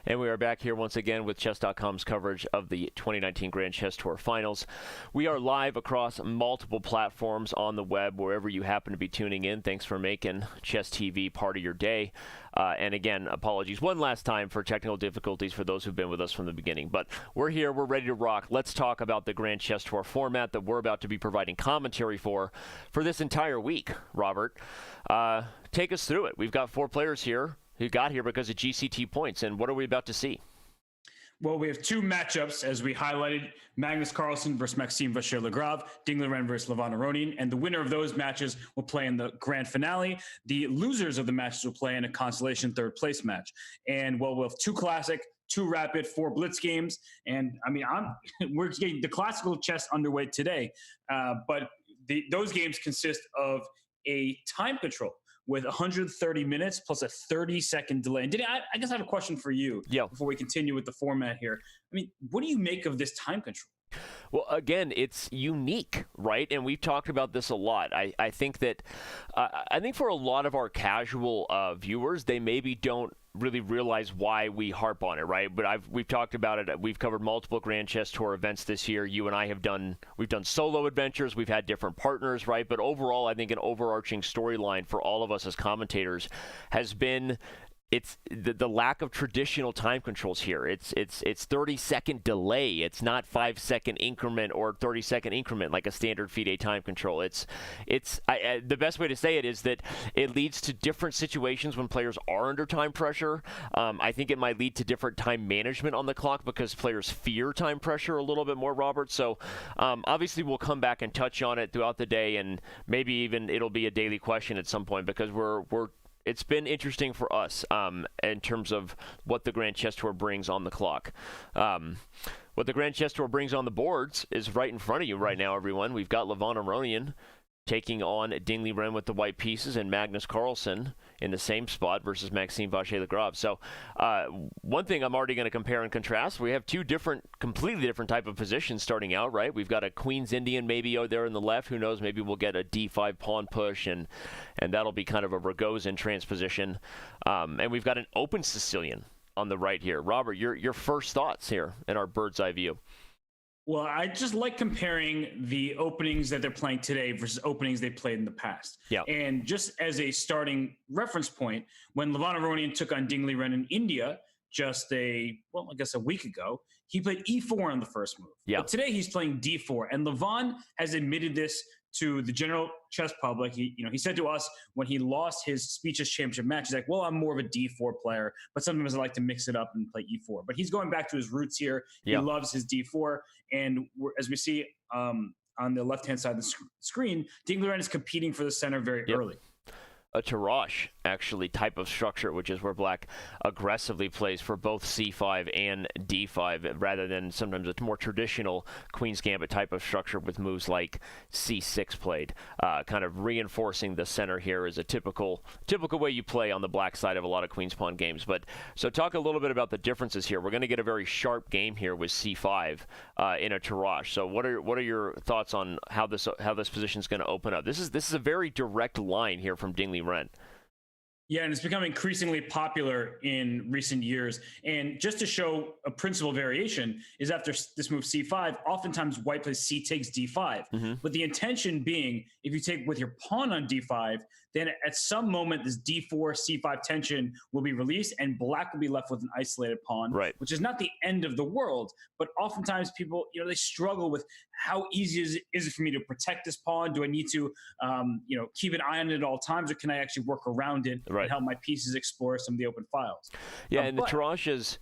And we are back here once again with Chess.com's coverage of the 2019 Grand Chess Tour Finals. We are live across multiple platforms on the web, wherever you happen to be tuning in. Thanks for making Chess TV part of your day. And again, apologies one last time for technical difficulties for those who've been with us from the beginning. But we're here, we're ready to rock. Let's talk about the Grand Chess Tour format that we're about to be providing commentary for this entire week. Robert, take us through it. We've got 4 players here who got here because of GCT points, and what are we about to see? Well, we have 2 matchups, as we highlighted: Magnus Carlsen versus Maxime Vachier-Lagrave, Ding Liren versus Levon Aronian, and the winner of those matches will play in the grand finale. The losers of the matches will play in a consolation third place match. And well, we'll have 2 classic, 2 rapid, 4 blitz games, and I mean, we're getting the classical chess underway today, but those games consist of a time control with 130 minutes plus a 30-second delay. And I guess I have a question for you before we continue with the format here. I mean, what do you make of this time control? Well, again, it's unique, right? And we've talked about this a lot. I think that I think for a lot of our casual viewers, they maybe don't really realize why we harp on it, right? But we've talked about it. We've covered multiple Grand Chess Tour events this year. You and I we've done solo adventures. We've had different partners, right? But overall, I think an overarching storyline for all of us as commentators has been it's the lack of traditional time controls here. It's 30-second delay. It's not 5-second increment or 30-second increment like a standard FIDE time control. The best way to say it is that it leads to different situations when players are under time pressure. I think it might lead to different time management on the clock because players fear time pressure a little bit more, Robert. So obviously we'll come back and touch on it throughout the day, and maybe even it'll be a daily question at some point because it's been interesting for us in terms of what the Grand Chess Tour brings on the clock. What the Grand Chess Tour brings on the boards is right in front of you right now, everyone. We've got Levon Aronian taking on Ding Liren with the white pieces and Magnus Carlsen in the same spot versus Maxime Vachier-Lagrave. So one thing I'm already going to compare and contrast, we have 2 completely different type of positions starting out, right? We've got a Queen's Indian maybe out there in the left. Who knows? Maybe we'll get a D5 pawn push, and that'll be kind of a Rogozin transposition. And we've got an open Sicilian on the right here. Robert, your first thoughts here in our bird's eye view. Well, I just like comparing the openings that they're playing today versus openings they played in the past. Yeah. And just as a starting reference point, when Levon Aronian took on Ding Liren in India just a week ago, he played E4 on the first move. Yeah. But today he's playing D4, and Levon has admitted this to the general chess public. He said to us when he lost his Speeches Championship match, he's like, well, I'm more of a D4 player, but sometimes I like to mix it up and play E4. But he's going back to his roots here. He loves his D4. And as we see on the left-hand side of the screen, Ding Liren is competing for the center very early. A Tarrasch, actually, type of structure, which is where Black aggressively plays for both C5 and D5, rather than sometimes a more traditional Queen's Gambit type of structure with moves like C6 played. Kind of reinforcing the center here is a typical way you play on the Black side of a lot of Queen's Pawn games. So talk a little bit about the differences here. We're going to get a very sharp game here with C5 in a Tarrasch. So what are your thoughts on how this position is going to open up? This is a very direct line here from Ding Liren. Yeah, and it's become increasingly popular in recent years. And just to show a principal variation is after this move C5, oftentimes white plays C takes D5. Mm-hmm. But the intention being, if you take with your pawn on D5, then at some moment this D4, C5 tension will be released and Black will be left with an isolated pawn, right, which is not the end of the world. But oftentimes people, they struggle with how easy is it for me to protect this pawn? Do I need to, keep an eye on it at all times, or can I actually work around it? Right. And help my pieces explore some of the open files. Yeah, and the Tarrasch is,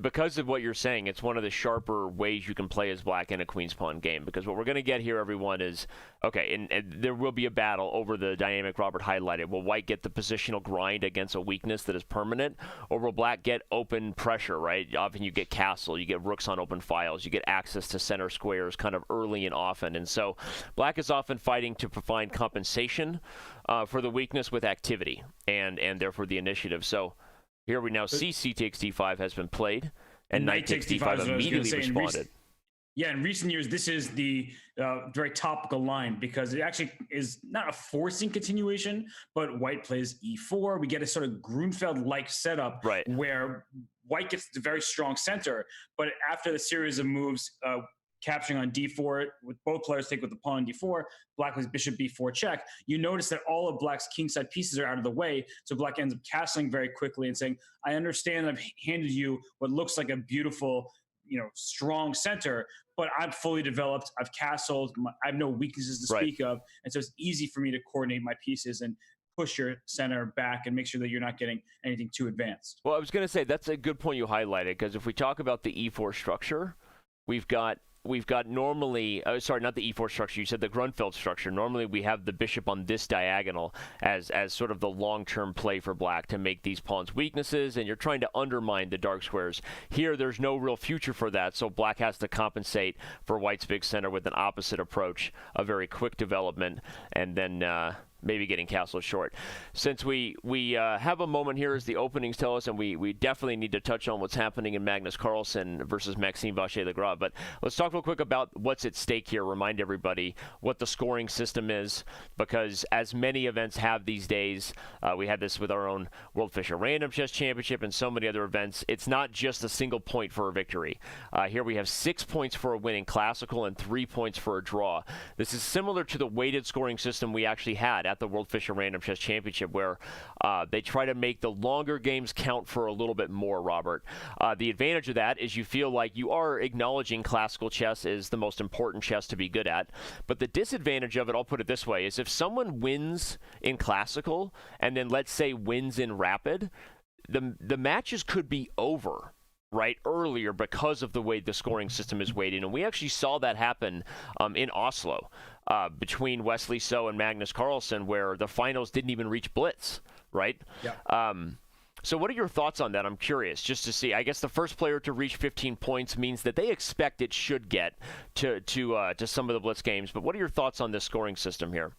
because of what you're saying, it's one of the sharper ways you can play as Black in a Queen's Pawn game, because what we're going to get here, everyone, is, okay, and there will be a battle over the dynamic Robert highlighted. Will White get the positional grind against a weakness that is permanent, or will Black get open pressure, right? Often you get castle, you get rooks on open files, you get access to center squares kind of early and often, and so Black is often fighting to find compensation for the weakness with activity, and therefore the initiative. So here we now see C takes D5 has been played, and Knight takes D5 immediately responded. Yeah, in recent years, this is the very topical line because it actually is not a forcing continuation, but white plays e4. We get a sort of Grunfeld-like setup Right. where white gets the very strong center, but after the series of moves, capturing on d4, with both players take with the pawn on d4, black plays bishop b4 check. You notice that all of black's kingside pieces are out of the way, so black ends up castling very quickly and saying, I understand I've handed you what looks like a beautiful, strong center, but I'm fully developed. I've castled. I have no weaknesses to speak of. And so it's easy for me to coordinate my pieces and push your center back and make sure that you're not getting anything too advanced. Well, I was going to say that's a good point you highlighted, because if we talk about the e4 structure, we've got normally, sorry, not the e4 structure, you said the Grunfeld structure. Normally we have the bishop on this diagonal as sort of the long-term play for black to make these pawns weaknesses, and you're trying to undermine the dark squares. Here, there's no real future for that, so black has to compensate for white's big center with an opposite approach, a very quick development, and then maybe getting castled short. Since we have a moment here as the openings tell us, and we definitely need to touch on what's happening in Magnus Carlsen versus Maxime Vachier-Lagrave, but let's talk real quick about what's at stake here. Remind everybody what the scoring system is, because as many events have these days, we had this with our own World Fisher Random Chess Championship and so many other events, it's not just a single point for a victory. Here we have 6 points for a win in classical and 3 points for a draw. This is similar to the weighted scoring system we actually had at the World Fisher Random Chess Championship, where they try to make the longer games count for a little bit more, Robert. The advantage of that is you feel like you are acknowledging classical chess is the most important chess to be good at. But the disadvantage of it, I'll put it this way, is if someone wins in classical and then let's say wins in rapid, the matches could be over earlier because of the way the scoring system is weighted. And we actually saw that happen in Oslo between Wesley So and Magnus Carlsen, where the finals didn't even reach blitz, right? Yeah. So what are your thoughts on that? I'm curious, just to see. I guess the first player to reach 15 points means that they expect it should get to some of the blitz games. But what are your thoughts on this scoring system here?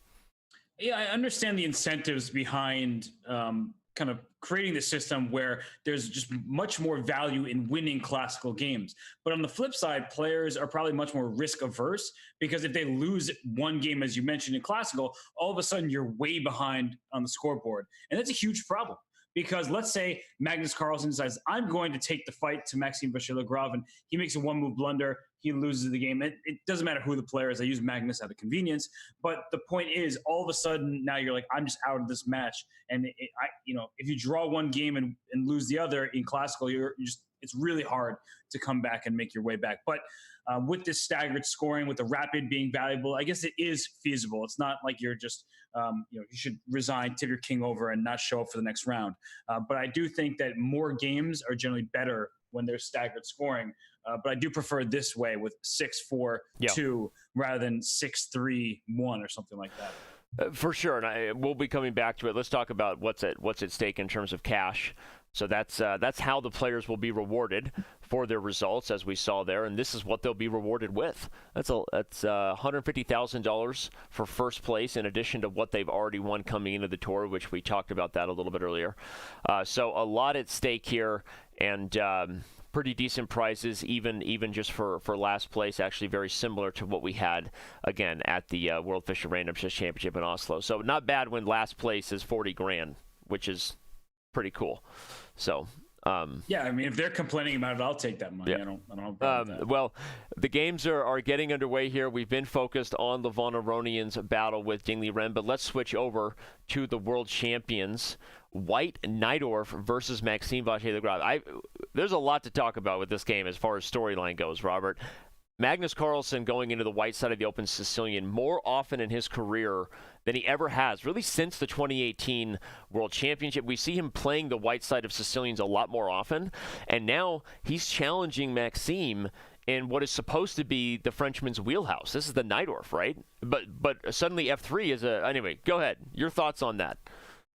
Yeah, I understand the incentives behind kind of creating the system where there's just much more value in winning classical games. But on the flip side, players are probably much more risk averse, because if they lose one game, as you mentioned in classical, all of a sudden you're way behind on the scoreboard. And that's a huge problem. Because let's say Magnus Carlsen decides, I'm going to take the fight to Maxime Vachier-Lagrave, and he makes a one-move blunder, he loses the game. It doesn't matter who the player is. I use Magnus out of convenience. But the point is, all of a sudden, now you're like, I'm just out of this match. And if you draw one game and lose the other in classical, it's really hard to come back and make your way back. But with this staggered scoring, with the rapid being valuable, I guess it is feasible. It's not like you're just you should resign, tip your king over, and not show up for the next round. But I do think that more games are generally better when there's staggered scoring. But I do prefer this way with 6-4-2 rather than 6-3-1 or something like that. For sure, and we'll be coming back to it. Let's talk about what's at stake in terms of cash. So that's how the players will be rewarded for their results, as we saw there, and this is what they'll be rewarded with. That's $150,000 for first place, in addition to what they've already won coming into the tour, which we talked about that a little bit earlier. So a lot at stake here, and pretty decent prizes, even just for last place. Actually, very similar to what we had again at the World Fisher Random Chess Championship in Oslo. So not bad when last place is 40 grand, which is pretty cool. So. Yeah, I mean, if they're complaining about it, I'll take that money. Yeah. I don't have a problem with that. Well, the games are getting underway here. We've been focused on Levon Aronian's battle with Dingley Ren, but let's switch over to the world champions. White Najdorf versus Maxime Vachier-Lagrave. There's a lot to talk about with this game as far as storyline goes, Robert. Magnus Carlsen going into the white side of the Open Sicilian more often in his career than he ever has, really since the 2018 World Championship. We see him playing the white side of Sicilians a lot more often, and now he's challenging Maxime in what is supposed to be the Frenchman's wheelhouse. This is the Najdorf, right? But suddenly F3 is anyway, go ahead. Your thoughts on that?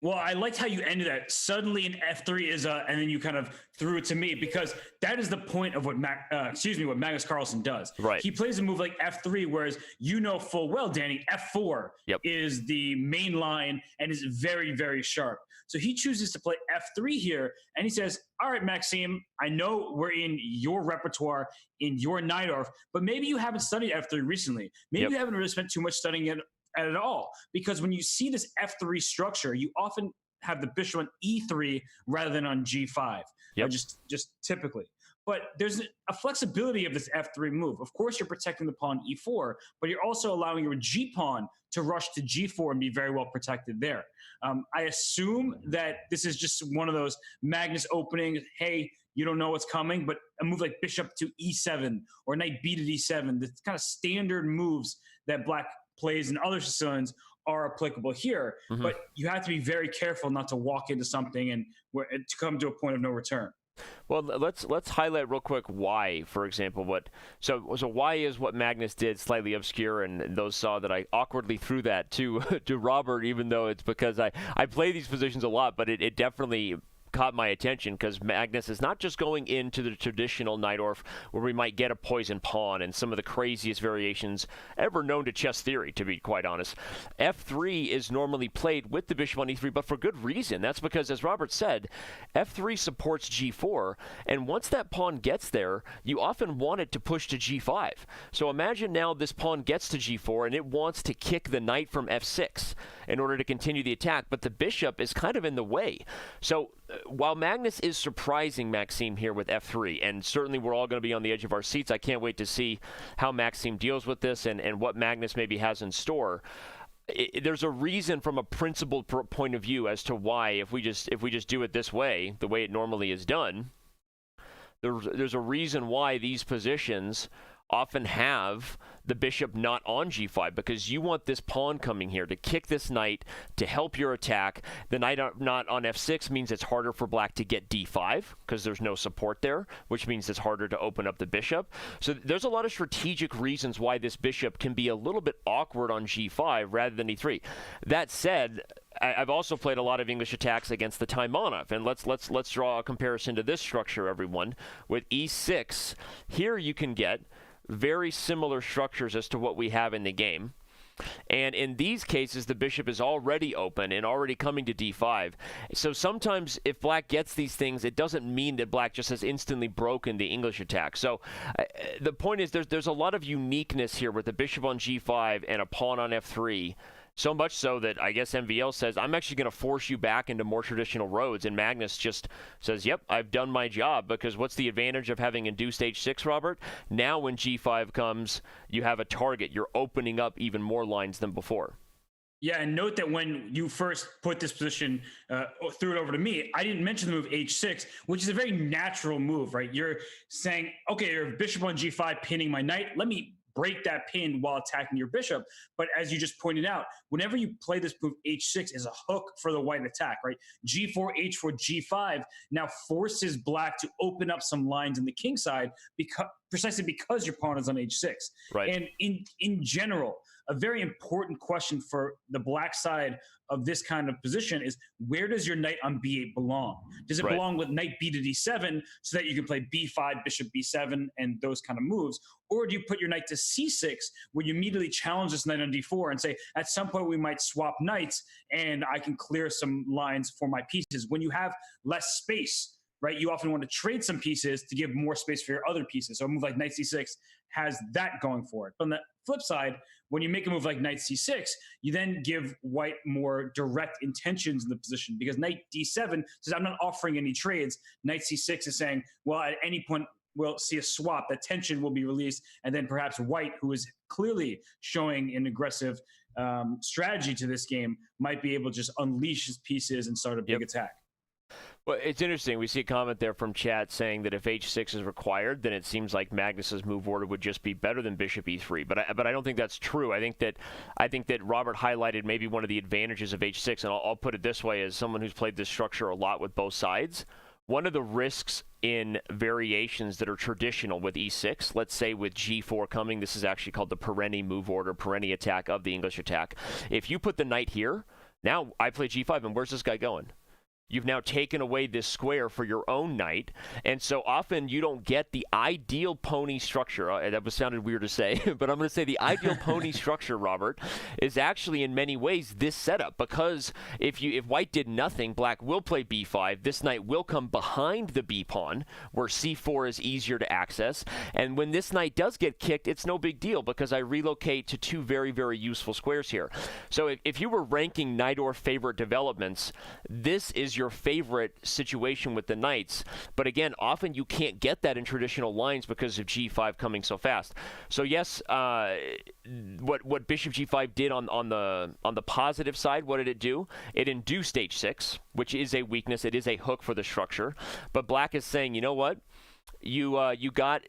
Well, I liked how you ended that. Suddenly, an F3 is and then you kind of threw it to me because that is the point of what what Magnus Carlsen does. Right. He plays a move like F3, whereas you know full well, Danny, F4 Yep. is the main line and is very, very sharp. So he chooses to play F3 here, and he says, "All right, Maxime, I know we're in your repertoire, in your Najdorf, but maybe you haven't studied F3 recently. Maybe you haven't really spent too much studying it at all, because when you see this F3 structure, you often have the bishop on E3 rather than on G5, just typically. But there's a flexibility of this F3 move. Of course, you're protecting the pawn E4, but you're also allowing your G pawn to rush to G4 and be very well protected there. I assume that this is just one of those Magnus openings. Hey, you don't know what's coming, but a move like bishop to E7 or knight B to D7, the kind of standard moves that Black plays in other Sicilians are applicable here. Mm-hmm. But you have to be very careful not to walk into something and to come to a point of no return. Well, let's highlight real quick why, for example, so why is what Magnus did slightly obscure, and those saw that I awkwardly threw that to Robert, even though it's because I play these positions a lot, but it definitely caught my attention because Magnus is not just going into the traditional Najdorf where we might get a poison pawn and some of the craziest variations ever known to chess theory, to be quite honest. F3 is normally played with the bishop on E3, but for good reason. That's because, as Robert said, F3 supports G4, and once that pawn gets there, you often want it to push to G5. So imagine now this pawn gets to G4 and it wants to kick the knight from F6 in order to continue the attack, but the bishop is kind of in the way. So while Magnus is surprising Maxime here with F3, and certainly we're all going to be on the edge of our seats, I can't wait to see how Maxime deals with this and what Magnus maybe has in store. There's a reason from a principled point of view as to why, if we just do it this way, the way it normally is done, there's a reason why these positions often have the bishop not on G5, because you want this pawn coming here to kick this knight to help your attack. The knight not on F6 means it's harder for Black to get D5 because there's no support there, which means it's harder to open up the bishop. So there's a lot of strategic reasons why this bishop can be a little bit awkward on G5 rather than E3. That said, I've also played a lot of English attacks against the Taimanov, and let's draw a comparison to this structure, everyone. With E6, here you can get very similar structures as to what we have in the game. And in these cases, the bishop is already open and already coming to D5. So sometimes if Black gets these things, it doesn't mean that Black just has instantly broken the English attack. So the point is there's a lot of uniqueness here with the bishop on G5 and a pawn on F3. So much so that I guess MVL says, I'm actually going to force you back into more traditional roads. And Magnus just says, yep, I've done my job. Because what's the advantage of having induced H6, Robert? Now when G5 comes, you have a target. You're opening up even more lines than before. Yeah, and note that when you first put this position, threw it over to me, I didn't mention the move H6, which is a very natural move, right? You're saying, okay, your bishop on G5 pinning my knight. Let me break that pin while attacking your bishop. But as you just pointed out, whenever you play this move, H6 is a hook for the white attack, right? G4, H4, G5 now forces Black to open up some lines in the king side precisely because your pawn is on H6. Right. And in general, a very important question for the Black side of this kind of position is, where does your knight on B8 belong? Does it belong with knight B to D7 so that you can play B5, bishop B7, and those kind of moves? Or do you put your knight to C6 where you immediately challenge this knight on D4 and say, at some point we might swap knights and I can clear some lines for my pieces? When you have less space, right, you often want to trade some pieces to give more space for your other pieces. So a move like knight C6 has that going for it. But on the flip side, when you make a move like knight C6, you then give white more direct intentions in the position, because knight D7 says, I'm not offering any trades. Knight C6 is saying, well, at any point we'll see a swap, that tension will be released, and then perhaps white, who is clearly showing an aggressive strategy to this game, might be able to just unleash his pieces and start a big attack. Well, it's interesting. We see a comment there from chat saying that if H6 is required, then it seems like Magnus's move order would just be better than Bishop E3. But I don't think that's true. I think that Robert highlighted maybe one of the advantages of H6, and I'll put it this way: as someone who's played this structure a lot with both sides, one of the risks in variations that are traditional with E6, let's say with G4 coming, this is actually called the Perenni move order, Perenni attack of the English attack. If you put the knight here, Now I play g5, and where's this guy going? You've now taken away this square for your own knight, and so often you don't get the ideal pony structure. That sounded weird to say, but I'm going to say the ideal pony structure, Robert, is actually in many ways this setup, because if white did nothing, black will play b5. This knight will come behind the b pawn, where c4 is easier to access, and when this knight does get kicked, it's no big deal because I relocate to two very, very useful squares here. So if you were ranking Najdorf favorite developments, this is your favorite situation with the knights, but again, often you can't get that in traditional lines because of g5 coming so fast. So yes, what bishop g5 did on the positive side, what did it do? It induced h6, which is a weakness. It is a hook for the structure, but black is saying, you know what? You got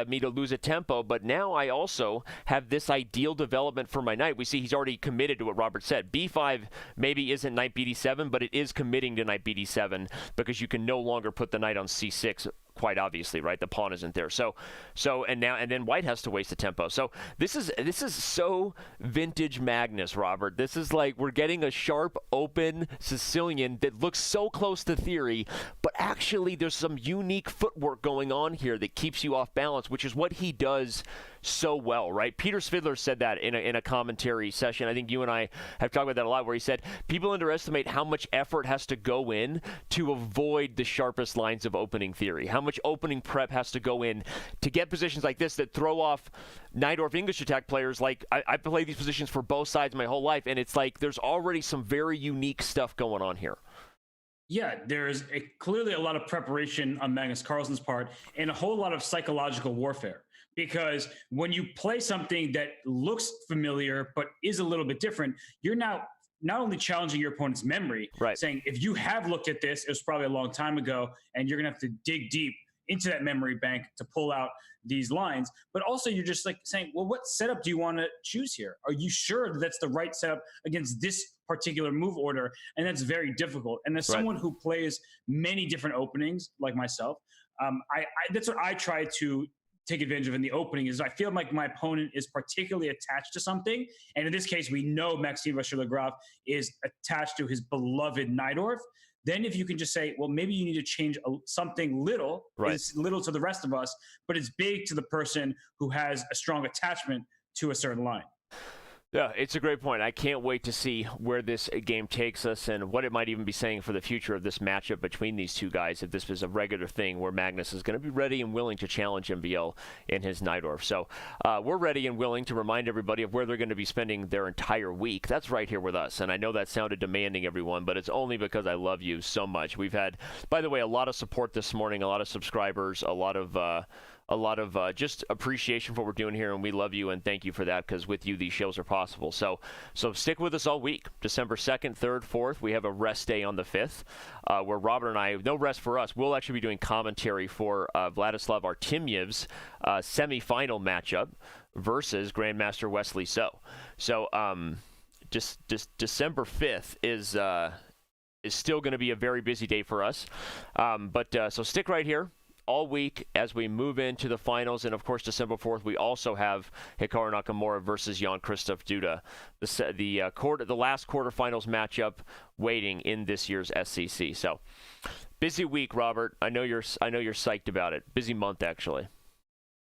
me to lose a tempo, but now I also have this ideal development for my knight. We see he's already committed to what Robert said. B5 maybe isn't knight bd7, but it is committing to knight bd7 because you can no longer put the knight on c6. Quite obviously, right? The pawn isn't there. So and then white has to waste a tempo. So this is so vintage Magnus, Robert. This is like we're getting a sharp, open Sicilian that looks so close to theory, but actually there's some unique footwork going on here that keeps you off balance, which is what he does so well, right? Peter Svidler said that in a commentary session. I think you and I have talked about that a lot, where he said people underestimate how much effort has to go in to avoid the sharpest lines of opening theory, how much opening prep has to go in to get positions like this that throw off Najdorf English attack players. Like I played these positions for both sides my whole life, and it's like there's already some very unique stuff going on here. Yeah, there's clearly a lot of preparation on Magnus Carlsen's part and a whole lot of psychological warfare. Because when you play something that looks familiar but is a little bit different, you're now not only challenging your opponent's memory, right, saying, if you have looked at this, it was probably a long time ago, and you're going to have to dig deep into that memory bank to pull out these lines. But also you're just like saying, well, what setup do you want to choose here? Are you sure that that's the right setup against this particular move order? And that's very difficult. And as someone who plays many different openings like myself, that's what I try to take advantage of in the opening. Is I feel like my opponent is particularly attached to something. And in this case, we know Maxime Vachier-Lagrave is attached to his beloved Najdorf. Then if you can just say, well, maybe you need to change something little. It's little to the rest of us, but it's big to the person who has a strong attachment to a certain line. Yeah, it's a great point. I can't wait to see where this game takes us and what it might even be saying for the future of this matchup between these two guys, if this is a regular thing where Magnus is going to be ready and willing to challenge MVL in his Najdorf. So we're ready and willing to remind everybody of where they're going to be spending their entire week. That's right here with us. And I know that sounded demanding, everyone, but it's only because I love you so much. We've had, by the way, a lot of support this morning, a lot of subscribers, a lot of just appreciation for what we're doing here, and we love you and thank you for that, because with you these shows are possible. So stick with us all week. December 2nd, 3rd, 4th, we have a rest day on the 5th, where Robert and I, no rest for us, we'll actually be doing commentary for Vladislav Artemyev's semifinal matchup versus Grandmaster Wesley So. So just December 5th is still going to be a very busy day for us. So stick right here all week as we move into the finals. And of course, December 4th, we also have Hikaru Nakamura versus Jan-Krzysztof Duda, the last quarterfinals matchup waiting in this year's SCC. So busy week, Robert. I know you're psyched about it. Busy month, actually.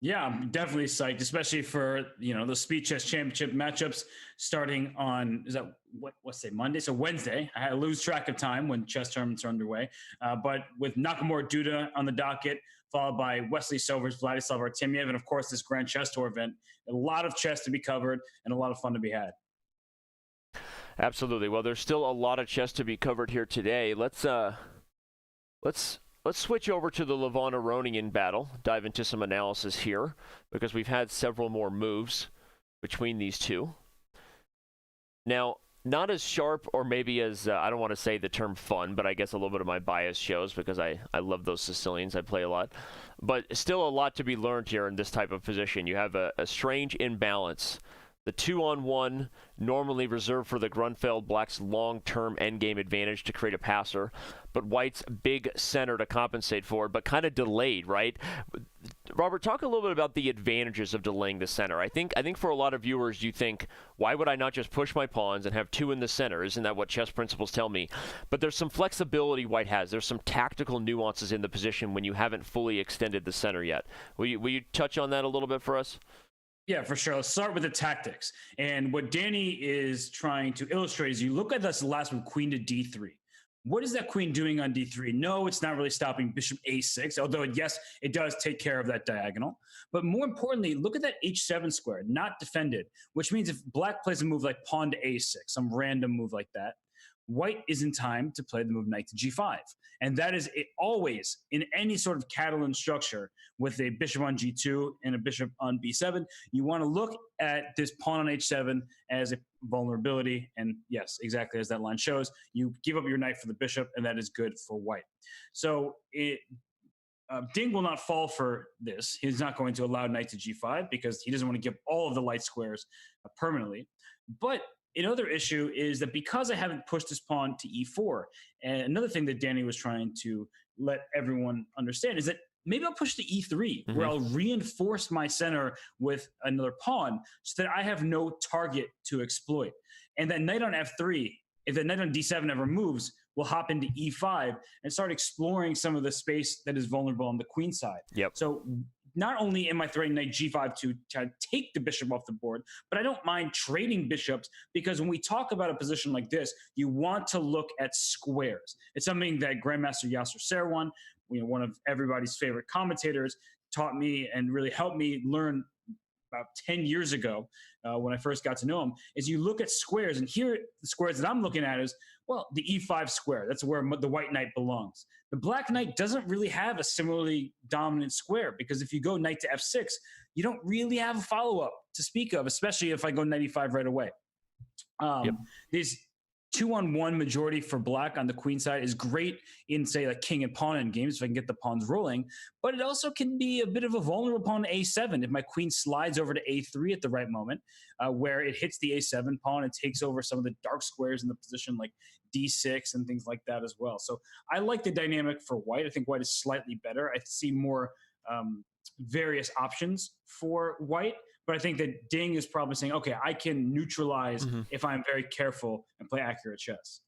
Yeah, I'm definitely psyched, especially for, the Speed Chess Championship matchups starting on, what's today, Monday? So Wednesday. I lose track of time when chess tournaments are underway. But with Nakamura Duda on the docket, followed by Wesley So versus Vladislav Artemyev, and of course this Grand Chess Tour event, a lot of chess to be covered and a lot of fun to be had. Absolutely. Well, there's still a lot of chess to be covered here today. Let's switch over to the Levon Aronian battle, dive into some analysis here, because we've had several more moves between these two. Now, not as sharp, or maybe as, I don't want to say the term fun, but I guess a little bit of my bias shows, because I love those Sicilians. I play a lot. But still a lot to be learned here in this type of position. You have a strange imbalance. The 2-on-1 normally reserved for the Grunfeld, black's long-term endgame advantage to create a passer, but white's big center to compensate for it, but kind of delayed, right? Robert, talk a little bit about the advantages of delaying the center. I think for a lot of viewers, you think, why would I not just push my pawns and have 2 in the center? Isn't that what chess principles tell me? But there's some flexibility White has. There's some tactical nuances in the position when you haven't fully extended the center yet. Will you touch on that a little bit for us? Yeah, for sure. Let's start with the tactics. And what Danny is trying to illustrate is you look at this last one, queen to d3. What is that queen doing on d3? No, it's not really stopping bishop a6, although, yes, it does take care of that diagonal. But more importantly, look at that h7 square, not defended, which means if black plays a move like pawn to a6, some random move like that, White is in time to play the move knight to g5. And that is always in any sort of Catalan structure with a bishop on g2 and a bishop on b7. You want to look at this pawn on h7 as a vulnerability. And yes, exactly as that line shows, you give up your knight for the bishop, and that is good for White. So Ding will not fall for this. He's not going to allow knight to g5 because he doesn't want to give all of the light squares permanently. But another issue is that because I haven't pushed this pawn to e4, and another thing that Danny was trying to let everyone understand is that maybe I'll push to e3, where I'll reinforce my center with another pawn so that I have no target to exploit. And that knight on f3, if the knight on d7 ever moves, will hop into e5 and start exploring some of the space that is vulnerable on the queen side. Yep. So not only am I threatening knight g5 to take the bishop off the board, but I don't mind trading bishops, because when we talk about a position like this, you want to look at squares. It's something that Grandmaster Yasser Seirawan, one of everybody's favorite commentators, taught me and really helped me learn about 10 years ago when I first got to know him, is you look at squares. And here, the squares that I'm looking at is, well, the e5 square. That's where the white knight belongs. The black knight doesn't really have a similarly dominant square, because if you go knight to f6, you don't really have a follow-up to speak of, especially if I go knight e5 right away. These 2-on-1 majority for black on the queen side is great in, say, like king and pawn end games if I can get the pawns rolling, but it also can be a bit of a vulnerable pawn to a7 if my queen slides over to a3 at the right moment, where it hits the a7 pawn and takes over some of the dark squares in the position, like d6 and things like that as well. So I like the dynamic for White. I think White is slightly better. I see more various options for White, but I think that Ding is probably saying, okay, I can neutralize if I'm very careful and play accurate chess.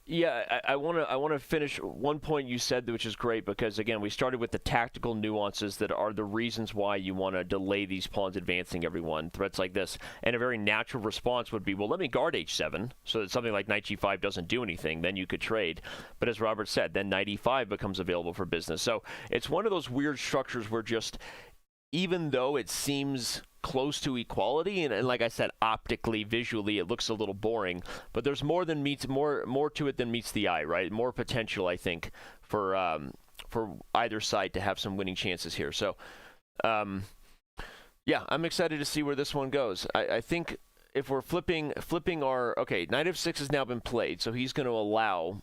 Yeah, I want to finish one point you said, which is great, because again, we started with the tactical nuances that are the reasons why you want to delay these pawns advancing everyone, threats like this. And a very natural response would be, well, let me guard h7 so that something like knight g5 doesn't do anything, then you could trade. But as Robert said, then knight e5 becomes available for business. So it's one of those weird structures where just, even though it seems close to equality, and like I said, optically, visually, it looks a little boring, but there's more to it than meets the eye, right? More potential, I think, for either side to have some winning chances here. So, yeah, I'm excited to see where this one goes. I think if we're flipping our, okay, knight f6 has now been played, so he's going to allow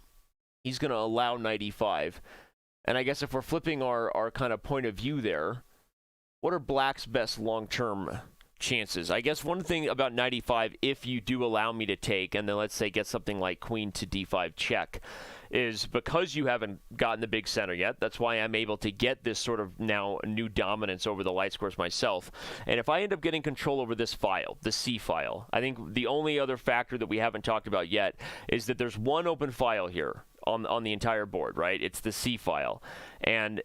knight e5, and I guess if we're flipping our kind of point of view there, what are black's best long-term chances? I guess one thing about knight e5, if you do allow me to take, and then let's say get something like queen to d5 check, is because you haven't gotten the big center yet. That's why I'm able to get this sort of now new dominance over the light squares myself. And if I end up getting control over this file, the C file, I think the only other factor that we haven't talked about yet is that there's one open file here on the entire board, right? It's the C file. And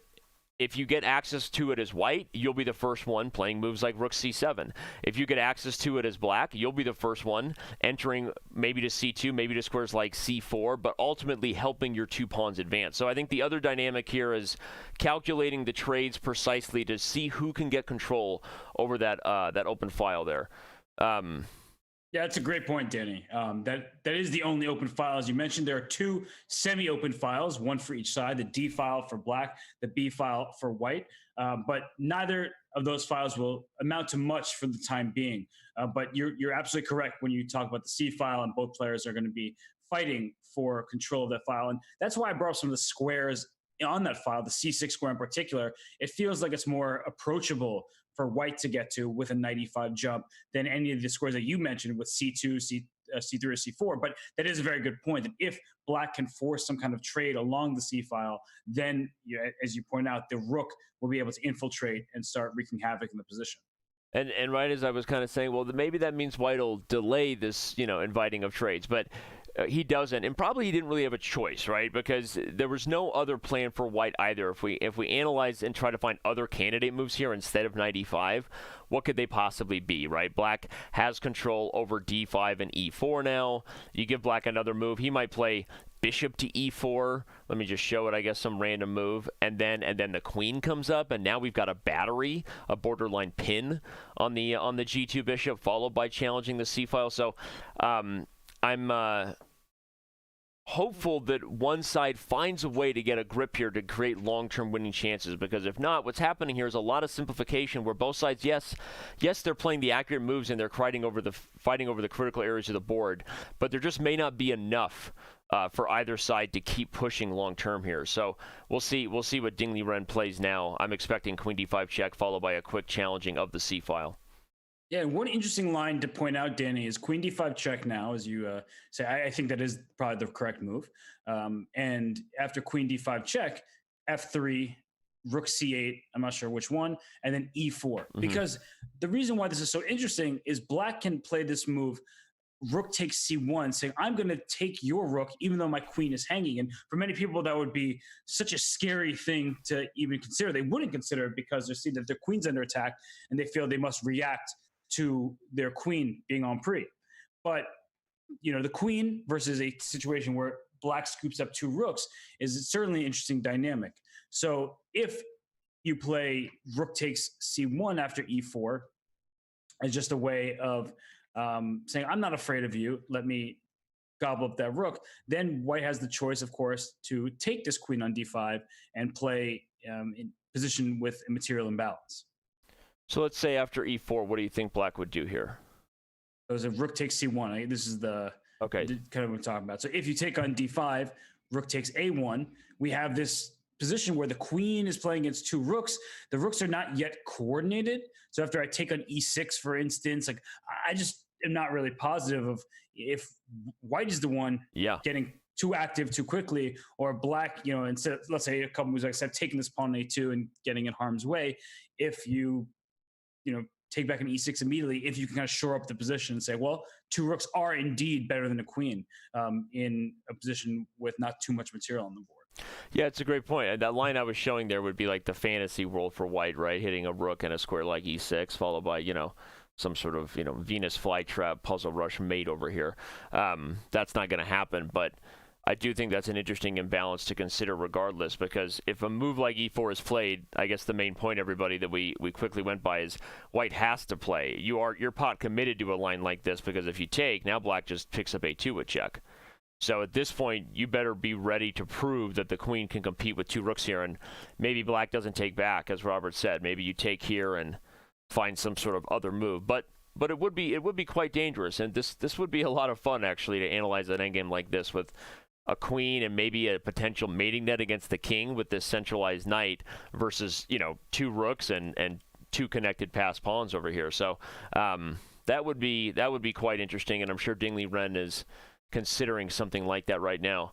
if you get access to it as white, you'll be the first one playing moves like rook c7. If you get access to it as black, you'll be the first one entering maybe to c2, maybe to squares like c4, but ultimately helping your 2 pawns advance. So I think the other dynamic here is calculating the trades precisely to see who can get control over that open file there. Yeah, that's a great point, Danny. That is the only open file. As you mentioned, there are 2 semi-open files, one for each side, the D file for black, the B file for white. But neither of those files will amount to much for the time being. But you're absolutely correct when you talk about the C file, and both players are going to be fighting for control of that file. And that's why I brought up some of the squares on that file, the C6 square in particular. It feels like it's more approachable for white to get to with a knight e5 jump than any of the squares that you mentioned with c2, c3 or c4. But that is a very good point, that if black can force some kind of trade along the c file, then, as you point out, the rook will be able to infiltrate and start wreaking havoc in the position. And right as I was kind of saying, well, maybe that means white will delay this, inviting of trades, but he doesn't, and probably he didn't really have a choice, right? Because there was no other plan for white either. If we analyze and try to find other candidate moves here instead of knight e5, what could they possibly be, right? Black has control over d5 and e4 now. You give black another move, he might play bishop to e4. Let me just show it, I guess, some random move, and then the queen comes up, and now we've got a battery, a borderline pin on the g2 bishop, followed by challenging the c file. So I'm hopeful that one side finds a way to get a grip here to create long-term winning chances, because if not, what's happening here is a lot of simplification where both sides, yes, they're playing the accurate moves and they're fighting over the critical areas of the board, but there just may not be enough for either side to keep pushing long-term here. So we'll see what Dingley Ren plays now. I'm expecting queen d5 check followed by a quick challenging of the c file. Yeah, one interesting line to point out, Danny, is queen d5 check now, as you say. I think that is probably the correct move. And after queen d5 check, f3, rook c8, I'm not sure which one, and then e4. Mm-hmm. Because the reason why this is so interesting is black can play this move, rook takes c1, saying, I'm going to take your rook even though my queen is hanging. And for many people, that would be such a scary thing to even consider. They wouldn't consider it because they see that their queen's under attack and they feel they must react to their queen being en prise. But, the queen versus a situation where black scoops up two rooks is certainly an interesting dynamic. So if you play rook takes c1 after e4 as just a way of saying, I'm not afraid of you, let me gobble up that rook, then white has the choice, of course, to take this queen on d5 and play in position with a material imbalance. So let's say after e4, what do you think black would do here? It was a rook takes c1. This is the kind of what we're talking about. So if you take on d5, rook takes a1, we have this position where the queen is playing against two rooks. The rooks are not yet coordinated. So after I take on e6, for instance, I just am not really positive of if white is the one getting too active too quickly, or black, instead, let's say a couple moves like I said, taking this pawn on a2 and getting in harm's way. If you take back an e6 immediately, if you can kind of shore up the position and say, well, two rooks are indeed better than a queen in a position with not too much material on the board. Yeah, it's a great point. And that line I was showing there would be like the fantasy world for white, right? Hitting a rook and a square like e6, followed by, some sort of, Venus flytrap puzzle rush mate over here. That's not going to happen, but I do think that's an interesting imbalance to consider regardless, because if a move like e4 is played, I guess the main point, everybody, that we quickly went by is white has to play. You're pot committed to a line like this, because if you take, now black just picks up a2 with check. So at this point, you better be ready to prove that the queen can compete with two rooks here, and maybe black doesn't take back, as Robert said. Maybe you take here and find some sort of other move. But it would be quite dangerous, and this would be a lot of fun, actually, to analyze an endgame like this with a queen and maybe a potential mating net against the king with this centralized knight versus, two rooks and two connected passed pawns over here. So that would be quite interesting, and I'm sure Dingley Ren is considering something like that right now.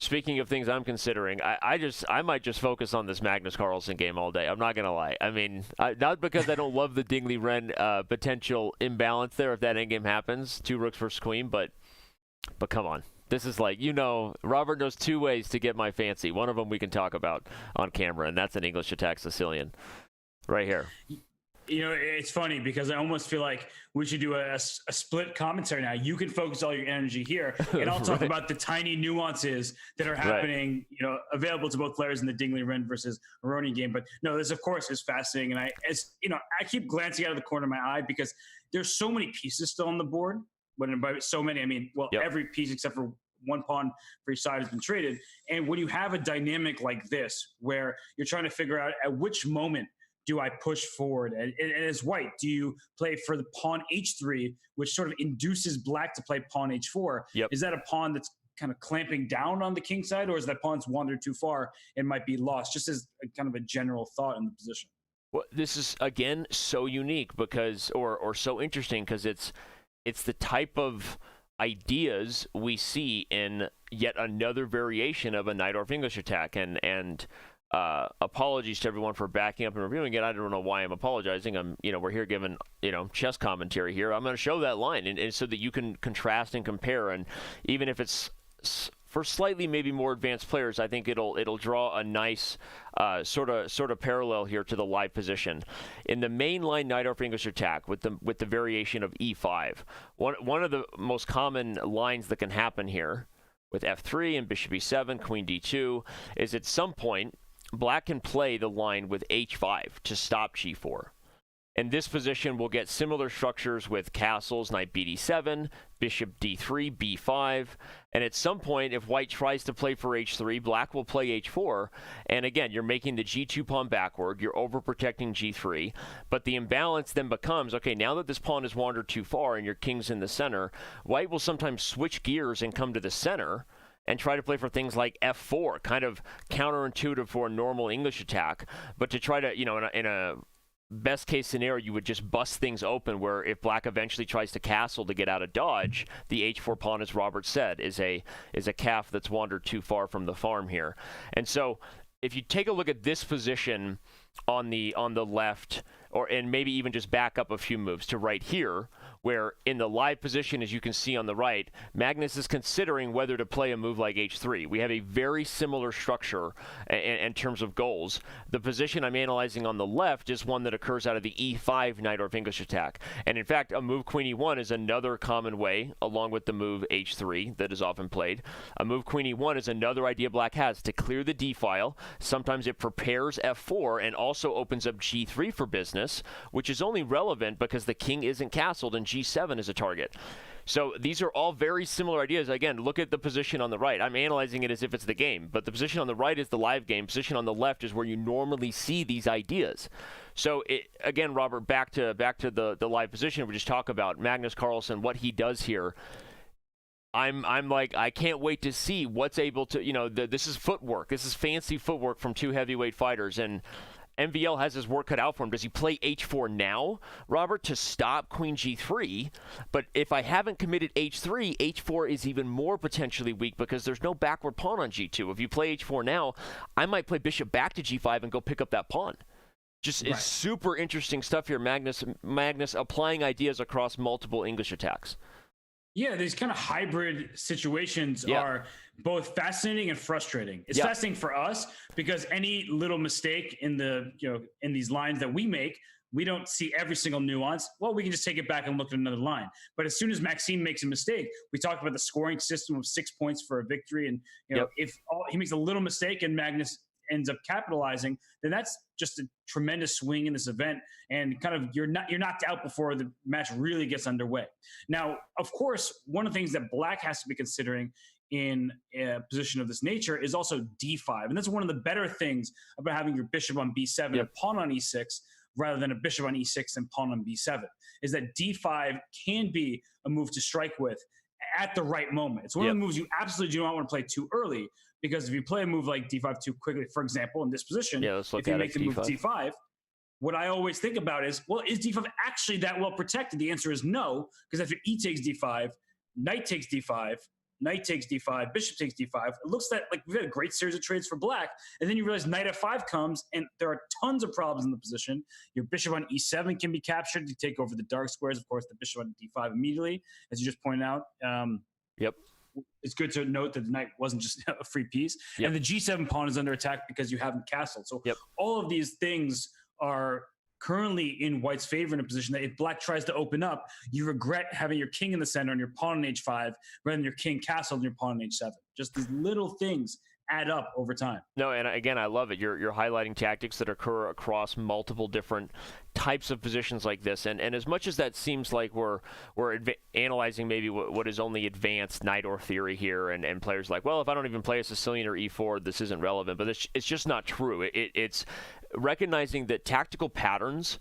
Speaking of things I'm considering, I might just focus on this Magnus Carlsen game all day. I'm not going to lie. I mean, not because I don't love the Dingley Ren potential imbalance there if that endgame happens, two rooks versus queen, but come on. This is like, Robert knows two ways to get my fancy. One of them we can talk about on camera, and that's an English attack Sicilian right here. It's funny because I almost feel like we should do a split commentary now. You can focus all your energy here, and I'll talk about the tiny nuances that are happening, available to both players in the Dingley Ren versus Aronian game. But no, this, of course, is fascinating. And I keep glancing out of the corner of my eye because there's so many pieces still on the board. When by so many, I mean, every piece except for one pawn for each side has been traded. And when you have a dynamic like this, where you're trying to figure out at which moment do I push forward, and as white, do you play for the pawn h3, which sort of induces black to play pawn h4? Yep. Is that a pawn that's kind of clamping down on the king side, or is that pawn's wandered too far and might be lost? Just as a kind of a general thought in the position. Well, this is, again, so unique because, or so interesting because it's it's the type of ideas we see in yet another variation of a Najdorf English attack. And apologies to everyone for backing up and reviewing it. I don't know why I'm apologizing. We're here giving, chess commentary here. I'm going to show that line and so that you can contrast and compare. And even if it's for slightly maybe more advanced players, I think it'll draw a nice sort of parallel here to the live position. In the mainline Najdorf English attack with the variation of e5, one of the most common lines that can happen here with f3 and bishop e7, queen d2 is at some point black can play the line with h5 to stop g4. In this position, we'll get similar structures with castles, knight bd7, bishop d3, b5, and at some point, if white tries to play for h3, black will play h4, and again, you're making the g2 pawn backward, you're overprotecting g3, but the imbalance then becomes, okay, now that this pawn has wandered too far and your king's in the center, white will sometimes switch gears and come to the center, and try to play for things like f4, kind of counterintuitive for a normal English attack, but to try to, in a best case scenario, you would just bust things open where if black eventually tries to castle to get out of dodge, the h4 pawn, as Robert said, is a calf that's wandered too far from the farm here. And so if you take a look at this position on the left, and maybe even just back up a few moves to right here, where in the live position, as you can see on the right, Magnus is considering whether to play a move like h3. We have a very similar structure in terms of goals. The position I'm analyzing on the left is one that occurs out of the e5 Najdorf English attack. And in fact, a move queen e1 is another common way, along with the move h3 that is often played. A move queen e1 is another idea black has to clear the d file. Sometimes it prepares f4 and also opens up g3 for business, which is only relevant because the king isn't castled and g7 is a target. So these are all very similar ideas. Again, look at the position on the right. I'm analyzing it as if it's the game, but the position on the right is the live game. Position on the left is where you normally see these ideas. So again, Robert, back to the live position we just talked about, Magnus Carlsen, what he does here. I'm like, I can't wait to see what's able to, this is footwork. This is fancy footwork from two heavyweight fighters, and MVL has his work cut out for him. Does he play h4 now, Robert, to stop queen g3? But if I haven't committed h3, h4 is even more potentially weak because there's no backward pawn on g2. If you play h4 now, I might play bishop back to g5 and go pick up that pawn. Just is super interesting stuff here. Magnus applying ideas across multiple English attacks. Yeah, these kind of hybrid situations are both fascinating and frustrating. It's fascinating for us because any little mistake in in these lines that we make, we don't see every single nuance. Well, we can just take it back and look at another line. But as soon as Maxime makes a mistake, we talked about the scoring system of 6 points for a victory. And if he makes a little mistake and Magnus ends up capitalizing, then that's just a tremendous swing in this event, and kind of you're knocked out before the match really gets underway. Now, of course, one of the things that black has to be considering in a position of this nature is also d5, and that's one of the better things about having your bishop on b7 and a pawn on e6 rather than a bishop on e6 and pawn on b7, is that d5 can be a move to strike with at the right moment. It's one of the moves you absolutely do not want to play too early, because if you play a move like d5 too quickly, for example, in this position, if you make the move d5, what I always think about is, well, is d5 actually that well protected? The answer is no, because after e takes d5, knight takes d5, knight takes d5, bishop takes d5. It looks like we've had a great series of trades for black, and then you realize knight f5 comes, and there are tons of problems in the position. Your bishop on e7 can be captured to take over the dark squares. Of course, the bishop on d5 immediately, as you just pointed out. It's good to note that the knight wasn't just a free piece. And the g7 pawn is under attack because you haven't castled. So all of these things are currently in white's favor in a position that if black tries to open up, you regret having your king in the center and your pawn on h5 rather than your king castled and your pawn on h7. Just these little things add up over time. No, and again, I love it. You're highlighting tactics that occur across multiple different types of positions like this. And as much as that seems like we're analyzing maybe what is only advanced Najdorf theory here, and players like, well, if I don't even play a Sicilian or e4, this isn't relevant. But it's just not true. It's recognizing that tactical patterns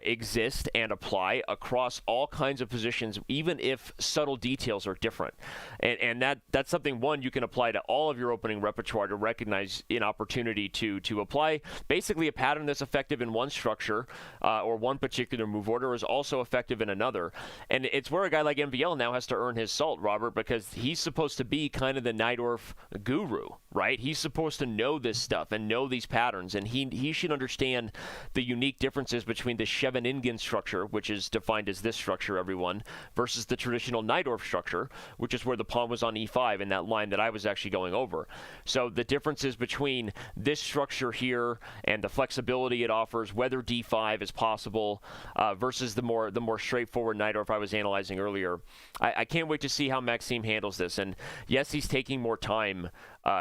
exist and apply across all kinds of positions, even if subtle details are different. And that's something, one, you can apply to all of your opening repertoire to recognize an opportunity to apply basically a pattern that's effective in one structure or one particular move order is also effective in another. And it's where a guy like MVL now has to earn his salt, Robert, because he's supposed to be kind of the Najdorf guru, right? He's supposed to know this stuff and know these patterns, and he should understand the unique differences between the Scheveningen structure, which is defined as this structure, everyone, versus the traditional Najdorf structure, which is where the pawn was on e5 in that line that I was actually going over. So the differences between this structure here and the flexibility it offers, whether d5 is possible, versus the more straightforward Najdorf I was analyzing earlier. I can't wait to see how Maxime handles this. And yes, he's taking more time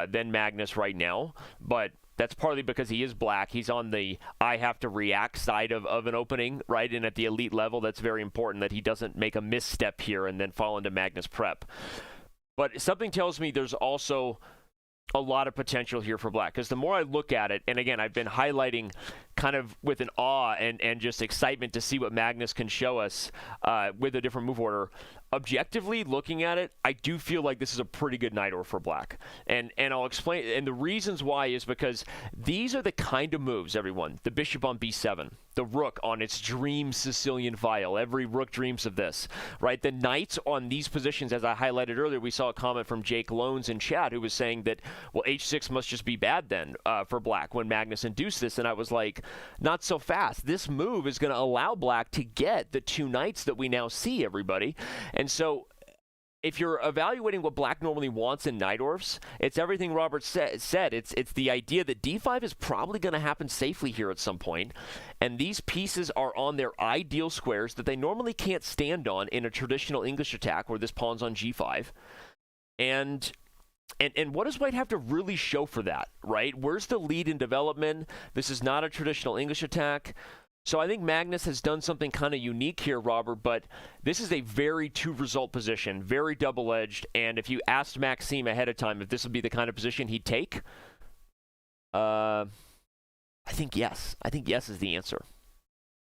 than Magnus right now, but that's partly because he is black. He's on the I have to react side of an opening, right? And at the elite level, that's very important that he doesn't make a misstep here and then fall into Magnus prep. But something tells me there's also a lot of potential here for black, because the more I look at it, and again, I've been highlighting kind of with an awe and just excitement to see what Magnus can show us with a different move order. Objectively looking at it, I do feel like this is a pretty good Najdorf for black. And I'll explain, and the reasons why is because these are the kind of moves, everyone. The bishop on b7, the rook on its dream Sicilian file. Every rook dreams of this, right? The knights on these positions, as I highlighted earlier, we saw a comment from Jake Loans in chat who was saying that, well, h6 must just be bad then for black when Magnus induced this. And I was like, not so fast. This move is going to allow black to get the two knights that we now see, everybody. And so if you're evaluating what black normally wants in Najdorfs, it's everything Robert said. It's the idea that d5 is probably going to happen safely here at some point, and these pieces are on their ideal squares that they normally can't stand on in a traditional English attack where this pawn's on g5. And what does white have to really show for that, right? Where's the lead in development? This is not a traditional English attack. So I think Magnus has done something kind of unique here, Robert, but this is a very two-result position, very double-edged, and if you asked Maxime ahead of time if this would be the kind of position he'd take, I think yes. I think yes is the answer.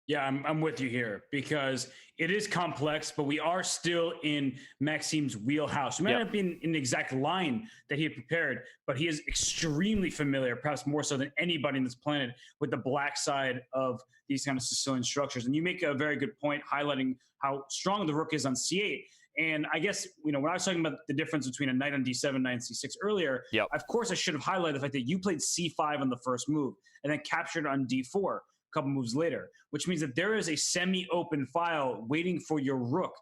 Yeah, I'm with you here because it is complex, but we are still in Maxime's wheelhouse. We might not be in the exact line that he had prepared, but he is extremely familiar, perhaps more so than anybody on this planet, with the black side of these kind of Sicilian structures. And you make a very good point highlighting how strong the rook is on c8. And I guess, when I was talking about the difference between a knight on d7 and knight on c6 earlier, of course I should have highlighted the fact that you played c5 on the first move and then captured on d4. Couple moves later, which means that there is a semi-open file waiting for your rook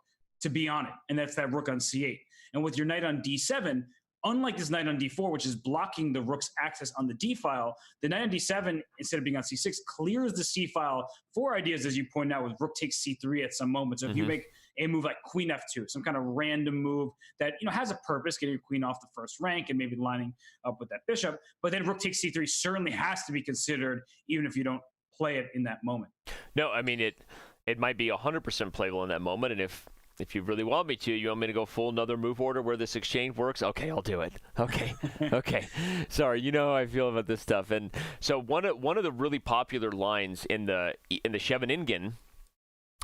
to be on it, and that's that rook on c8. And with your knight on d7, unlike this knight on d4, which is blocking the rook's access on the d file, the knight on d7, instead of being on c6, clears the c file for ideas, as you point out, with rook takes c3 at some moment. So if you make a move like queen f2, some kind of random move that has a purpose, getting your queen off the first rank and maybe lining up with that bishop, but then rook takes c3 certainly has to be considered, even if you don't play it in that moment. No, I mean, it might be 100% playable in that moment, and if you really want me to, you want me to go full another move order where this exchange works? Okay, I'll do it. Okay. Sorry, you know how I feel about this stuff. And so one of the really popular lines in the Scheveningen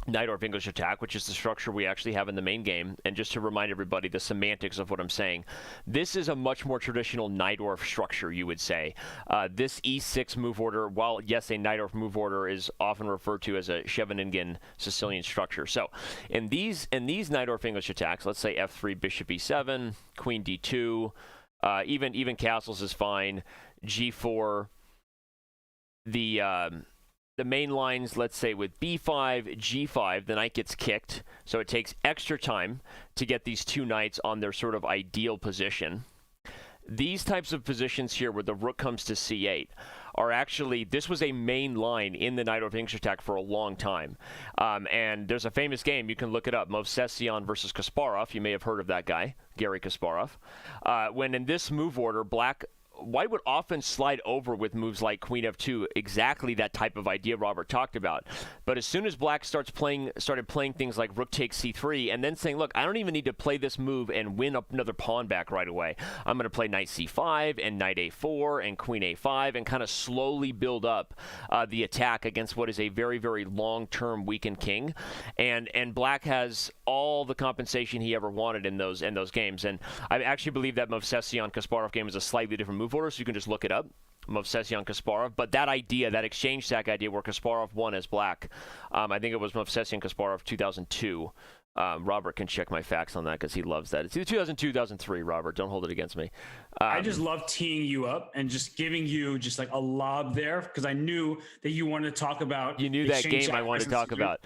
Najdorf English attack, which is the structure we actually have in the main game, and just to remind everybody the semantics of what I'm saying, this is a much more traditional Najdorf structure, you would say. This e6 move order, while yes, a Najdorf move order is often referred to as a Scheveningen Sicilian structure. So in these Najdorf English attacks, let's say f3, bishop e7, queen d2, even castles is fine, g4, the main lines, let's say with b5, g5, the knight gets kicked, so it takes extra time to get these two knights on their sort of ideal position. These types of positions here where the rook comes to c8 are actually, this was a main line in the Najdorf English attack for a long time. And there's a famous game, you can look it up, Movsesian versus Kasparov. You may have heard of that guy, Garry Kasparov. When in this move order, black White would often slide over with moves like queen f2, exactly that type of idea Robert talked about. But as soon as black started playing things like rook takes c3, and then saying, look, I don't even need to play this move and win up another pawn back right away. I'm going to play knight c5 and knight a4 and queen a5 and kind of slowly build up the attack against what is a very, very long-term weakened king. And black has all the compensation he ever wanted in those games. And I actually believe that Movsesian-Kasparov game is a slightly different move order, so you can just look it up. Movsesian-Kasparov, but that idea, that exchange stack idea where Kasparov won as black, I think it was Movsesian-Kasparov 2002. Robert can check my facts on that because he loves that. It's either 2002, 2003, Robert. Don't hold it against me. I just love teeing you up and just giving you just like a lob there because I knew that you wanted to talk about. You knew that game I wanted to talk about.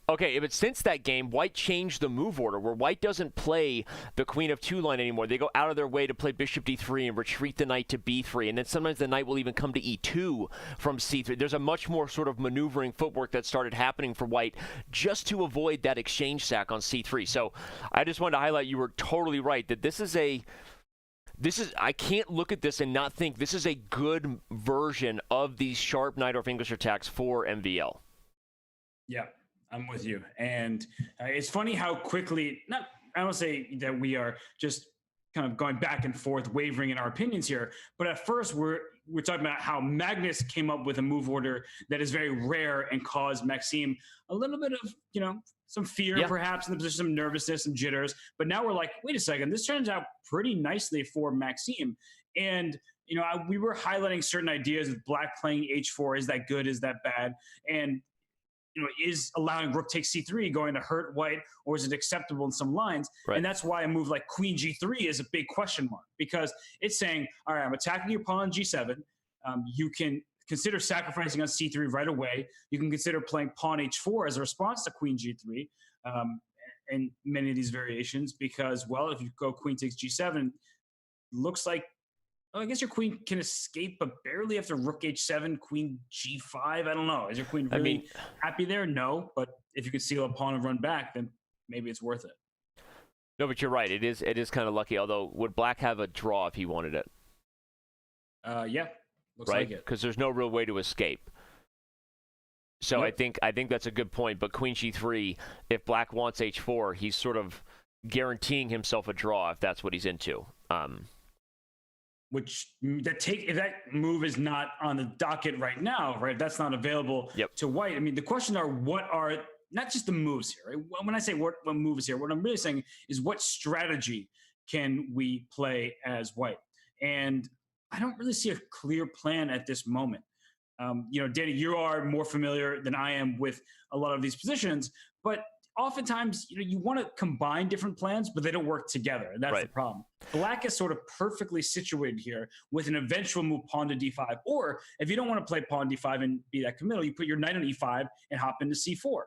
Okay, but since that game, White changed the move order where White doesn't play the queen of 2 line anymore. They go out of their way to play bishop d3 and retreat the knight to b3, and then sometimes the knight will even come to e2 from c3. There's a much more sort of maneuvering footwork that started happening for White just to avoid that exchange sack on c3. So I just wanted to highlight you were totally right that I can't look at this and not think this is a good version of these sharp Najdorf English attacks for MVL. Yeah. I'm with you. And it's funny how quickly, I don't say that we are just kind of going back and forth, wavering in our opinions here. But at first, we're talking about how Magnus came up with a move order that is very rare and caused Maxime a little bit of, some fear, perhaps in the position, some nervousness, some jitters. But now we're like, wait a second, this turns out pretty nicely for Maxime. And we were highlighting certain ideas of black playing h4. Is that good? Is that bad? And is allowing rook takes c3 going to hurt White, or is it acceptable in some lines? Right. And that's why a move like queen g3 is a big question mark, because it's saying, all right, I'm attacking your pawn on g7. You can consider sacrificing on c3 right away. You can consider playing pawn h4 as a response to queen g3 and many of these variations, because, well, if you go queen takes g7, looks like, I guess your queen can escape, but barely after rook h7, queen g5. I don't know. Is your queen really happy there? No. But if you could steal a pawn and run back, then maybe it's worth it. No, but you're right. It is kind of lucky. Although, would black have a draw if he wanted it? Yeah. Looks right? Like it. Because there's no real way to escape. So yep. I think that's a good point. But queen g3, if black wants h4, he's sort of guaranteeing himself a draw if that's what he's into. If that move is not on the docket right now, right? That's not available to White. I mean, the questions are, what are not just the moves here, right? When I say what move is here, what I'm really saying is what strategy can we play as White? And I don't really see a clear plan at this moment. Danny, you are more familiar than I am with a lot of these positions, but oftentimes, you want to combine different plans, but they don't work together. And that's the problem. Black is sort of perfectly situated here with an eventual move pawn to d5. Or if you don't want to play pawn d5 and be that committal, you put your knight on e5 and hop into c4.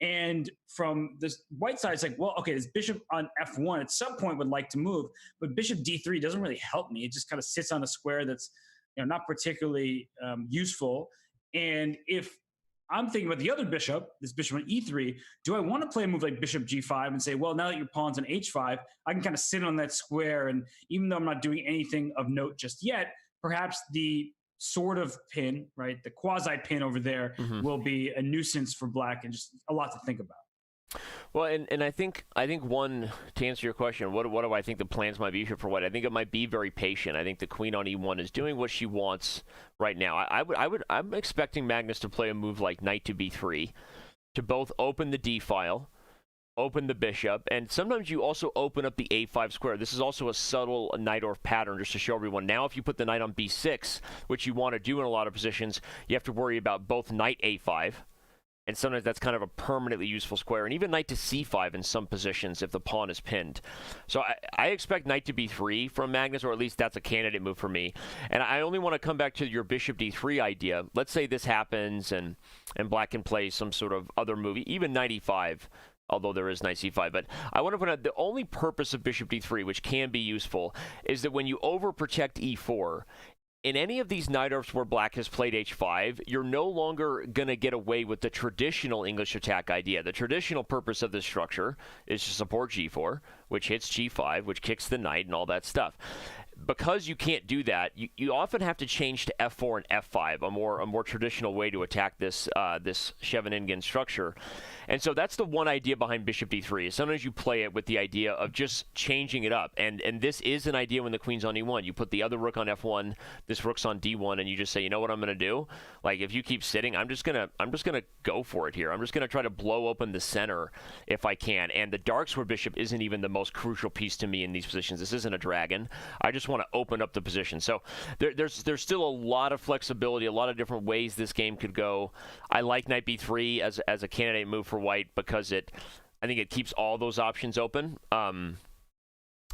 And from the White side, it's like, well, okay, this bishop on f1 at some point would like to move, but bishop d3 doesn't really help me. It just kind of sits on a square that's not particularly useful. And if I'm thinking about the other bishop, this bishop on e3. Do I want to play a move like bishop g5 and say, well, now that your pawn's on h5, I can kind of sit on that square, and even though I'm not doing anything of note just yet, perhaps the sort of pin, right, the quasi pin over there will be a nuisance for black and just a lot to think about. Well, and I think one, to answer your question, what do I think the plans might be here for White? I think it might be very patient. I think the queen on e1 is doing what she wants right now. I'm expecting Magnus to play a move like knight to b3 to both open the d file, open the bishop, and sometimes you also open up the a5 square. This is also a subtle Najdorf pattern, just to show everyone. Now, if you put the knight on b6, which you want to do in a lot of positions, you have to worry about both knight a5. And sometimes that's kind of a permanently useful square. And even knight to c5 in some positions if the pawn is pinned. So I expect knight to b3 from Magnus, or at least that's a candidate move for me. And I only want to come back to your bishop d3 idea. Let's say this happens and black can play some sort of other move, even knight e5, although there is knight c5. But I want to point out the only purpose of bishop d3, which can be useful, is that when you overprotect e4, in any of these Najdorfs where black has played h5, you're no longer going to get away with the traditional English attack idea. The traditional purpose of this structure is to support g4, which hits g5, which kicks the knight and all that stuff. because you can't do that, you often have to change to f4 and f5, a more traditional way to attack this Scheveningen structure. And so that's the one idea behind bishop d3. Is sometimes you play it with the idea of just changing it up. And this is an idea when the queen's on e1. You put the other rook on f1, this rook's on d1, and you just say, you know what I'm going to do? Like, if you keep sitting, I'm just gonna go for it here. I'm just going to try to blow open the center if I can. And the dark square bishop isn't even the most crucial piece to me in these positions. This isn't a dragon. I just want to open up the position. So there's still a lot of flexibility, a lot of different ways this game could go. I like knight b3 as a candidate move for white because I think it keeps all those options open.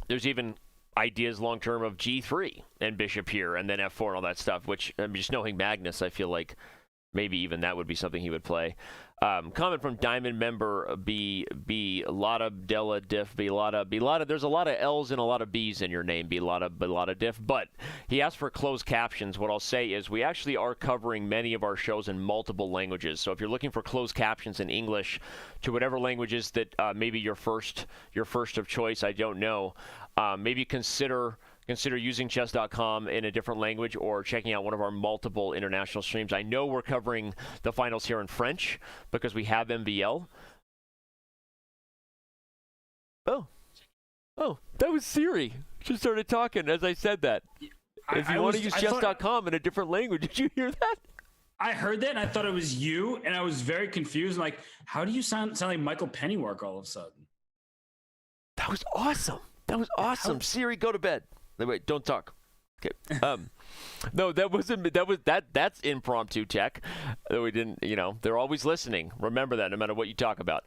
There's even ideas long term of g3 and bishop here and then f4 and all that stuff, which just knowing Magnus, I feel like maybe even that would be something he would play. Comment from Diamond member B Lotta Della Diff B Lotta. There's a lot of L's and a lot of B's in your name, B Lotta Diff. But he asked for closed captions. What I'll say is we actually are covering many of our shows in multiple languages. So if you're looking for closed captions in English to whatever languages that maybe your first of choice, I don't know. Maybe consider using Chess.com in a different language or checking out one of our multiple international streams. I know we're covering the finals here in French because we have MVL. Oh, that was Siri. She started talking as I said that. If you want to use Chess.com in a different language, did you hear that? I heard that and I thought it was you, and I was very confused. Like, how do you sound like Michael Pennywork all of a sudden? That was awesome. Siri, go to bed. Wait, don't talk. Okay. No, that's impromptu tech. We didn't, they're always listening. Remember that no matter what you talk about.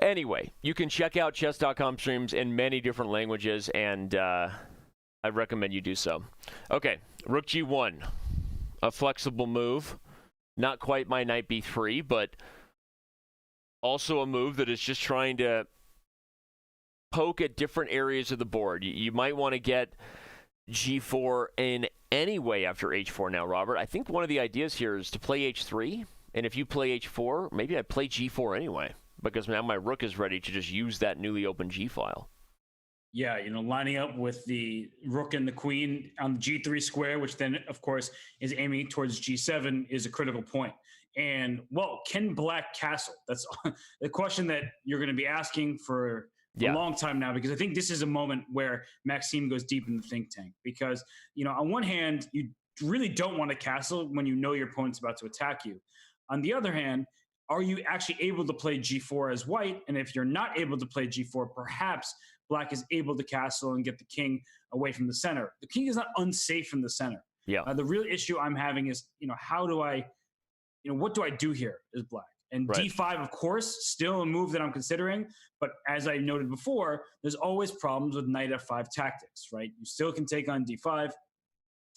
Anyway, you can check out Chess.com streams in many different languages, and I recommend you do so. Okay, rook g1. A flexible move. Not quite my knight b3, but also a move that is just trying to poke at different areas of the board. You might want to get g4 in any way after h4 now, Robert. I think one of the ideas here is to play h3, and if you play h4, maybe I play g4 anyway, because now my rook is ready to just use that newly opened g-file. Yeah, lining up with the rook and the queen on the g3 square, which then, of course, is aiming towards g7, is a critical point. And, well, can black castle? That's the question that you're going to be asking for a long time now, because I think this is a moment where Maxime goes deep in the think tank. Because, on one hand, you really don't want to castle when you know your opponent's about to attack you. On the other hand, are you actually able to play g4 as white? And if you're not able to play g4, perhaps black is able to castle and get the king away from the center. The king is not unsafe in the center. Yeah. The real issue I'm having is, how do I, what do I do here as black? And right. d5, of course, still a move that I'm considering. But as I noted before, there's always problems with knight f5 tactics, right? You still can take on d5.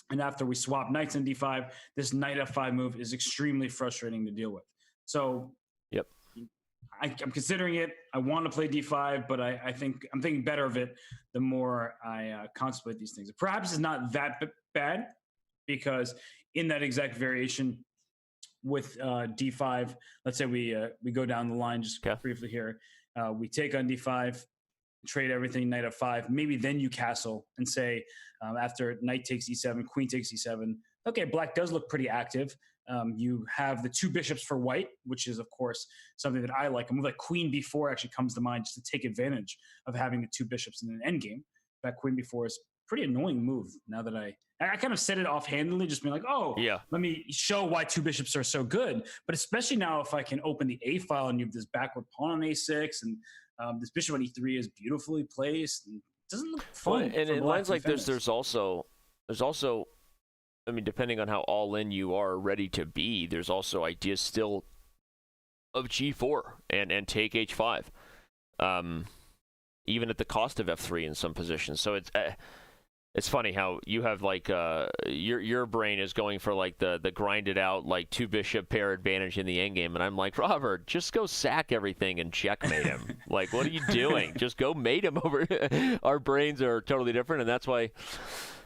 And after we swap knights in d5, this knight f5 move is extremely frustrating to deal with. So yep, I'm considering it. I want to play d5, but I think I'm thinking better of it the more I contemplate these things. Perhaps it's not that bad, because in that exact variation with d5, let's say we go down the line just briefly here. We take on d5, trade everything, knight f5. Maybe then you castle and say after knight takes e7, queen takes e7. Okay, black does look pretty active. You have the two bishops for white, which is, of course, something that I like. A move like queen b4 actually comes to mind just to take advantage of having the two bishops in an endgame. That queen b4 is a pretty annoying move now that I kind of said it offhandedly, just being like, let me show why two bishops are so good. But especially now if I can open the a file and you have this backward pawn on a6 and this bishop on e3 is beautifully placed. And it doesn't look fun. Well, and in lines like this, there's also, I mean, depending on how all in you are ready to be, there's also ideas still of g4 and take h5, even at the cost of f3 in some positions. So it's funny how you have like your brain is going for like the grinded out like two bishop pair advantage in the endgame, and I'm like, Robert, just go sack everything and checkmate him. Like, what are you doing? Just go mate him over. Our brains are totally different, and that's why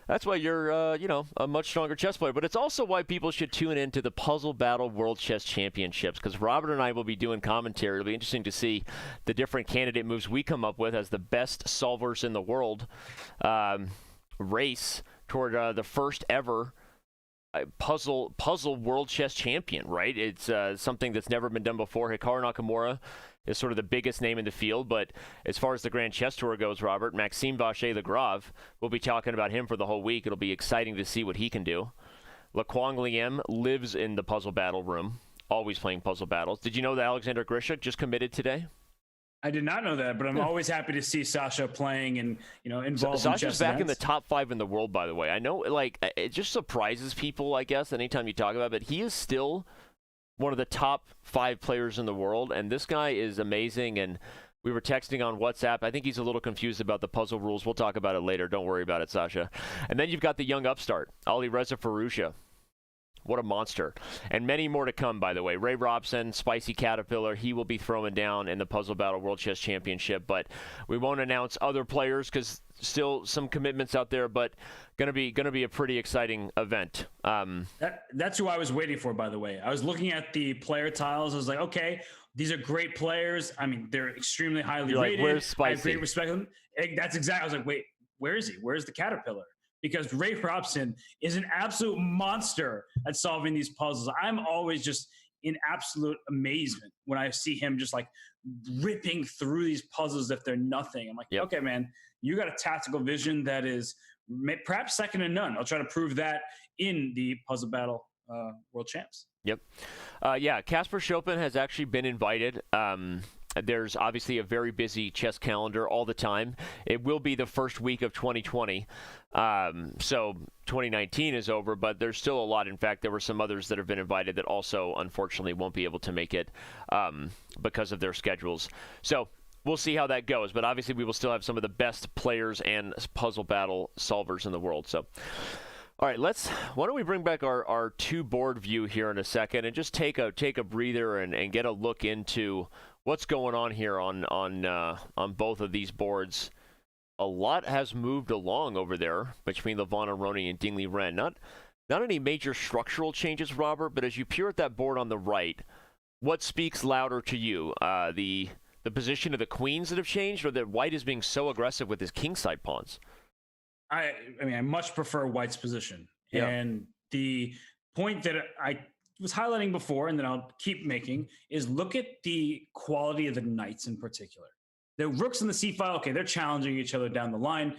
That's why you're, a much stronger chess player. But it's also why people should tune into the Puzzle Battle World Chess Championships, because Robert and I will be doing commentary. It'll be interesting to see the different candidate moves we come up with as the best solvers in the world race toward the first ever puzzle world chess champion, right? It's something that's never been done before. Hikaru Nakamura is sort of the biggest name in the field, but as far as the Grand Chess Tour goes, Robert, Maxime Vachier-Lagrave, we'll be talking about him for the whole week. It'll be exciting to see what he can do. Laquang Liem lives in the puzzle battle room, always playing puzzle battles. Did you know that Alexander Grishuk just committed today? I did not know that, but I'm always happy to see Sasha playing and, involved in chess Sasha's back events. in the top 5 in the world, by the way. I know, it just surprises people, I guess, anytime you talk about it, but he is still one of the top 5 players in the world, and this guy is amazing. And we were texting on WhatsApp. I think he's a little confused about the puzzle rules. We'll talk about it later. Don't worry about it, Sasha. And then you've got the young upstart, Ali Reza Farusha. What a monster. And many more to come, by the way. Ray Robson, Spicy Caterpillar, he will be throwing down in the Puzzle Battle World Chess Championship. But we won't announce other players because still some commitments out there, but gonna be a pretty exciting event. That's who I was waiting for, by the way. I was looking at the player tiles. I was like, okay, these are great players. I mean, they're extremely highly rated. Like, where's Spicy? I have great respect for them. That's exactly. I was like, wait, where is he? Where's the Caterpillar? Because Ray Robson is an absolute monster at solving these puzzles. I'm always just in absolute amazement when I see him just like ripping through these puzzles if they're nothing. I'm like, okay, man, you got a tactical vision that is perhaps second to none. I'll try to prove that in the Puzzle Battle World Champs. Yep. Casper Chopin has actually been invited. There's obviously a very busy chess calendar all the time. It will be the first week of 2020. So 2019 is over, but there's still a lot. In fact, there were some others that have been invited that also, unfortunately, won't be able to make it because of their schedules. So we'll see how that goes. But obviously, we will still have some of the best players and puzzle battle solvers in the world. So, all right, why don't we bring back our two-board view here in a second and just take a breather and get a look into what's going on here on both of these boards. A lot has moved along over there between Levon Aronian and Ding Liren. Not any major structural changes, Robert, but as you peer at that board on the right, what speaks louder to you? The position of the queens that have changed, or that White is being so aggressive with his kingside pawns? I mean, I much prefer White's position. Yeah. And the point that I was highlighting before, and then I'll keep making, is look at the quality of the knights in particular. The rooks in the c file, okay, they're challenging each other down the line.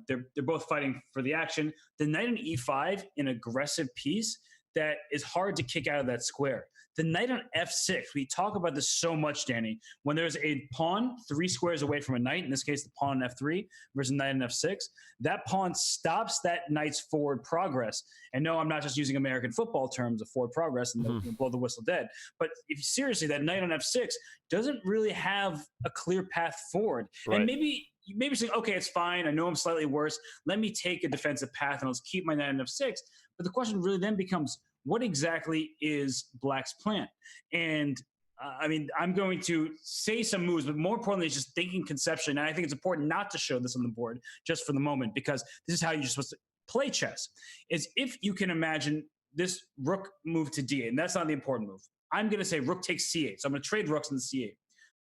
They're both fighting for the action. The knight on e5, an aggressive piece that is hard to kick out of that square. The knight on f6, we talk about this so much, Danny. When there's a pawn 3 squares away from a knight, in this case, the pawn on f3 versus knight on f6, that pawn stops that knight's forward progress. And no, I'm not just using American football terms of forward progress and blow the whistle dead. But if seriously, that knight on f6 doesn't really have a clear path forward. Right. And maybe saying, okay, it's fine. I know I'm slightly worse. Let me take a defensive path and I'll just keep my knight on f6. But the question really then becomes, what exactly is Black's plan? And I mean, I'm going to say some moves, but more importantly, it's just thinking conceptually. And I think it's important not to show this on the board just for the moment, because this is how you're supposed to play chess. Is if you can imagine this rook move to d8, and that's not the important move. I'm going to say rook takes c8. So I'm going to trade rooks on the c8.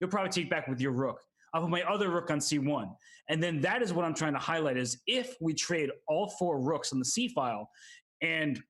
You'll probably take back with your rook. I'll put my other rook on c1. And then that is what I'm trying to highlight, is if we trade all 4 rooks on the c file and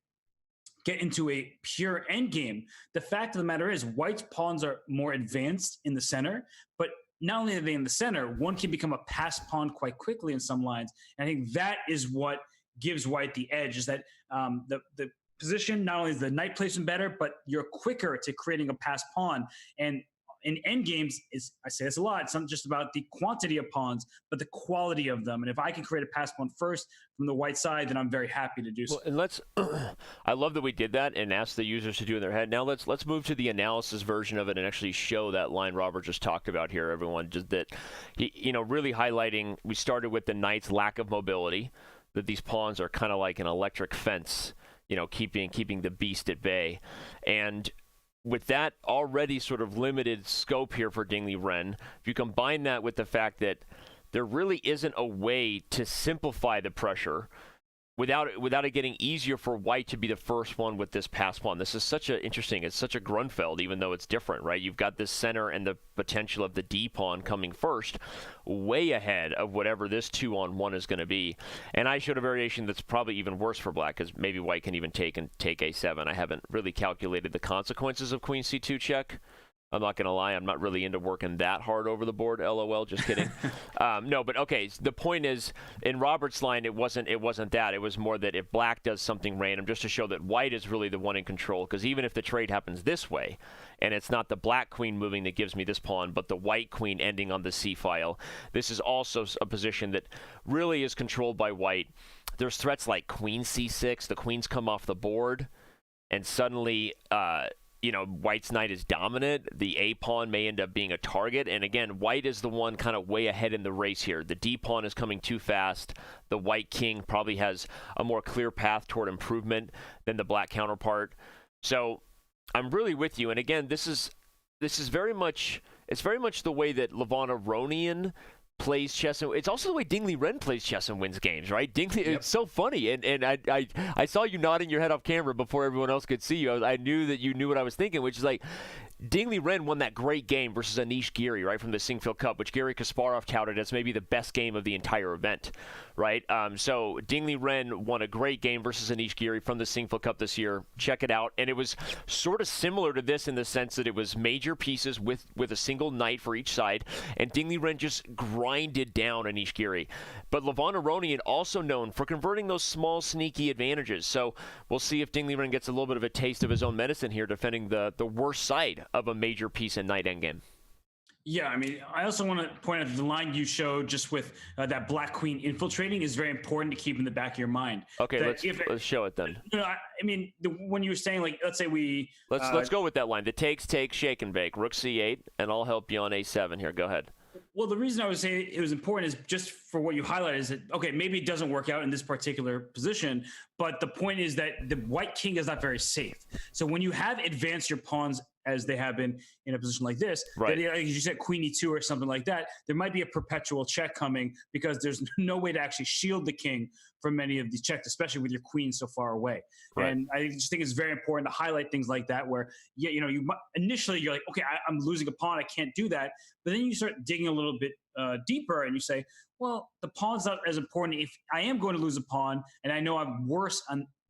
get into a pure endgame, the fact of the matter is White's pawns are more advanced in the center, but not only are they in the center, one can become a pass pawn quite quickly in some lines. And I think that is what gives White the edge, is that the position, not only is the knight placement better, but you're quicker to creating a pass pawn. And in endgames, I say this a lot, it's not just about the quantity of pawns, but the quality of them. And if I can create a pass pawn first from the white side, then I'm very happy to do so. Well, and I love that we did that and asked the users to do in their head. Now let's move to the analysis version of it and actually show that line Robert just talked about here, everyone. Just that, really highlighting, we started with the knight's lack of mobility, that these pawns are kind of like an electric fence, keeping the beast at bay. And with that already sort of limited scope here for Ding Liren, if you combine that with the fact that there really isn't a way to simplify the pressure, without it getting easier for white to be the first one with this pass pawn. This is such a interesting. It's such a Grunfeld, even though it's different, right? You've got this center and the potential of the D pawn coming first, way ahead of whatever this 2-on-1 is going to be. And I showed a variation that's probably even worse for black, because maybe white can even take a7. I haven't really calculated the consequences of queen c2 check. I'm not going to lie, I'm not really into working that hard over the board, LOL, just kidding. No, but okay, the point is, in Robert's line, it wasn't that. It was more that if black does something random, just to show that white is really the one in control, because even if the trade happens this way, and it's not the black queen moving that gives me this pawn, but the white queen ending on the c-file, this is also a position that really is controlled by white. There's threats like queen c6, the queens come off the board, and suddenly... white's knight is dominant. The A pawn may end up being a target. And again, white is the one kind of way ahead in the race here. The D pawn is coming too fast. The white king probably has a more clear path toward improvement than the black counterpart. So I'm really with you. And again, this is very much the way that Aronian plays chess, and it's also the way Dingley Ren plays chess and wins games, right? Dingley, It's so funny, and I saw you nodding your head off camera before everyone else could see you. I knew that you knew what I was thinking, which is like, Dingley Ren won that great game versus Anish Giri, right, from the Sinquefield Cup, which Garry Kasparov touted as maybe the best game of the entire event, right? So Dingley Ren won a great game versus Anish Giri from the Sinquefield Cup this year. Check it out. And it was sort of similar to this in the sense that it was major pieces with a single knight for each side, and Dingley Ren just grinded down Anish Giri. But Aronian also known for converting those small, sneaky advantages. So we'll see if Dingley Ren gets a little bit of a taste of his own medicine here, defending the worst side of a major piece in knight endgame. Yeah, I mean, I also want to point out the line you showed just with that black queen infiltrating is very important to keep in the back of your mind. Okay, let's show it then. I mean, when you were saying, like, let's say let's go with that line. The takes, shake and bake. Rook c8, and I'll help you on a7 here. Go ahead. Well, the reason I would say it was important is just for what you highlighted is that, okay, maybe it doesn't work out in this particular position, but the point is that the white king is not very safe. So when you have advanced your pawns as they have been in a position like this, right, then, as you said, queen e2 or something like that, there might be a perpetual check coming because there's no way to actually shield the king from many of these checks, especially with your queen so far away. Right. And I just think it's very important to highlight things like that where, initially you're like, okay, I'm losing a pawn, I can't do that. But then you start digging a little bit deeper and you say, well, the pawn's not as important. If I am going to lose a pawn and I know I'm worse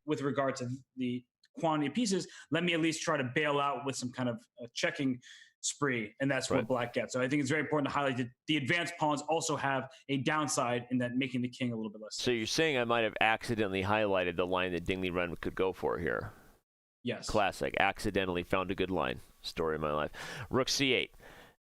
with regard to the quantity of pieces, let me at least try to bail out with some kind of checking spree, and that's what black gets. So I think it's very important to highlight that the advanced pawns also have a downside in that making the king a little bit less. So you're saying I might have accidentally highlighted the line that Dingley Ren could go for here? Yes. Classic. Accidentally found a good line. Story of my life. Rook c8.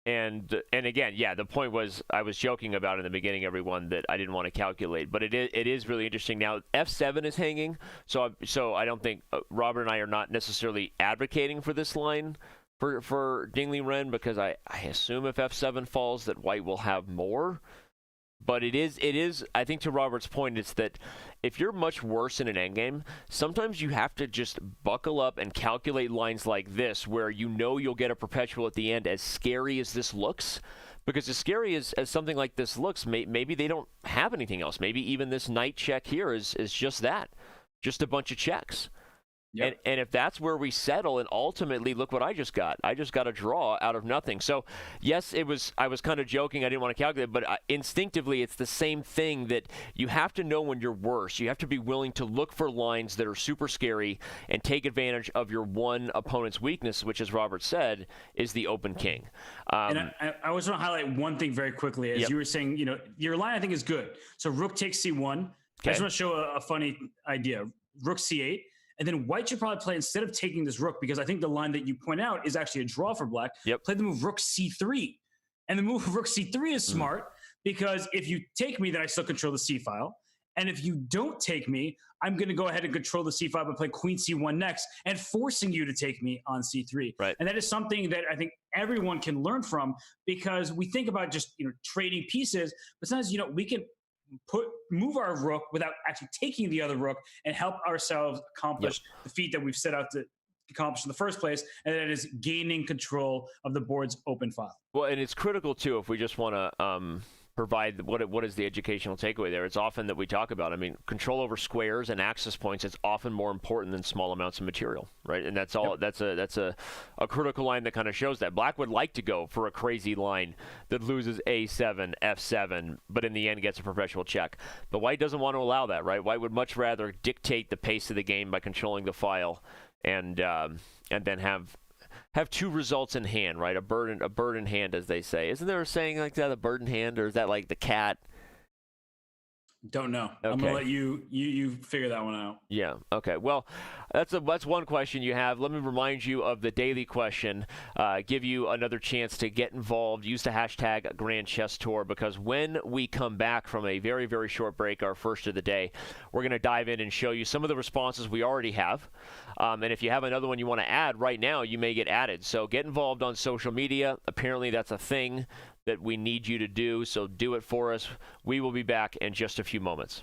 And again, yeah, the point was, I was joking about in the beginning, everyone, that I didn't want to calculate, but it is really interesting. Now, f7 is hanging, so I don't think Robert and I are not necessarily advocating for this line for Dingley Ren, because I assume if f7 falls that white will have more. But it is, I think, to Robert's point, it's that if you're much worse in an endgame, sometimes you have to just buckle up and calculate lines like this, where you'll get a perpetual at the end, as scary as this looks. Because as scary as something like this looks, maybe they don't have anything else. Maybe even this knight check here is just that, just a bunch of checks. Yep. And if that's where we settle, and ultimately, look what I just got. I just got a draw out of nothing. So, yes, I was kind of joking. I didn't want to calculate, but instinctively, it's the same thing, that you have to know when you're worse. You have to be willing to look for lines that are super scary and take advantage of your one opponent's weakness, which, as Robert said, is the open king. And I always want to highlight one thing very quickly. As you were saying, your line, I think, is good. So rook takes c1. Okay. I just want to show a funny idea. Rook c8. And then white should probably play, instead of taking this rook, because I think the line that you point out is actually a draw for black, play the move rook c3. And the move rook c3 is smart, because if you take me, then I still control the c-file. And if you don't take me, I'm going to go ahead and control the c-file by playing queen c1 next and forcing you to take me on c3. Right. And that is something that I think everyone can learn from, because we think about just trading pieces, but sometimes we can move our rook without actually taking the other rook and help ourselves accomplish the feat that we've set out to accomplish in the first place, and that is gaining control of the board's open file. Well, and it's critical too, if we just want to provide what is the educational takeaway there? It's often that we talk about, I mean, control over squares and access points is often more important than small amounts of material, right? And that's all. Yep. That's a critical line that kind of shows that. Black would like to go for a crazy line that loses a7, f7, but in the end gets a perpetual check. But white doesn't want to allow that, right? White would much rather dictate the pace of the game by controlling the file and then have two results in hand, right? A bird in hand, as they say. Isn't there a saying like that, a bird in hand, or is that like the cat? Don't know. Okay. I'm gonna let you figure that one out. Yeah. Okay. Well, that's one question you have. Let me remind you of the daily question. Give you another chance to get involved. Use the hashtag Grand Chess Tour, because when we come back from a very, very short break, our first of the day, we're going to dive in and show you some of the responses we already have. And if you have another one you want to add right now, you may get added. So get involved on social media. Apparently that's a thing that we need you to do, so do it for us. We will be back in just a few moments.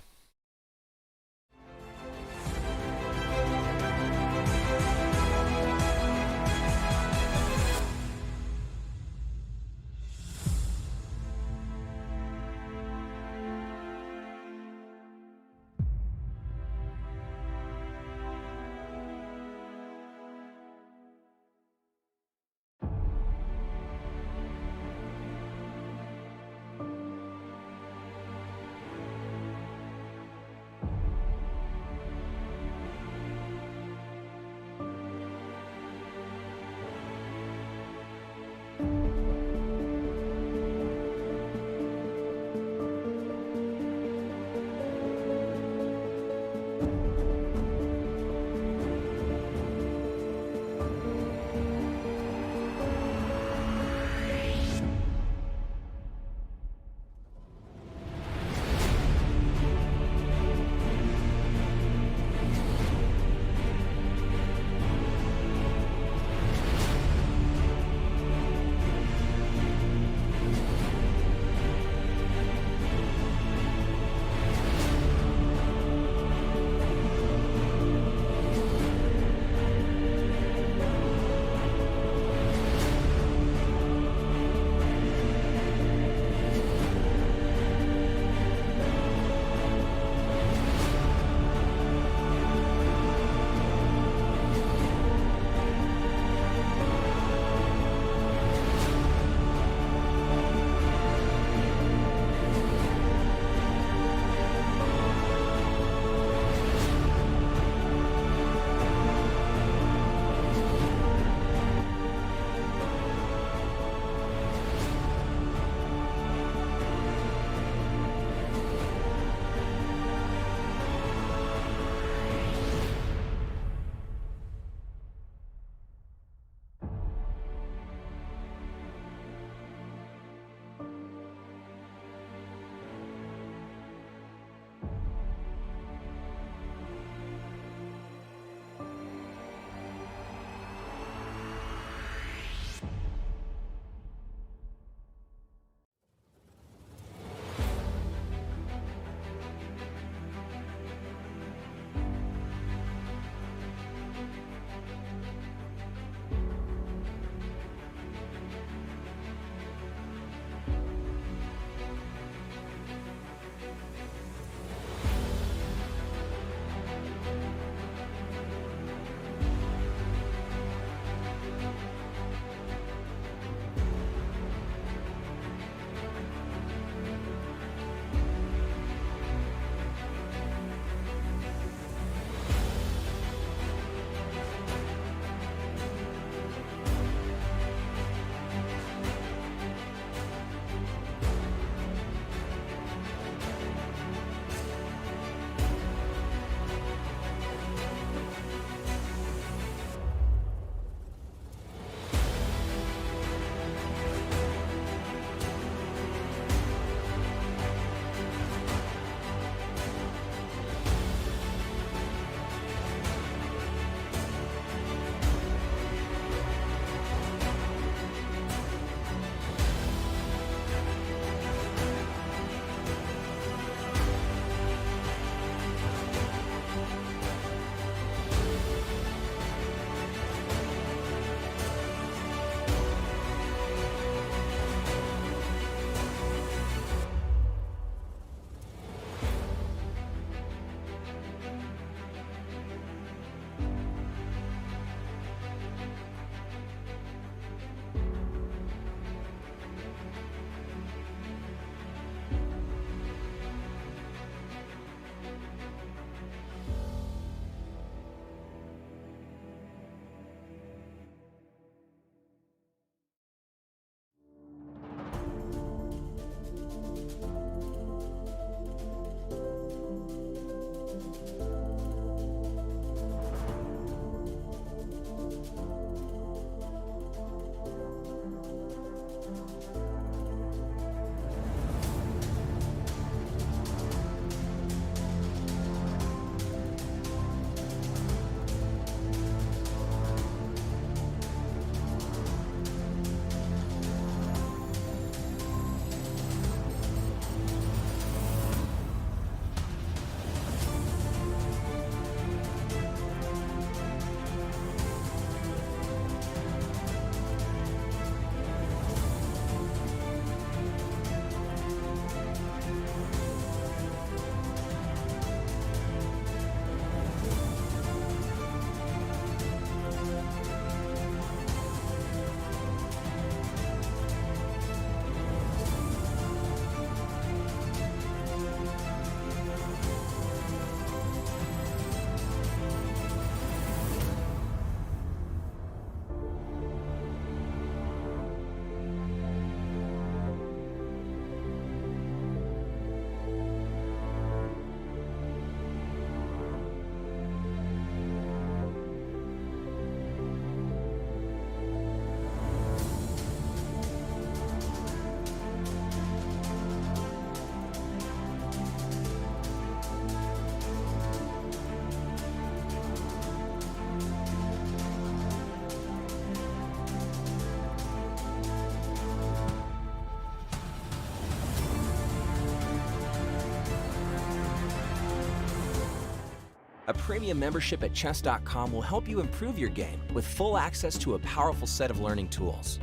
premium membership at Chess.com will help you improve your game with full access to a powerful set of learning tools.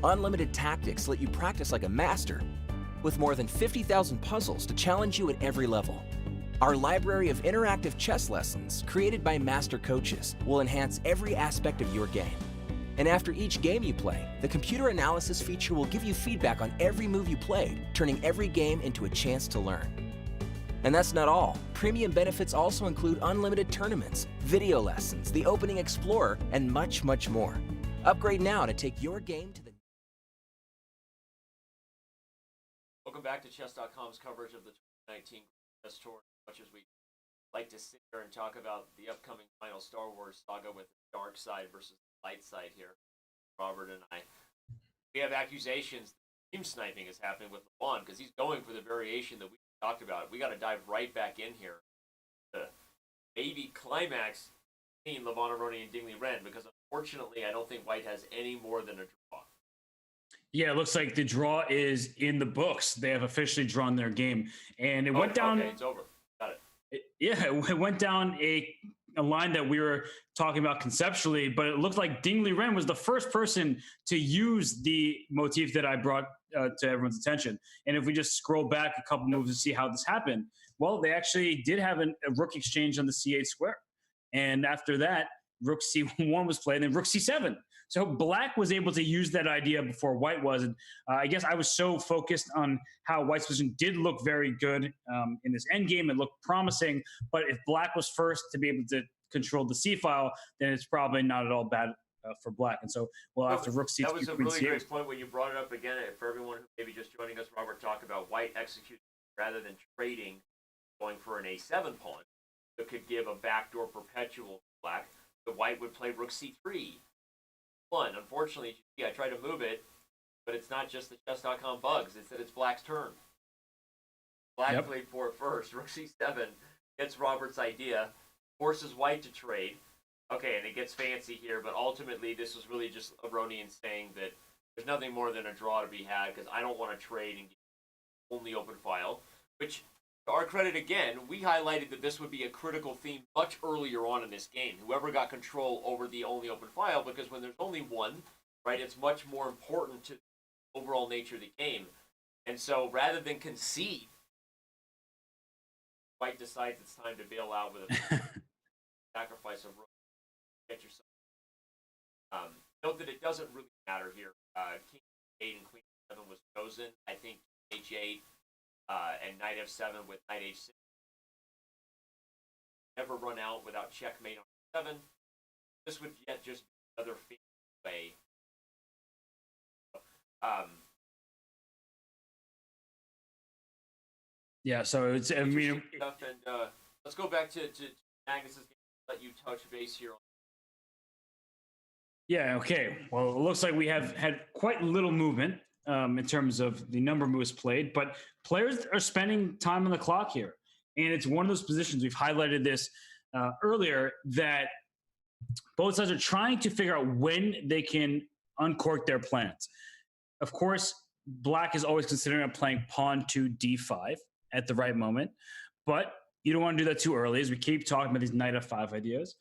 Unlimited tactics let you practice like a master, with more than 50,000 puzzles to challenge you at every level. Our library of interactive chess lessons, created by master coaches, will enhance every aspect of your game. And after each game you play, the computer analysis feature will give you feedback on every move you played, turning every game into a chance to learn. And that's not all. Premium benefits also include unlimited tournaments, video lessons, the Opening Explorer, and much, much more. Upgrade now to take your game to the... Welcome back to Chess.com's coverage of the 2019 Chess Tour. As much as we like to sit here and talk about the upcoming final Star Wars saga with the dark side versus the light side here, Robert and I, we have accusations that team sniping is happening with LeBron because he's going for the variation that we talked about. We got to dive right back in here to maybe climax between LeBron Aronian and Dingley Ren, because unfortunately I don't think White has any more than a draw. Yeah, it looks like the draw is in the books. They have officially drawn their game, and it went down. Okay, it's over. Got it. It went down a line that we were talking about conceptually, but it looked like Dingley Ren was the first person to use the motif that I brought to everyone's attention. And if we just scroll back a couple moves to see how this happened, well, they actually did have a rook exchange on the c8 square. And after that, rook c1 was played, and then rook c7. So Black was able to use that idea before White was. And I guess I was so focused on how White's position did look very good in this endgame. It looked promising. But if Black was first to be able to control the c-file, then it's probably not at all bad for Black. And so, well, after rook c2, that was a really great point when you brought it up again. For everyone who may be just joining us, Robert talked about White executing rather than trading, going for an a7 pawn that could give a backdoor perpetual to Black. The White would play rook c3. Unfortunately, I tried to move it, but it's not just the Chess.com bugs. It's that it's Black's turn. Black played for it first. Rook c7 gets Robert's idea, forces White to trade. Okay, and it gets fancy here, but ultimately this was really just Aronian saying that there's nothing more than a draw to be had because I don't want to trade and get only open file, which, to our credit again, we highlighted that this would be a critical theme much earlier on in this game. Whoever got control over the only open file, because when there's only one, right, it's much more important to the overall nature of the game. And so rather than concede, White decides it's time to bail out with a sacrifice of rook. Get yourself. Note that it doesn't really matter here. King 8 and Queen 7 was chosen. I think H8 and Knight F7 with Knight H6 never run out without checkmate on 7. This would yet just be another way. Yeah, so it's, I mean, stuff, and let's go back to Magnus's game. Let you touch base here. Yeah, okay. Well, it looks like we have had quite little movement in terms of the number of moves played, but players are spending time on the clock here. And it's one of those positions, we've highlighted this earlier, that both sides are trying to figure out when they can uncork their plans. Of course, Black is always considering playing pawn to d5 at the right moment, but you don't want to do that too early, as we keep talking about these knight f5 ideas.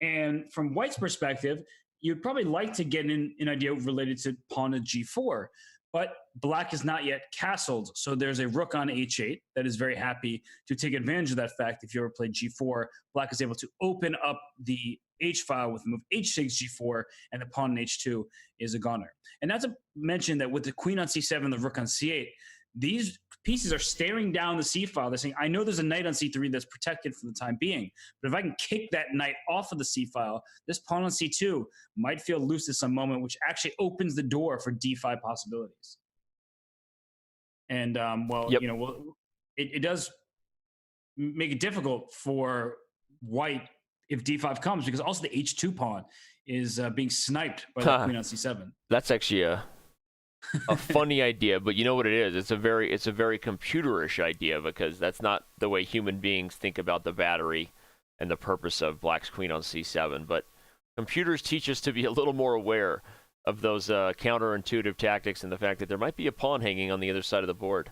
And from White's perspective, you'd probably like to get an idea related to pawn to g4, but Black is not yet castled. So there's a rook on h8 that is very happy to take advantage of that fact. If you ever played g4, Black is able to open up the h-file with the move h6, g4, and the pawn on h2 is a goner. And not to mention that with the queen on c7 and the rook on c8, these pieces are staring down the c-file. They're saying, I know there's a knight on c3 that's protected for the time being, but if I can kick that knight off of the c-file, this pawn on c2 might feel loose at some moment, which actually opens the door for d5 possibilities. And, you know, it does make it difficult for White if d5 comes, because also the h2 pawn is being sniped by the queen on c7. That's actually a funny idea, but you know what it is? It's a very computerish idea, because that's not the way human beings think about the battery and the purpose of Black's queen on c7. But computers teach us to be a little more aware of those counterintuitive tactics and the fact that there might be a pawn hanging on the other side of the board.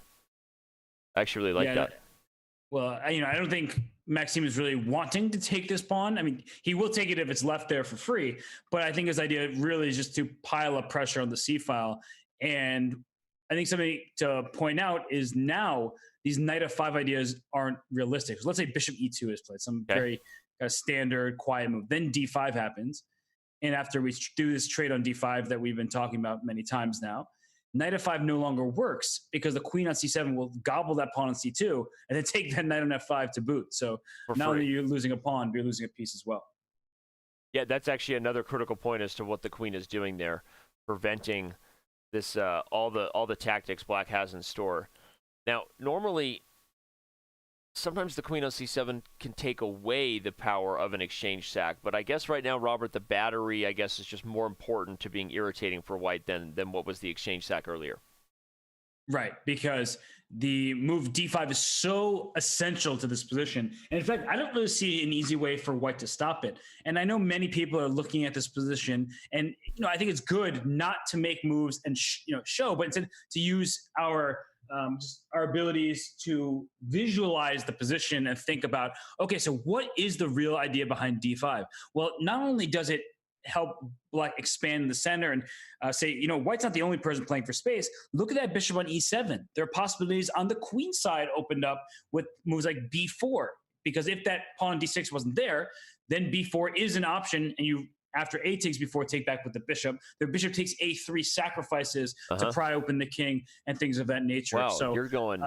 I actually really like that. Well, you know, I don't think Maxime is really wanting to take this pawn. I mean, he will take it if it's left there for free, but I think his idea really is just to pile up pressure on the C file. And I think something to point out is now these knight f5 ideas aren't realistic. So let's say bishop e2 is played, some very standard quiet move. Then d5 happens. And after we do this trade on d5 that we've been talking about many times now, knight f5 no longer works because the queen on c7 will gobble that pawn on c2 and then take that knight on f5 to boot. So not only are you losing a pawn, but you're losing a piece as well. Yeah, that's actually another critical point as to what the queen is doing there, preventing this all the tactics black has in store. Now, normally, sometimes the queen on c7 can take away the power of an exchange sack, but I guess right now, Robert, the battery, I guess, is just more important to being irritating for white than what was the exchange sack earlier. Right, because the move d5 is so essential to this position. And in fact, I don't really see an easy way for white to stop it. And I know many people are looking at this position, and I think it's good not to make moves and show, but instead to use our abilities to visualize the position and think about, okay, so what is the real idea behind d5? Well, not only does it help black expand the center and say, white's not the only person playing for space. Look at that bishop on e7. There are possibilities on the queen side opened up with moves like b4, because if that pawn on d6 wasn't there, then b4 is an option, and you, after a takes b4, take back with the bishop. The bishop takes a3, sacrifices to pry open the king and things of that nature. Wow, so you're going.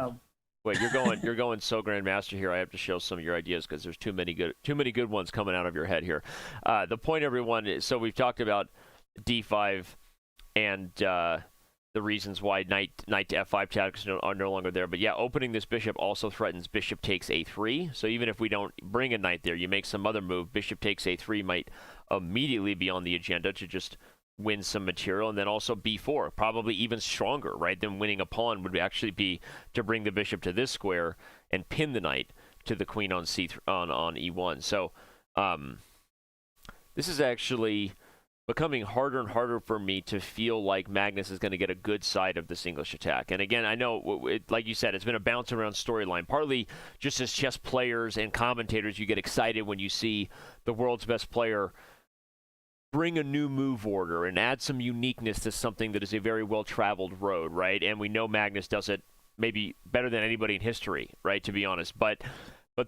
Wait, you're going so grandmaster here. I have to show some of your ideas because there's too many good ones coming out of your head here. The point, everyone, is, so we've talked about d5 and the reasons why knight to f5 tactics are no longer there. But yeah, opening this bishop also threatens bishop takes a3. So even if we don't bring a knight there, you make some other move, bishop takes a3 might immediately be on the agenda to just win some material. And then also b4, probably even stronger, right, than winning a pawn would actually be to bring the bishop to this square and pin the knight to the queen on on e1. So this is actually becoming harder and harder for me to feel like Magnus is going to get a good side of this English attack. And again, I know, like you said, it's been a bounce around storyline. Partly just as chess players and commentators, you get excited when you see the world's best player bring a new move order and add some uniqueness to something that is a very well-traveled road, right? And we know Magnus does it maybe better than anybody in history, right, to be honest. But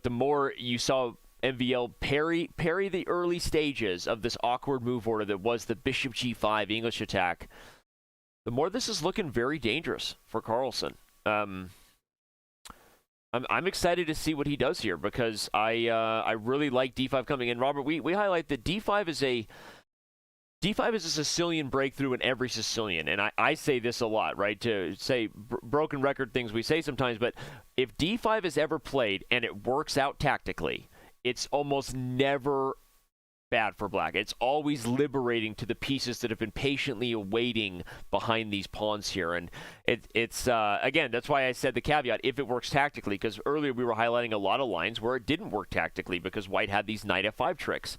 the more you saw MVL parry the early stages of this awkward move order that was the bishop g5 English attack, the more this is looking very dangerous for Carlsen. I'm excited to see what he does here because I really like d5 coming in. Robert, we highlight that d5 is a Sicilian breakthrough in every Sicilian, and I say this a lot, right, to say broken record things we say sometimes, but if d5 is ever played and it works out tactically, it's almost never bad for black. It's always liberating to the pieces that have been patiently awaiting behind these pawns here. And it's again, that's why I said the caveat, if it works tactically, because earlier we were highlighting a lot of lines where it didn't work tactically because white had these knight f5 tricks.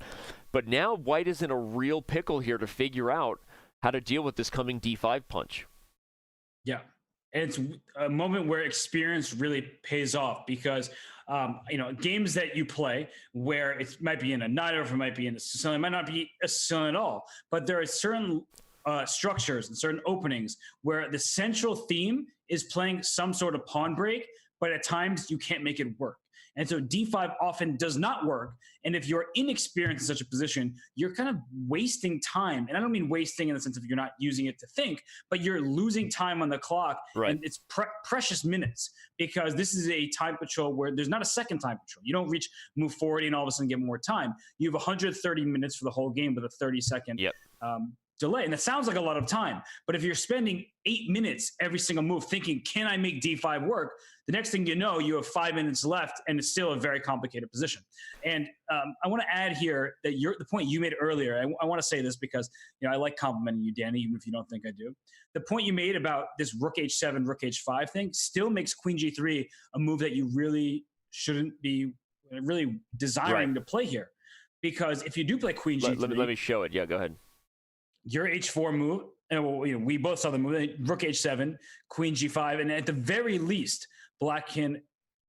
But now white is in a real pickle here to figure out how to deal with this coming d5 punch. Yeah. And it's a moment where experience really pays off because, games that you play where it might be in a knight or if it might be in a Sicilian, it might not be a Sicilian at all, but there are certain structures and certain openings where the central theme is playing some sort of pawn break, but at times you can't make it work. And so d5 often does not work. And if you're inexperienced in such a position, you're kind of wasting time. And I don't mean wasting in the sense of you're not using it to think, but you're losing time on the clock. Right. And it's precious minutes because this is a time control where there's not a second time control. You don't reach move 40 and all of a sudden get more time. You have 130 minutes for the whole game with a 30-second delay. And that sounds like a lot of time. But if you're spending 8 minutes every single move thinking, can I make d5 work? The next thing you know, you have 5 minutes left and it's still a very complicated position. And I want to add here that the point you made earlier, I want to say this because I like complimenting you, Danny, even if you don't think I do. The point you made about this rook h7, rook h5 thing still makes queen g3 a move that you really shouldn't be really desiring to play here. Because if you do play queen g3... Let me show it. Yeah, go ahead. Your h4 move, and we both saw the move, rook h7, queen g5, and at the very least, black can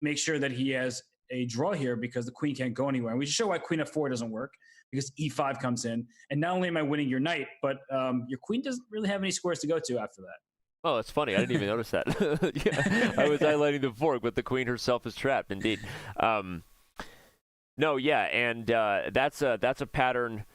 make sure that he has a draw here because the queen can't go anywhere. And we show why queen f4 doesn't work, because e5 comes in. And not only am I winning your knight, but your queen doesn't really have any squares to go to after that. Oh, that's funny. I didn't even notice that. Yeah, I was highlighting the fork, but the queen herself is trapped, indeed. No, yeah, and that's a pattern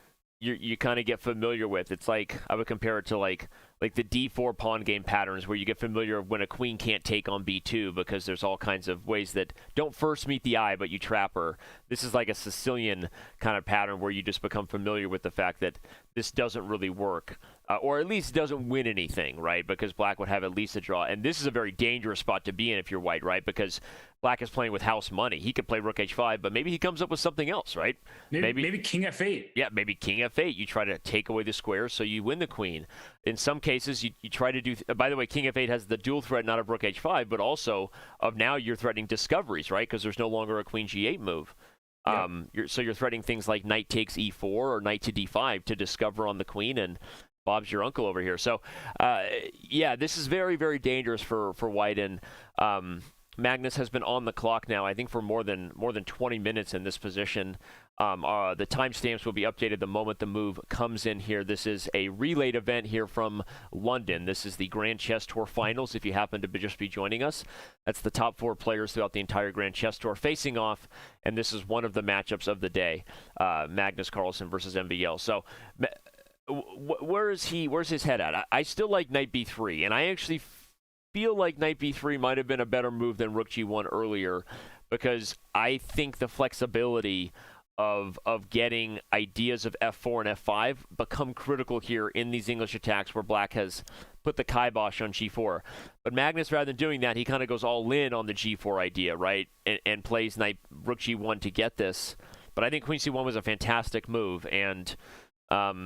you kind of get familiar with. It's like, I would compare it to like the d4 pawn game patterns, where you get familiar when a queen can't take on b2 because there's all kinds of ways that don't first meet the eye, but you trap her. This is like a Sicilian kind of pattern where you just become familiar with the fact that this doesn't really work, or at least doesn't win anything, right? Because black would have at least a draw. And this is a very dangerous spot to be in if you're white, right? Because black is playing with house money. He could play rook h5, but maybe he comes up with something else, right? Maybe king f8. Yeah, maybe king f8. You try to take away the squares so you win the queen. In some cases, you try to do... by the way, king f8 has the dual threat not of rook h5, but also of now you're threatening discoveries, right? Because there's no longer a queen g8 move. Yeah. So you're threatening things like knight takes e4 or knight to d5 to discover on the queen, and Bob's your uncle over here. So, yeah, this is very, very dangerous for white, and Magnus has been on the clock now, I think, for more than 20 minutes in this position. The timestamps will be updated the moment the move comes in here. This is a relayed event here from London. This is the Grand Chess Tour Finals, if you happen to just be joining us. That's the top 4 players throughout the entire Grand Chess Tour facing off, and this is one of the matchups of the day, Magnus Carlsen versus MVL. So, where's his head at? I still like knight b3, and I actually feel like knight b3 might have been a better move than rook g1 earlier, because I think the flexibility of getting ideas of f4 and f5 become critical here in these English attacks where black has put the kibosh on g4. But Magnus, rather than doing that, he kind of goes all in on the g4 idea, right? And plays knight rook g1 to get this. But I think queen c1 was a fantastic move, and I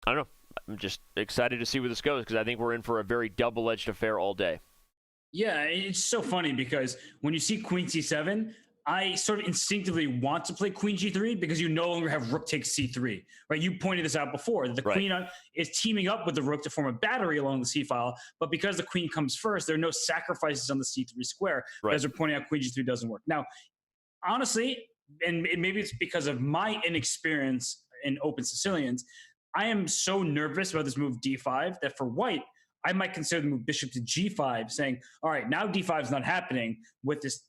don't know. I'm just excited to see where this goes, because I think we're in for a very double-edged affair all day. Yeah, it's so funny because when you see queen c7, I sort of instinctively want to play queen g3 because you no longer have rook takes c3, right? You pointed this out before. The queen is teaming up with the rook to form a battery along the c file, but because the queen comes first, there are no sacrifices on the c3 square. Right. As they're pointing out, queen g3 doesn't work. Now, honestly, and maybe it's because of my inexperience in open Sicilians, I am so nervous about this move d5 that for white, I might consider the move bishop to g5, saying, all right, now d5 is not happening with this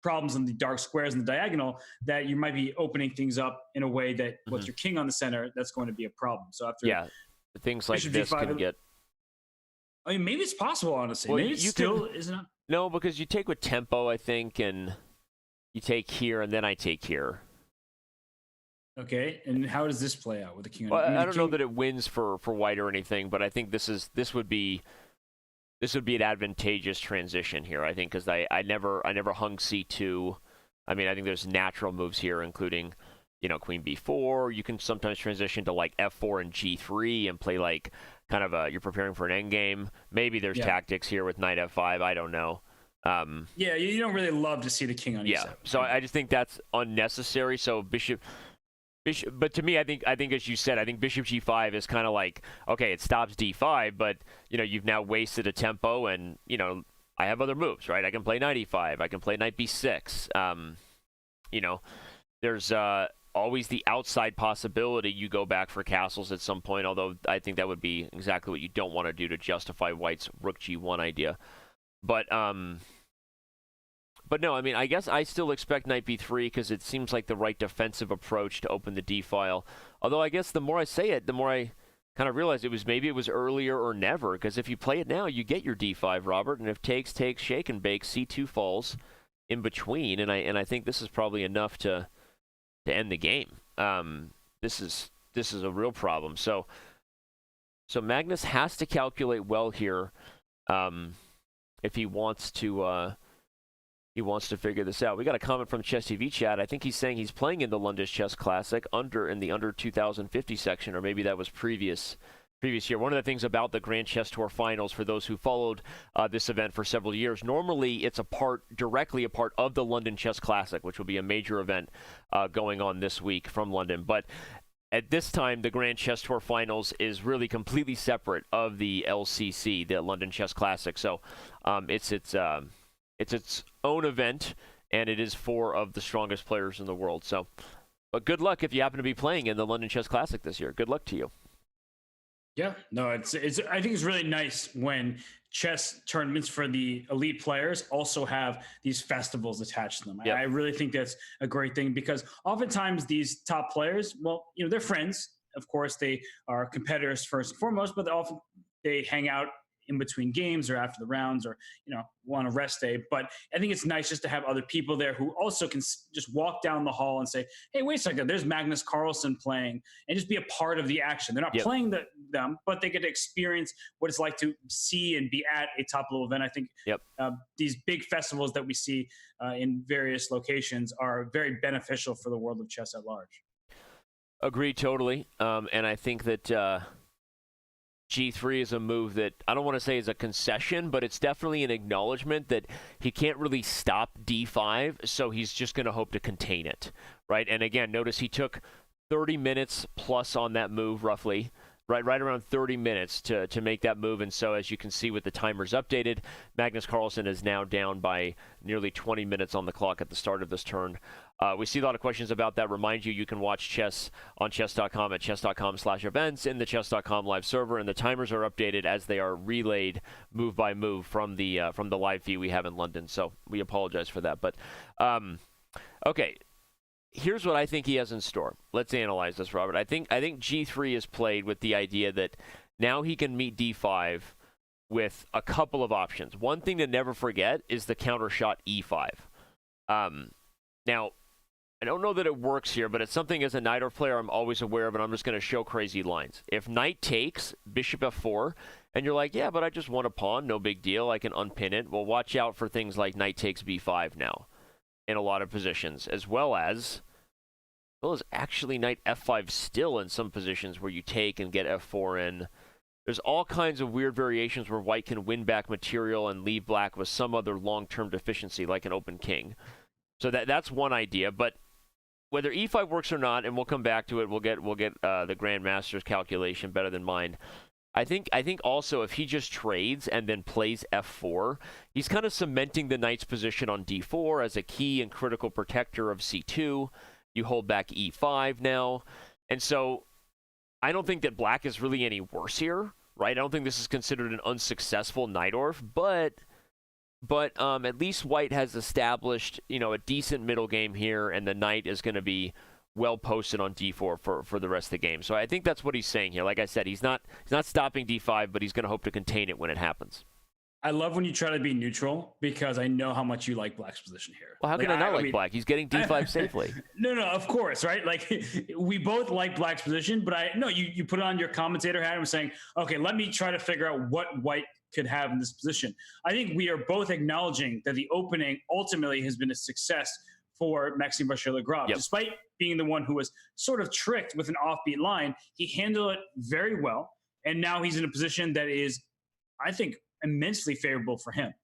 problems on the dark squares and the diagonal, that you might be opening things up in a way that with your king on the center, that's going to be a problem. So after things like this d5, can get... I mean, maybe it's possible, honestly. Well, maybe it still isn't. No, because you take with tempo, I think, and you take here, and then I take here. Okay, and how does this play out with the king? Well, I don't know that it wins for white or anything, but I think this would be an advantageous transition here. I think, because I never hung c2. I mean, I think there's natural moves here, including, queen b4. You can sometimes transition to like f4 and g3 and play like kind of you're preparing for an endgame. Maybe there's tactics here with knight f5. I don't know. You don't really love to see the king on e7. Yeah, so I just think that's unnecessary. So bishop, but to me, I think as you said, I think bishop g5 is kind of like, okay, it stops d5, but you've now wasted a tempo, and I have other moves, right? I can play knight e5, I can play knight b6. There's always the outside possibility you go back for castles at some point, although I think that would be exactly what you don't want to do to justify white's rook g1 idea. But no, I mean, I guess I still expect knight b3 because it seems like the right defensive approach to open the d-file. Although I guess the more I say it, the more I kind of realize it was earlier or never, because if you play it now, you get your d5, Robert, and if takes, shake and bake, c2 falls in between, and I think this is probably enough to end the game. This is a real problem. So Magnus has to calculate well here if he wants to... He wants to figure this out. We got a comment from Chess TV chat. I think he's saying he's playing in the London Chess Classic in the under 2050 section, or maybe that was previous year. One of the things about the Grand Chess Tour Finals, for those who followed this event for several years, normally it's directly a part of the London Chess Classic, which will be a major event going on this week from London. But at this time, the Grand Chess Tour Finals is really completely separate of the LCC, the London Chess Classic. So it's its own event, and it is 4 of the strongest players in the world. So, but good luck if you happen to be playing in the London Chess Classic this year. Good luck to you. Yeah, no, it's. I think it's really nice when chess tournaments for the elite players also have these festivals attached to them. Yep. I really think that's a great thing because oftentimes these top players, well, they're friends. Of course, they are competitors first and foremost, but often they hang out in between games or after the rounds or on a rest day. But I think it's nice just to have other people there who also can just walk down the hall and say, hey, wait a second, there's Magnus Carlsen playing, and just be a part of the action. They're not playing them, but they get to experience what it's like to see and be at a top level event. I think these big festivals that we see in various locations are very beneficial for the world of chess at large. Agree totally. And I think that G3 is a move that I don't want to say is a concession, but it's definitely an acknowledgement that he can't really stop D5, so he's just going to hope to contain it, right? And again, notice he took 30 minutes plus on that move, roughly, right around 30 minutes to make that move. And so as you can see with the timers updated, Magnus Carlsen is now down by nearly 20 minutes on the clock at the start of this turn. We see a lot of questions about that. Remind you can watch chess on Chess.com at Chess.com/events in the Chess.com live server, and the timers are updated as they are relayed move by move from the live feed we have in London. So we apologize for that. But okay. Here's what I think he has in store. Let's analyze this, Robert. I think G3 is played with the idea that now he can meet D5 with a couple of options. One thing to never forget is the counter shot E5. Now, I don't know that it works here, but it's something as a Najdorf player I'm always aware of, and I'm just going to show crazy lines. If knight takes, bishop F4, and you're like, yeah, but I just won a pawn, no big deal, I can unpin it. Well, watch out for things like knight takes B5 now in a lot of positions, as well as actually knight F5 still in some positions where you take and get F4 in. There's all kinds of weird variations where white can win back material and leave black with some other long-term deficiency, like an open king. So that's one idea, but whether E5 works or not, and we'll come back to it, we'll get the Grandmaster's calculation better than mine. I think also if he just trades and then plays F4, he's kind of cementing the knight's position on D4 as a key and critical protector of C2. You hold back E5 now. And so I don't think that black is really any worse here, right? I don't think this is considered an unsuccessful Najdorf, but at least white has established, a decent middle game here, and the knight is going to be well posted on D4 for the rest of the game. So I think that's what he's saying here. Like I said, he's not stopping D5, but he's going to hope to contain it when it happens. I love when you try to be neutral because I know how much you like black's position here. Well, how can I not like black? He's getting D5 safely. No, of course, right? Like we both like black's position, but you put on your commentator hat and was saying, okay, let me try to figure out what white could have in this position. I think we are both acknowledging that the opening ultimately has been a success for Maxime Vachier-Lagrave. Despite being the one who was sort of tricked with an offbeat line, he handled it very well, and now he's in a position that is, I think, immensely favorable for him.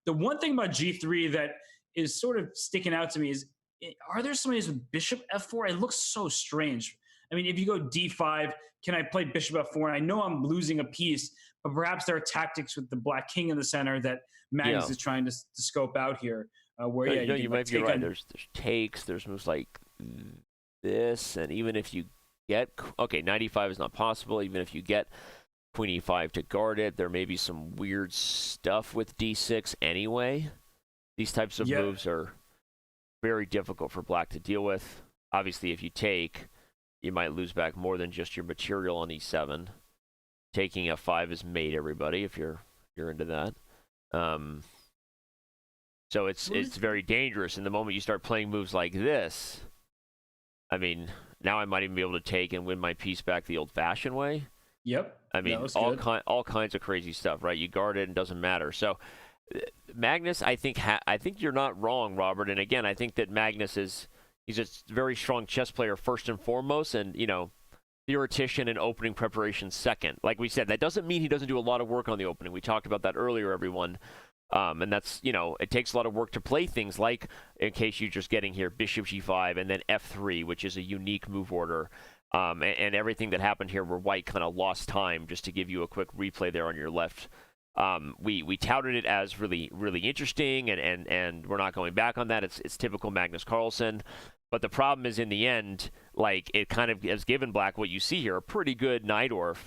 The one thing about G3 that is sort of sticking out to me is, are there some ways with bishop F4? It looks so strange. I mean, if you go D5, can I play bishop F4? And I know I'm losing a piece, but perhaps there are tactics with the black king in the center that Magnus is trying to scope out here. You might be right. There's takes, there's moves like this, and even if you get, knight E5 is not possible, even if you get queen E5 to guard it, there may be some weird stuff with D6 anyway. These types of moves are very difficult for black to deal with. Obviously, if you take, you might lose back more than just your material on E7. Taking F5 is mate, everybody, if you're into that. So it's very dangerous. In the moment you start playing moves like this, I mean, now I might even be able to take and win my piece back the old-fashioned way. I mean, all kinds of crazy stuff, right? You guard it and it doesn't matter. So Magnus, I think you're not wrong, Robert. And again, I think that Magnus he's a very strong chess player first and foremost, and theoretician and opening preparation second. Like we said, that doesn't mean he doesn't do a lot of work on the opening. We talked about that earlier, everyone. And that's, it takes a lot of work to play things like, in case you're just getting here, bishop G5 and then F3, which is a unique move order. And everything that happened here where white kind of lost time, just to give you a quick replay there on your left We touted it as really, really interesting, and we're not going back on that. It's typical Magnus Carlsen. But the problem is, in the end, like, it kind of has given Black what you see here, a pretty good Najdorf.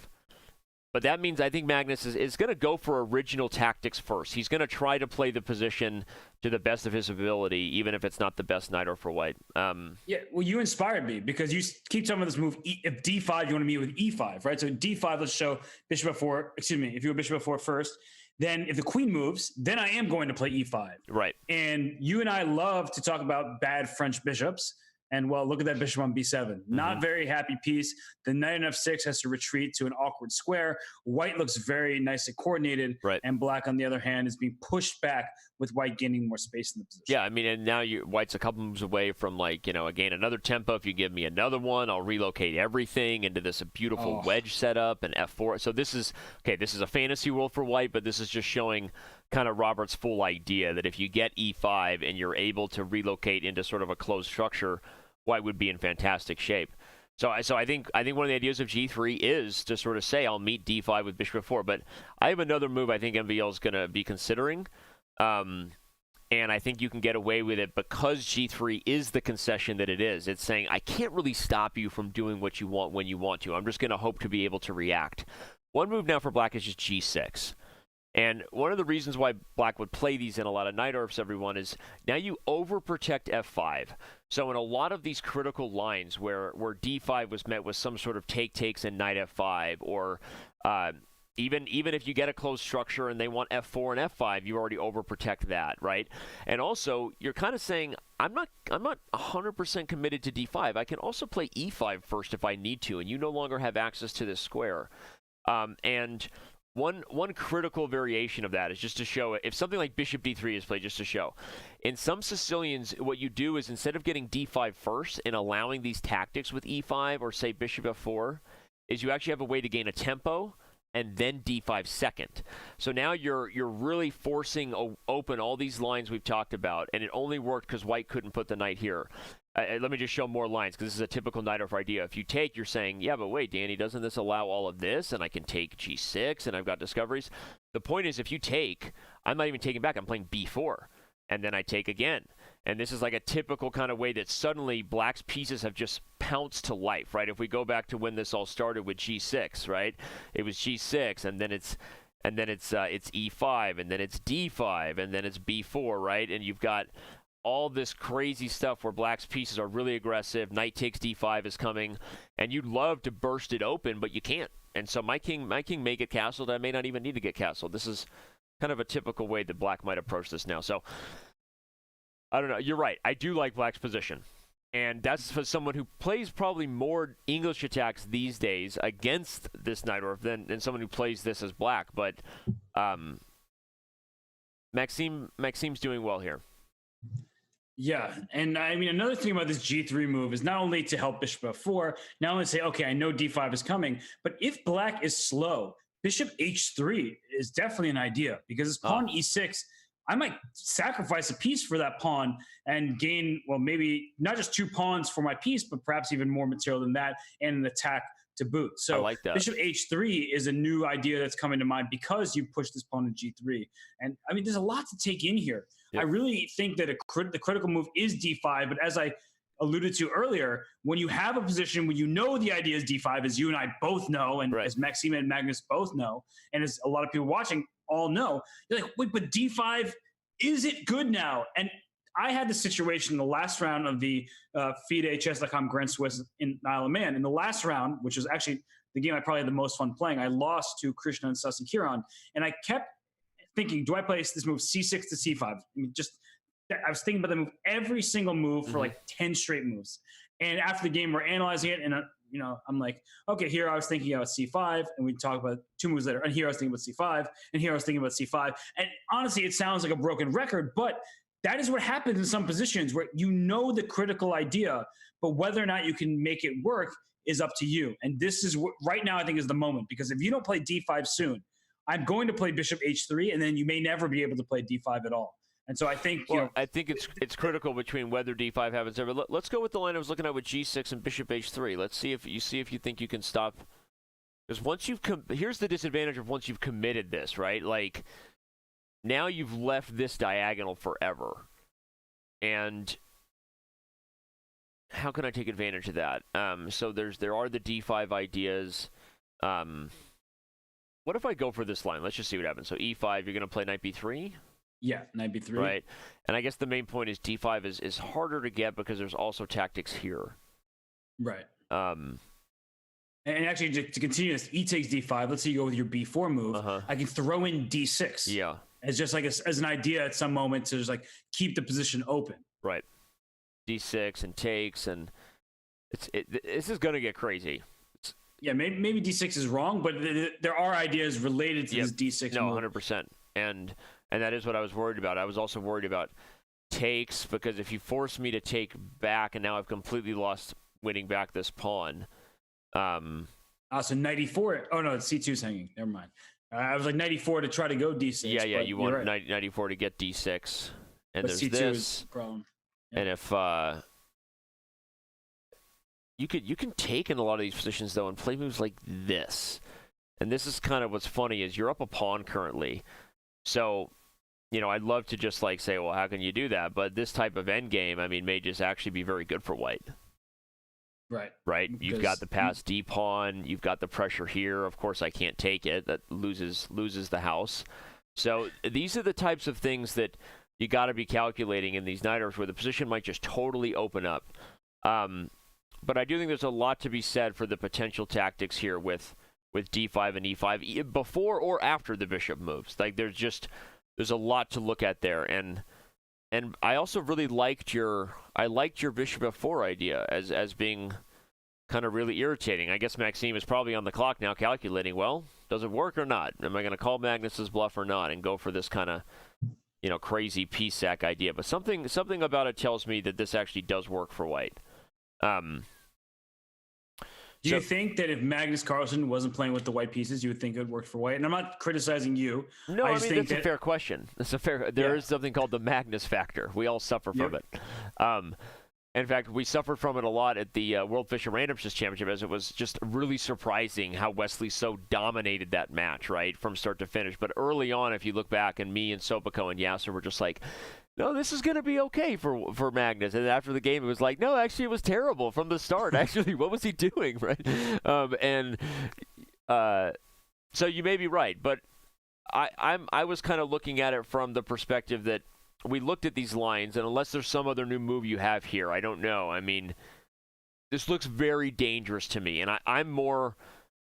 But that means I think Magnus is going to go for original tactics first. He's going to try to play the position to the best of his ability, even if it's not the best Najdorf for White. Yeah, well, you inspired me because you keep talking about this move. If D5, you want to meet with E5, right? So D5, let's show bishop F4. Excuse me, if you were bishop F4 first, then if the queen moves, then I am going to play E5. Right. And you and I love to talk about bad French bishops. And, well, look at that bishop on b7. Not very happy piece. The knight on f6 has to retreat to an awkward square. White looks very nicely coordinated. Right. And Black, on the other hand, is being pushed back with White gaining more space in the position. Yeah, I mean, and now White's a couple moves away from, like, again, another tempo. If you give me another one, I'll relocate everything into this beautiful wedge setup and f4. So this is a fantasy world for White, but this is just showing kind of Robert's full idea that if you get e5 and you're able to relocate into sort of a closed structure, White would be in fantastic shape. So I think one of the ideas of G3 is to sort of say, I'll meet D5 with bishop F4. But I have another move I think MVL is going to be considering. And I think you can get away with it because G3 is the concession that it is. It's saying, I can't really stop you from doing what you want when you want to. I'm just going to hope to be able to react. One move now for Black is just G6. And one of the reasons why Black would play these in a lot of Najdorfs, everyone, is now you overprotect F5. So in a lot of these critical lines where D5 was met with some sort of takes and knight F5, or even if you get a closed structure and they want F4 and F5, you already overprotect that, right? And also, you're kind of saying, I'm not 100% committed to D5. I can also play E5 first if I need to, and you no longer have access to this square. And one critical variation of that is just to show it. If something like bishop d3 is played, just to show. In some Sicilians, what you do is instead of getting d5 first and allowing these tactics with e5 or say bishop f4, is you actually have a way to gain a tempo and then d5 second. So now you're really forcing open all these lines we've talked about, and it only worked because White couldn't put the knight here. Let me just show more lines, because this is a typical Najdorf idea. If you take, you're saying, yeah, but wait, Danny, doesn't this allow all of this? And I can take g6, and I've got discoveries. The point is, if you take, I'm not even taking back. I'm playing b4, and then I take again. And this is like a typical kind of way that suddenly Black's pieces have just pounced to life, right? If we go back to when this all started with g6, right? It was g6, and then it's e5, and then it's d5, and then it's b4, right? And you've got all this crazy stuff where Black's pieces are really aggressive. Knight takes d5 is coming, and you'd love to burst it open, but you can't. And so my king may get castled. I may not even need to get castled. This is kind of a typical way that Black might approach this now. So I don't know. You're right. I do like Black's position. And that's for someone who plays probably more English attacks these days against this Najdorf than someone who plays this as Black. But Maxime's doing well here. Yeah, and I mean, another thing about this G3 move is not only to help bishop f4, not only to say, okay, I know d5 is coming, but if Black is slow, bishop h3 is definitely an idea, because it's pawn e6, I might sacrifice a piece for that pawn and gain, well, maybe not just 2 pawns for my piece, but perhaps even more material than that, and an attack to boot. So I like that. Bishop h3 is a new idea that's coming to mind because you push this pawn to g3. And I mean, there's a lot to take in here. Yep. I really think that the critical move is d5, but as I alluded to earlier, when you have a position where you know the idea is d5, as you and I both know, and as Maxime and Magnus both know, and as a lot of people watching all know, you're like, wait, but d5, is it good now? And I had the situation in the last round of the FIDE Chess.com Grand Swiss in Isle of Man. In the last round, which was actually the game I probably had the most fun playing, I lost to Krishna and Sasi Kiran. And I kept thinking, do I play this move c6 to c5? I mean, I was thinking about the move, every single move for like 10 straight moves. And after the game, we're analyzing it, and I'm like, okay, here I was thinking about c5, and we talk about 2 moves later, and here I was thinking about c5, and here I was thinking about c5. And honestly, it sounds like a broken record, but that is what happens in some positions where you know the critical idea, but whether or not you can make it work is up to you. And this is what right now I think is the moment, because if you don't play d5 soon, I'm going to play bishop h3, and then you may never be able to play d5 at all. And so I think, I think it's critical between whether d5 happens ever. Let's go with the line I was looking at with g6 and bishop h3. Let's see if you think you can stop Because once you've here's the disadvantage of once you've committed this, right? Like, now you've left this diagonal forever. And how can I take advantage of that? So there are the d5 ideas. What if I go for this line? Let's just see what happens. So e5, you're going to play knight b3? Yeah, knight b3. Right. And I guess the main point is d5 is harder to get because there's also tactics here. Right. And actually, to continue this, e takes d5. Let's say you go with your b4 move. I can throw in d6. Yeah. As just like as an idea at some moment to just like keep the position open. Right. d6 and takes, and this is going to get crazy. Yeah, maybe d6 is wrong, but there are ideas related to this d6 no, move. 100%. And that is what I was worried about. I was also worried about takes, because if you force me to take back, and now I've completely lost winning back this pawn. So knight e4. Oh, no, it's c2's hanging. Never mind. I was like knight e4 to try to go d6. Yeah, you want knight e4 to get d6. And but there's c2 this. is the problem. Yeah. And if you can take in a lot of these positions, though, and play moves like this. And this is kind of what's funny is you're up a pawn currently. So, I'd love to just like say, well, how can you do that? But this type of endgame, I mean, may just actually be very good for white. Right. Right? You've got the pass D pawn. You've got the pressure here. Of course, I can't take it. That loses the house. So these are the types of things that you got to be calculating in these night orbs where the position might just totally open up. But I do think there's a lot to be said for the potential tactics here with d5 and e5 before or after the bishop moves. Like there's a lot to look at there, and I also really liked your bishop f4 idea as being kind of really irritating. I guess Maxime is probably on the clock now calculating, well, does it work or not? Am I going to call Magnus's bluff or not and go for this kind of crazy piece sack idea? But something about it tells me that this actually does work for white. Do you think that if Magnus Carlsen wasn't playing with the white pieces, you would think it would work for white? And I'm not criticizing you. No, I mean, that's a fair question. There is something called the Magnus factor. We all suffer from it. In fact, we suffered from it a lot at the World Fischer Random Chess Championship, as it was just really surprising how Wesley so dominated that match, right, from start to finish. But early on, if you look back, and me and Sobako and Yasser were just like, no, this is going to be okay for Magnus. And after the game, it was like, no, actually, it was terrible from the start. Actually, what was he doing, right? So you may be right, but I was kind of looking at it from the perspective that we looked at these lines, and unless there's some other new move you have here, I don't know. I mean, this looks very dangerous to me, and I'm more,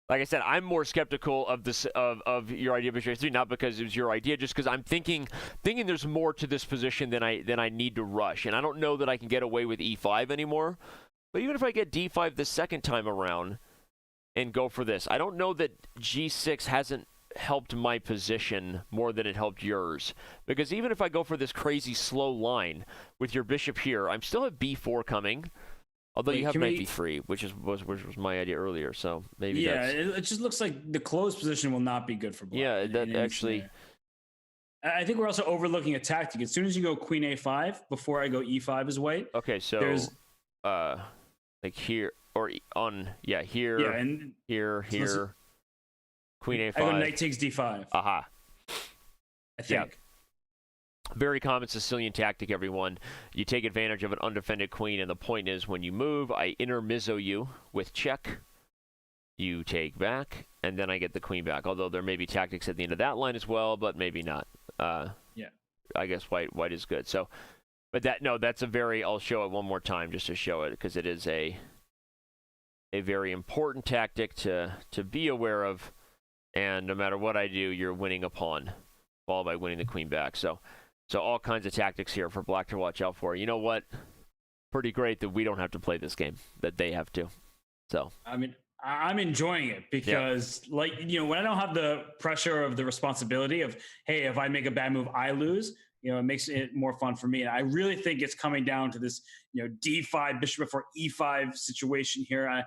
like I said, I'm more skeptical of this of your idea of bishop h3, not because it was your idea, just because I'm thinking there's more to this position than I need to rush, and I don't know that I can get away with e5 anymore. But even if I get d5 the second time around and go for this, I don't know that g6 hasn't helped my position more than it helped yours, because even if I go for this crazy slow line with your bishop here, I'm still at b4 coming. Although you have knight b3, which was my idea earlier, so maybe it just looks like the closed position will not be good for black. Yeah, that actually. I think we're also overlooking a tactic. As soon as you go queen a5 before I go e5 as white. Okay, so there's like here or on here, yeah, and here, queen a5. I go knight takes d5. Aha. I think. Yeah. Very common Sicilian tactic, everyone. You take advantage of an undefended queen, and the point is when you move, I intermezzo you with check. You take back, and then I get the queen back. Although there may be tactics at the end of that line as well, but maybe not. Yeah. I guess white is good. So, but that's a very, I'll show it one more time just to show it, because it is a very important tactic to be aware of. And no matter what I do, you're winning a pawn, followed by winning the queen back. So all kinds of tactics here for black to watch out for. You know what? Pretty great that we don't have to play this game, that they have to. So I mean, I'm enjoying it because, when I don't have the pressure of the responsibility of, hey, if I make a bad move, I lose. It makes it more fun for me. And I really think it's coming down to this, d5 bishop before e5 situation here.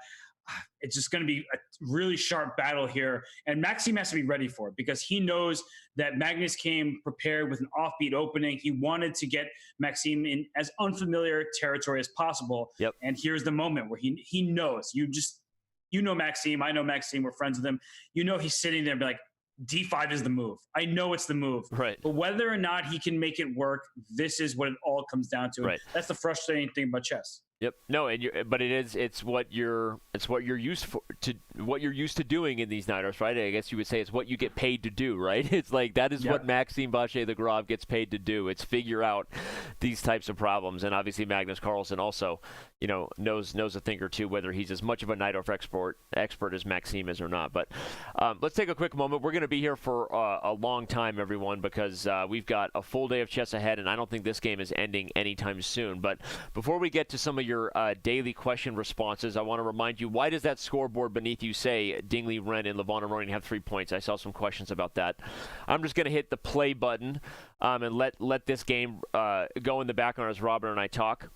It's just going to be a really sharp battle here. And Maxime has to be ready for it because he knows that Magnus came prepared with an offbeat opening. He wanted to get Maxime in as unfamiliar territory as possible. Yep. And here's the moment where he knows. you know Maxime, I know Maxime, we're friends with him. You know he's sitting there and be like, D5 is the move. I know it's the move. Right. But whether or not he can make it work, this is what it all comes down to. Right. That's the frustrating thing about chess. Yep. No, but it's what you're used to doing in these night right? I guess you would say it's what you get paid to do, right? It's like that is what Maxime Vachier-Lagrave gets paid to do. It's figure out these types of problems, and obviously Magnus Carlsen also, knows a thing or two, whether he's as much of a night expert as Maxime is or not. But let's take a quick moment. We're going to be here for a long time, everyone, because we've got a full day of chess ahead, and I don't think this game is ending anytime soon. But before we get to some of your daily question responses, I want to remind you, why does that scoreboard beneath you say Dingley, Ren, and Levon Aronian have 3 points? I saw some questions about that. I'm just going to hit the play button and let this game go in the background as Robert and I talk.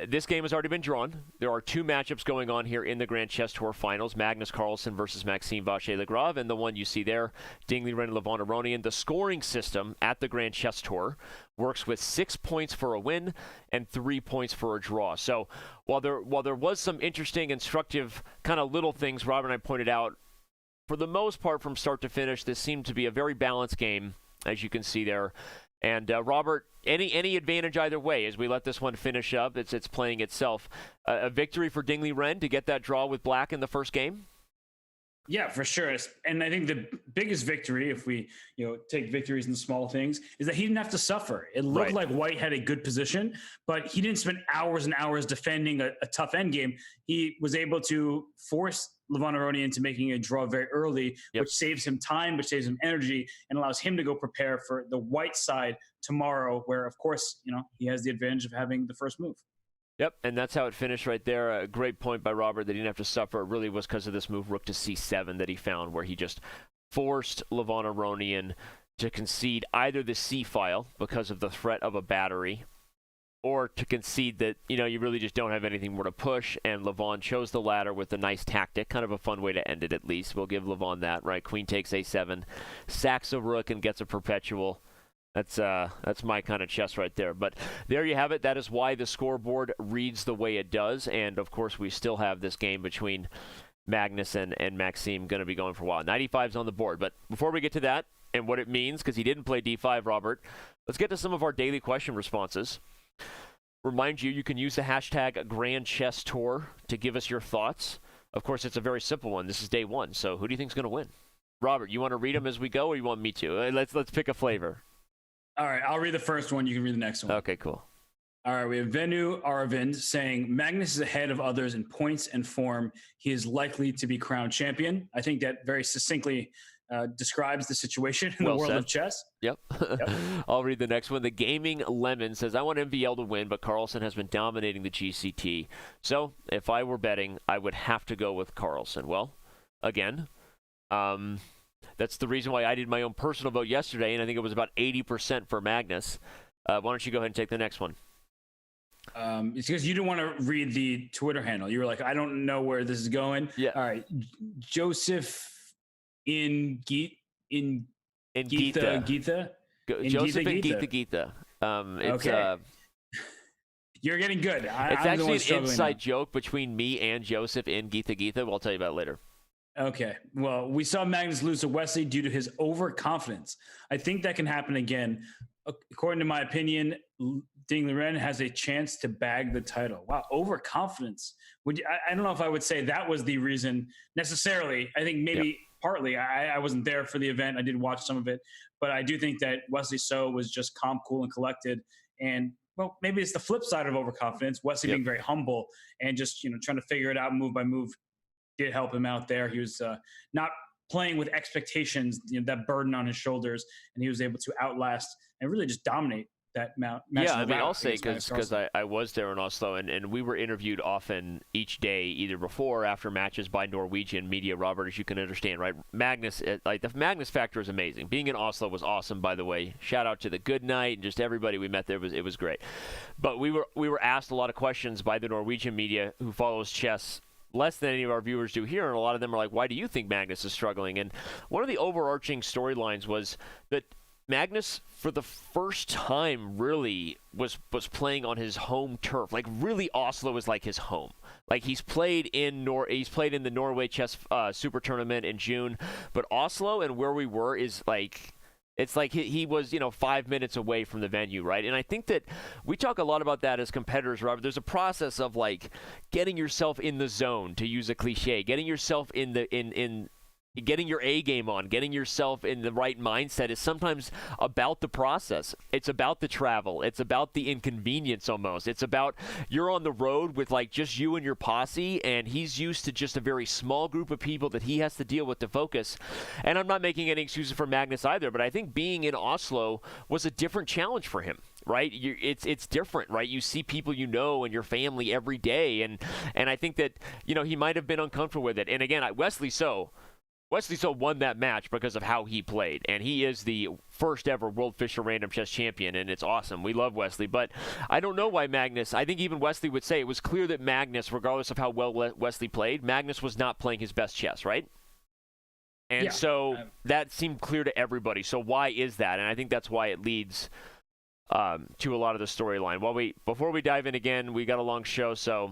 This game has already been drawn. There are 2 matchups going on here in the Grand Chess Tour Finals, Magnus Carlsen versus Maxime Vachier-Lagrave, and the one you see there, Dingley, Ren, and Levon Aronian. The scoring system at the Grand Chess Tour works with 6 points for a win and 3 points for a draw. So while there was some interesting, instructive kind of little things Robert and I pointed out, for the most part from start to finish, this seemed to be a very balanced game, as you can see there. And Robert, any advantage either way as we let this one finish up? It's playing itself. A victory for Dingley Ren to get that draw with Black in the first game? Yeah, for sure. And I think the biggest victory, if we take victories in the small things, is that he didn't have to suffer. It looked like White had a good position, but he didn't spend hours and hours defending a tough endgame. He was able to force Levon Aronian into making a draw very early, which saves him time, which saves him energy, and allows him to go prepare for the White side tomorrow, where, of course, he has the advantage of having the first move. Yep, and that's how it finished right there. A great point by Robert that he didn't have to suffer. It really was because of this move, rook to c7, that he found, where he just forced Levon Aronian to concede either the c file because of the threat of a battery, or to concede that, you really just don't have anything more to push, and Levon chose the latter with a nice tactic, kind of a fun way to end it at least. We'll give Levon that, right? Queen takes a7, sacks a rook, and gets a perpetual. That's my kind of chess right there. But there you have it. That is why the scoreboard reads the way it does. And, of course, we still have this game between Magnus and Maxime going to be going for a while. 95's on the board. But before we get to that and what it means, because he didn't play d5, Robert, let's get to some of our daily question responses. Remind you can use the hashtag Grand Chess Tour to give us your thoughts. Of course, it's a very simple one. This is day 1. So who do you think is going to win? Robert, you want to read them as we go, or you want me to? Let's pick a flavor. All right, I'll read the first one. You can read the next one. Okay, cool. All right, we have Venu Aravind saying, Magnus is ahead of others in points and form. He is likely to be crowned champion. I think that very succinctly describes the situation in the world of chess. Yep. I'll read the next one. The Gaming Lemon says, I want MVL to win, but Carlsen has been dominating the GCT. So if I were betting, I would have to go with Carlsen. Well, again, that's the reason why I did my own personal vote yesterday, and I think it was about 80% for Magnus. Why don't you go ahead and take the next one? It's because you didn't want to read the Twitter handle. You were like, I don't know where this is going. Yeah. All right. Joseph in Gita. Joseph in Gita. Okay. You're getting good. It's actually an inside joke between me and Joseph in Gita. Well, I'll tell you about it later. Okay. Well, we saw Magnus lose to Wesley due to his overconfidence. I think that can happen again. According to my opinion, Dingley Ren has a chance to bag the title. Wow, overconfidence. I don't know if I would say that was the reason necessarily. I think maybe partly. I wasn't there for the event. I did watch some of it. But I do think that Wesley So was just calm, cool, and collected. And, well, maybe it's the flip side of overconfidence. Wesley being very humble and just, trying to figure it out move by move did help him out there. He was not playing with expectations, that burden on his shoulders, and he was able to outlast and really just dominate that match. Yeah, I mean, I'll say because I was there in Oslo, and we were interviewed often each day, either before or after matches by Norwegian media, Robert, as you can understand, right? Magnus, the Magnus factor is amazing. Being in Oslo was awesome, by the way. Shout out to the Good Night and just everybody we met there. It was great. But we were asked a lot of questions by the Norwegian media who follows chess less than any of our viewers do here, and a lot of them are like, why do you think Magnus is struggling? And one of the overarching storylines was that Magnus, for the first time, really was playing on his home turf. Like, really, Oslo was like his home. Like he's played in the Norway Chess Super Tournament in June, but Oslo and where we were is like. It's like he was, 5 minutes away from the venue, right? And I think that we talk a lot about that as competitors, Robert. There's a process of like getting yourself in the zone, to use a cliche, getting yourself in getting your A game on, getting yourself in the right mindset is sometimes about the process. It's about the travel. It's about the inconvenience almost. It's about you're on the road with like just you and your posse, and he's used to just a very small group of people that he has to deal with to focus. And I'm not making any excuses for Magnus either, but I think being in Oslo was a different challenge for him. Right, it's different, right? You see people and your family every day, and I think that he might have been uncomfortable with it. And again, Wesley So won that match because of how he played, and he is the first ever World Fischer Random Chess Champion, and it's awesome. We love Wesley, but I don't know why Magnus. I think even Wesley would say it was clear that Magnus, regardless of how well Wesley played, Magnus was not playing his best chess, right? And so that seemed clear to everybody. So why is that? And I think that's why it leads to a lot of the storyline. Before we dive in again, we got a long show, so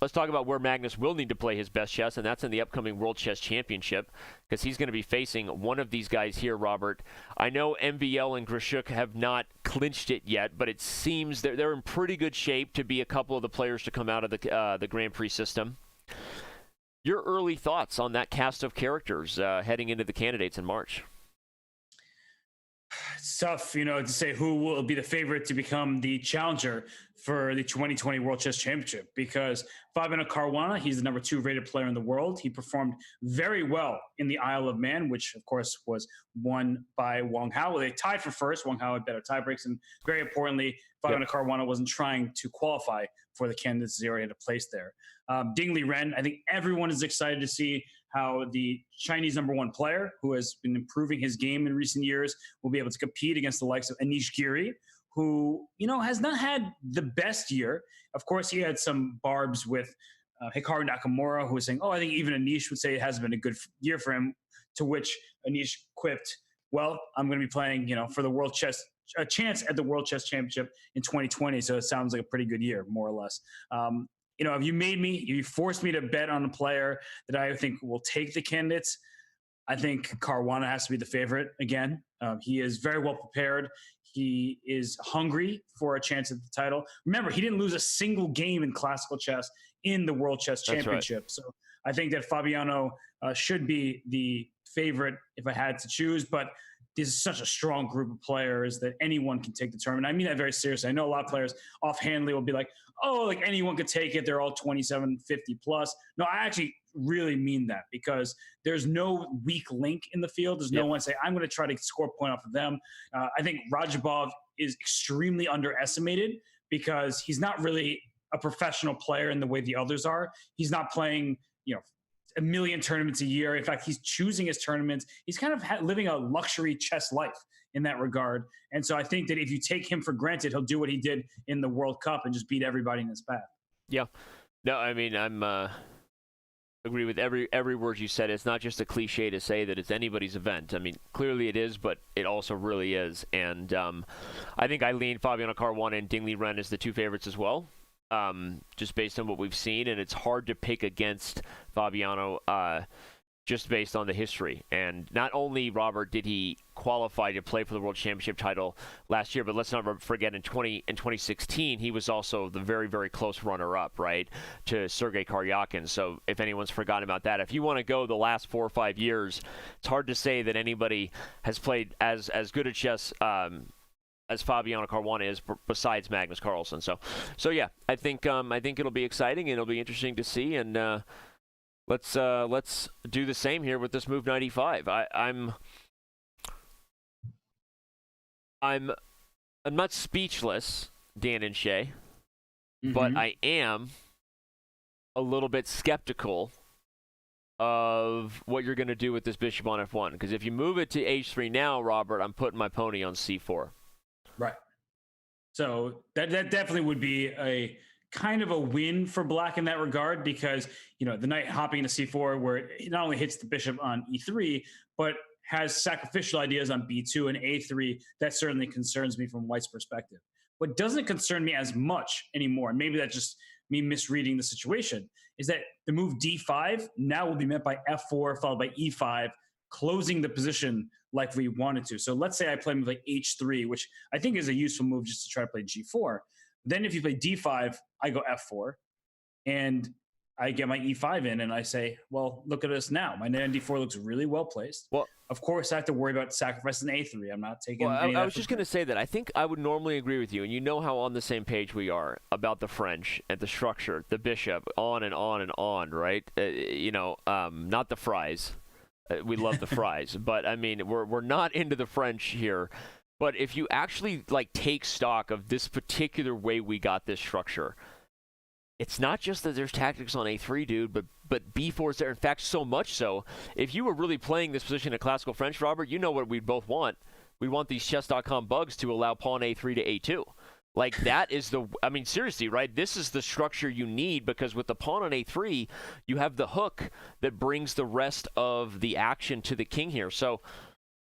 let's talk about where Magnus will need to play his best chess, and that's in the upcoming World Chess Championship, because he's going to be facing one of these guys here, Robert. I know MVL and Grishuk have not clinched it yet, but it seems they're in pretty good shape to be a couple of the players to come out of the Grand Prix system. Your early thoughts on that cast of characters heading into the candidates in March? It's tough, to say who will be the favorite to become the challenger for the 2020 World Chess Championship, because Fabiano Caruana, he's the number 2 rated player in the world. He performed very well in the Isle of Man, which of course was won by Wang Hao. They tied for first. Wang Hao had better tiebreaks, and very importantly, Fabiano Caruana wasn't trying to qualify for the candidates. He already had a place there. Dingley Ren, I think everyone is excited to see how the Chinese number 1 player, who has been improving his game in recent years, will be able to compete against the likes of Anish Giri, who, has not had the best year. Of course, he had some barbs with Hikaru Nakamura, who was saying, I think even Anish would say it hasn't been a good year for him, to which Anish quipped, well, I'm going to be playing, for the World Chess, a chance at the World Chess Championship in 2020, so it sounds like a pretty good year, more or less. If you forced me to bet on a player that I think will take the candidates, I think Caruana has to be the favorite again. He is very well prepared. He is hungry for a chance at the title. Remember, he didn't lose a single game in classical chess in the World Chess Championship. Right. So I think that Fabiano should be the favorite if I had to choose, but this is such a strong group of players that anyone can take the tournament. I mean that very seriously. I know a lot of players offhandedly will be like, anyone could take it. They're all 27, 50 plus. No, I actually really mean that, because there's no weak link in the field. There's no one say, I'm going to try to score a point off of them. I think Rajabov is extremely underestimated because he's not really a professional player in the way the others are. He's not playing, a million tournaments a year. In fact, he's choosing his tournaments. He's kind of living a luxury chess life in that regard. And so I think that if you take him for granted, he'll do what he did in the World Cup and just beat everybody in his path. Yeah. No, I mean, I'm agree with every word you said. It's not just a cliche to say that it's anybody's event. I mean, clearly it is, but it also really is. And I think I lean Fabiano Caruana and Dingley Ren as the 2 favorites as well. Just based on what we've seen, and it's hard to pick against Fabiano just based on the history. And not only, Robert, did he qualify to play for the World Championship title last year, but let's not forget in 2016, he was also the very, very close runner-up, right, to Sergei Karyakin. So if anyone's forgotten about that, if you want to go the last 4 or 5 years, it's hard to say that anybody has played as good a chess as Fabiano Caruana is, besides Magnus Carlsen. So yeah, I think it'll be exciting and it'll be interesting to see. And let's do the same here with this move 95. I'm not speechless, Dan and Shay, but I am a little bit skeptical of what you're going to do with this bishop on f1. Because if you move it to h3 now, Robert, I'm putting my pony on c4. Right. So that definitely would be a kind of a win for black in that regard, because, the knight hopping into c4, where it not only hits the bishop on e3, but has sacrificial ideas on b2 and a3. That certainly concerns me from white's perspective. What doesn't concern me as much anymore, and maybe that's just me misreading the situation, is that the move d5 now will be met by f4 followed by e5, closing the position like we wanted to. So let's say I play move like h3, which I think is a useful move just to try to play g4. Then if you play d5, I go f4, and I get my e5 in, and I say, well, look at us now. My knight on d4 looks really well placed. Well, of course, I have to worry about sacrificing a3. I'm not taking. Well, I was just going to say that I think I would normally agree with you, and you know how on the same page we are about the French and the structure, the bishop, on and on and on, right? Not the fries. We love the fries, but I mean, we're not into the French here. But if you actually take stock of this particular way we got this structure, it's not just that there's tactics on a3, dude, but b4 is there. In fact, so much so, if you were really playing this position in classical French, Robert, you know what we'd both want. We want these Chess.com bugs to allow pawn a3 to a2. That is seriously, right? This is the structure you need, because with the pawn on a3, you have the hook that brings the rest of the action to the king here. So,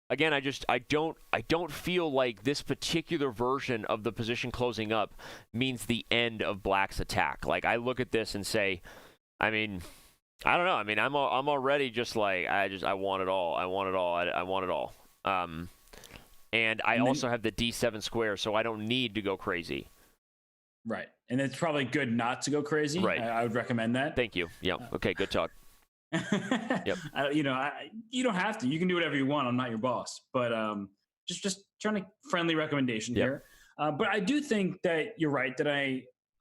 again, I don't feel like this particular version of the position closing up means the end of Black's attack. I look at this and say, I don't know. I'm already just I want it all. I want it all. I want it all. And I also have the d7 square, so I don't need to go crazy. Right. And it's probably good not to go crazy. Right. I would recommend that. Thank you. Yeah. Okay, good talk. Yep. You don't have to. You can do whatever you want. I'm not your boss. But just trying to friendly recommendation here. But I do think that you're right, that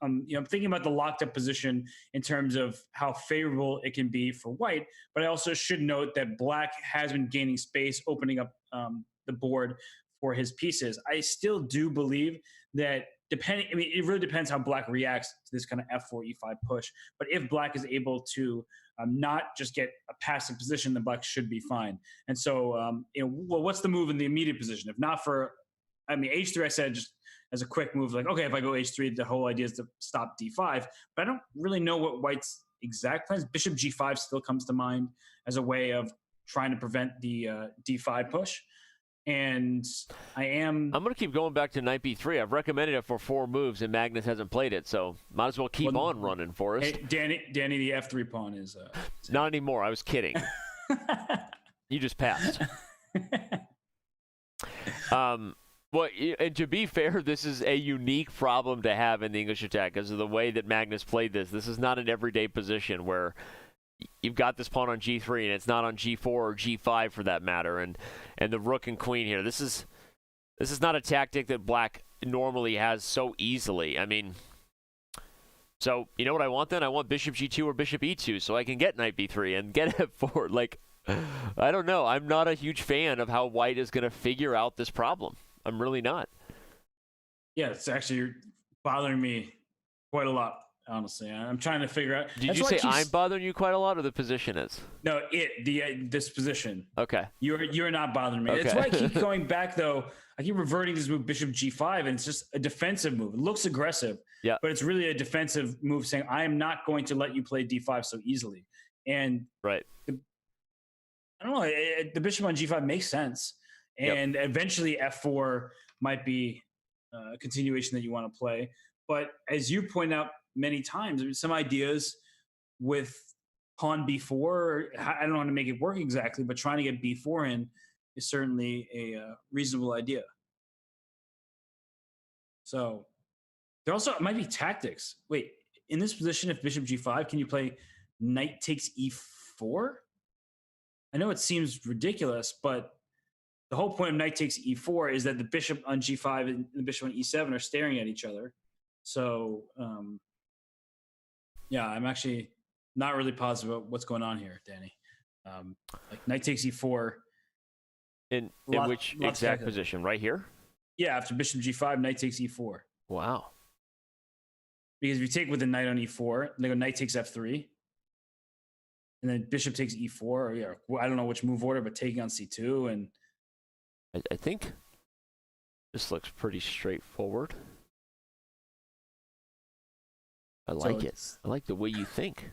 I'm thinking about the locked up position in terms of how favorable it can be for white. But I also should note that Black has been gaining space, opening up the board for his pieces. I still do believe that it really depends how Black reacts to this kind of f4, e5 push. But if Black is able to not just get a passive position, then Black should be fine. And so, what's the move in the immediate position? If not for, h3, I said just as a quick move, okay, if I go h3, the whole idea is to stop d5. But I don't really know what White's exact plans. Bishop g5 still comes to mind as a way of trying to prevent the d5 push. And I'm going to keep going back to knight b3. I've recommended it for 4 moves, and Magnus hasn't played it, so might as well keep on running for us. Hey, Danny, the f3 pawn is... Not anymore. I was kidding. You just passed. Well, and to be fair, this is a unique problem to have in the English attack because of the way that Magnus played this. This is not an everyday position where you've got this pawn on g3 and it's not on g4 or g5 for that matter, and the rook and queen here. This is not a tactic that Black normally has so easily. So you know what I want then? I want bishop g2 or bishop e2 so I can get knight b3 and get f4. I don't know. I'm not a huge fan of how White is going to figure out this problem. I'm really not. Yeah, it's actually bothering me quite a lot. Honestly, I'm trying to figure out. Did you say I'm bothering you quite a lot, or the position is? No, this position. Okay. You're not bothering me. Okay. That's why I keep going back, though. I keep reverting this move, bishop g5, and it's just a defensive move. It looks aggressive, but it's really a defensive move, saying I am not going to let you play d5 so easily. And right, I don't know. The bishop on g5 makes sense, and eventually f4 might be a continuation that you want to play. But as you point out many times, some ideas with pawn b4, I don't know how to make it work exactly, but trying to get b4 in is certainly a reasonable idea. So there also might be tactics. Wait, in this position, if bishop g5, can you play knight takes e4? I know it seems ridiculous, but the whole point of knight takes e4 is that the bishop on g5 and the bishop on e7 are staring at each other. So, I'm actually not really positive about what's going on here, Danny. Knight takes e4. In which exact position? Right here? Yeah, after bishop g5, knight takes e4. Wow. Because if you take with the knight on e4, then go knight takes f3, and then bishop takes e4, or I don't know which move order, but taking on c2, and I think this looks pretty straightforward. I like it. I like the way you think.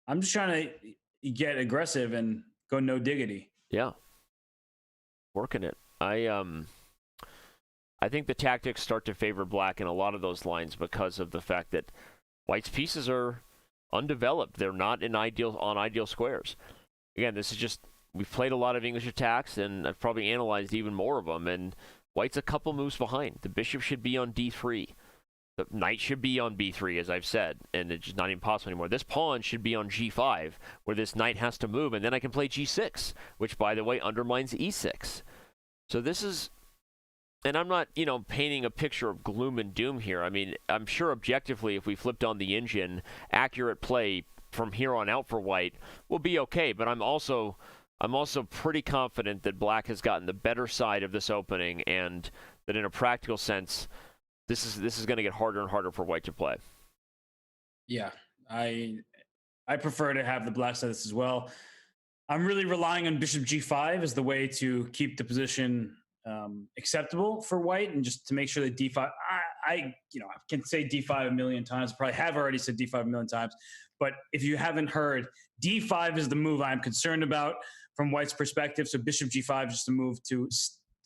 I'm just trying to get aggressive and go no diggity. Yeah. Working it. I think the tactics start to favor Black in a lot of those lines because of the fact that White's pieces are undeveloped. They're not on ideal squares. Again, this is just, we've played a lot of English attacks, and I've probably analyzed even more of them, and white's a couple moves behind. The bishop should be on d3. The knight should be on b3, as I've said, and it's just not even possible anymore. This pawn should be on g5, where this knight has to move, and then I can play g6, which, by the way, undermines e6. So this is, and I'm not, painting a picture of gloom and doom here. I mean, I'm sure objectively, if we flipped on the engine, accurate play from here on out for white will be okay, but I'm also pretty confident that black has gotten the better side of this opening, and that in a practical sense, this is going to get harder and harder for white to play. Yeah, I prefer to have the black side of this as well. I'm really relying on bishop g5 as the way to keep the position acceptable for white, and just to make sure that d5. I can say d5 a million times. Probably have already said d5 a million times. But if you haven't heard, d5 is the move I'm concerned about from white's perspective. So bishop g5 is just a move to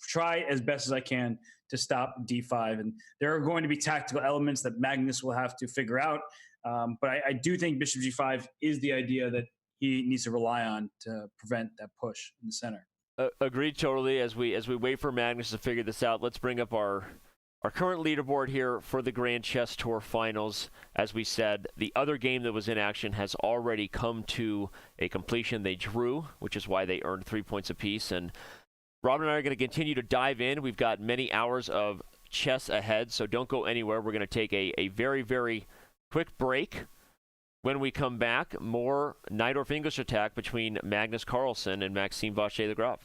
try as best as I can to stop d5. And there are going to be tactical elements that Magnus will have to figure out. But I do think bishop g5 is the idea that he needs to rely on to prevent that push in the center. Agreed totally. As we wait for Magnus to figure this out, let's bring up our current leaderboard here for the Grand Chess Tour Finals. As we said, the other game that was in action has already come to a completion. They drew, which is why they earned 3 points apiece. And Rob and I are going to continue to dive in. We've got many hours of chess ahead, so don't go anywhere. We're going to take a very, very quick break. When we come back, more Najdorf English attack between Magnus Carlsen and Maxime Vachier-Lagrave.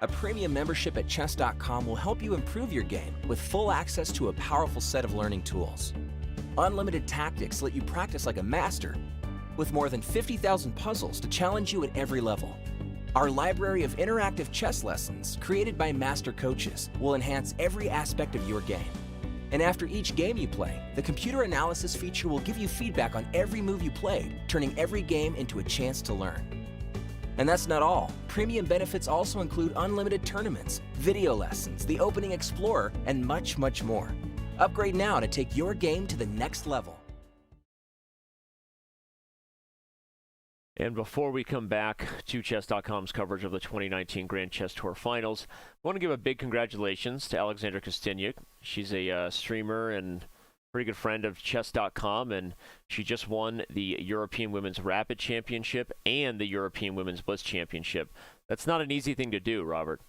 A premium membership at Chess.com will help you improve your game with full access to a powerful set of learning tools. Unlimited tactics let you practice like a master, with more than 50,000 puzzles to challenge you at every level. Our library of interactive chess lessons, created by master coaches, will enhance every aspect of your game. And after each game you play, the computer analysis feature will give you feedback on every move you played, turning every game into a chance to learn. And that's not all. Premium benefits also include unlimited tournaments, video lessons, the Opening Explorer, and much, much more. Upgrade now to take your game to the next level. And before we come back to Chess.com's coverage of the 2019 Grand Chess Tour Finals, I want to give a big congratulations to Alexandra Kosteniuk. She's a streamer and pretty good friend of Chess.com, and she just won the European Women's Rapid Championship and the European Women's Blitz Championship. That's not an easy thing to do, Robert.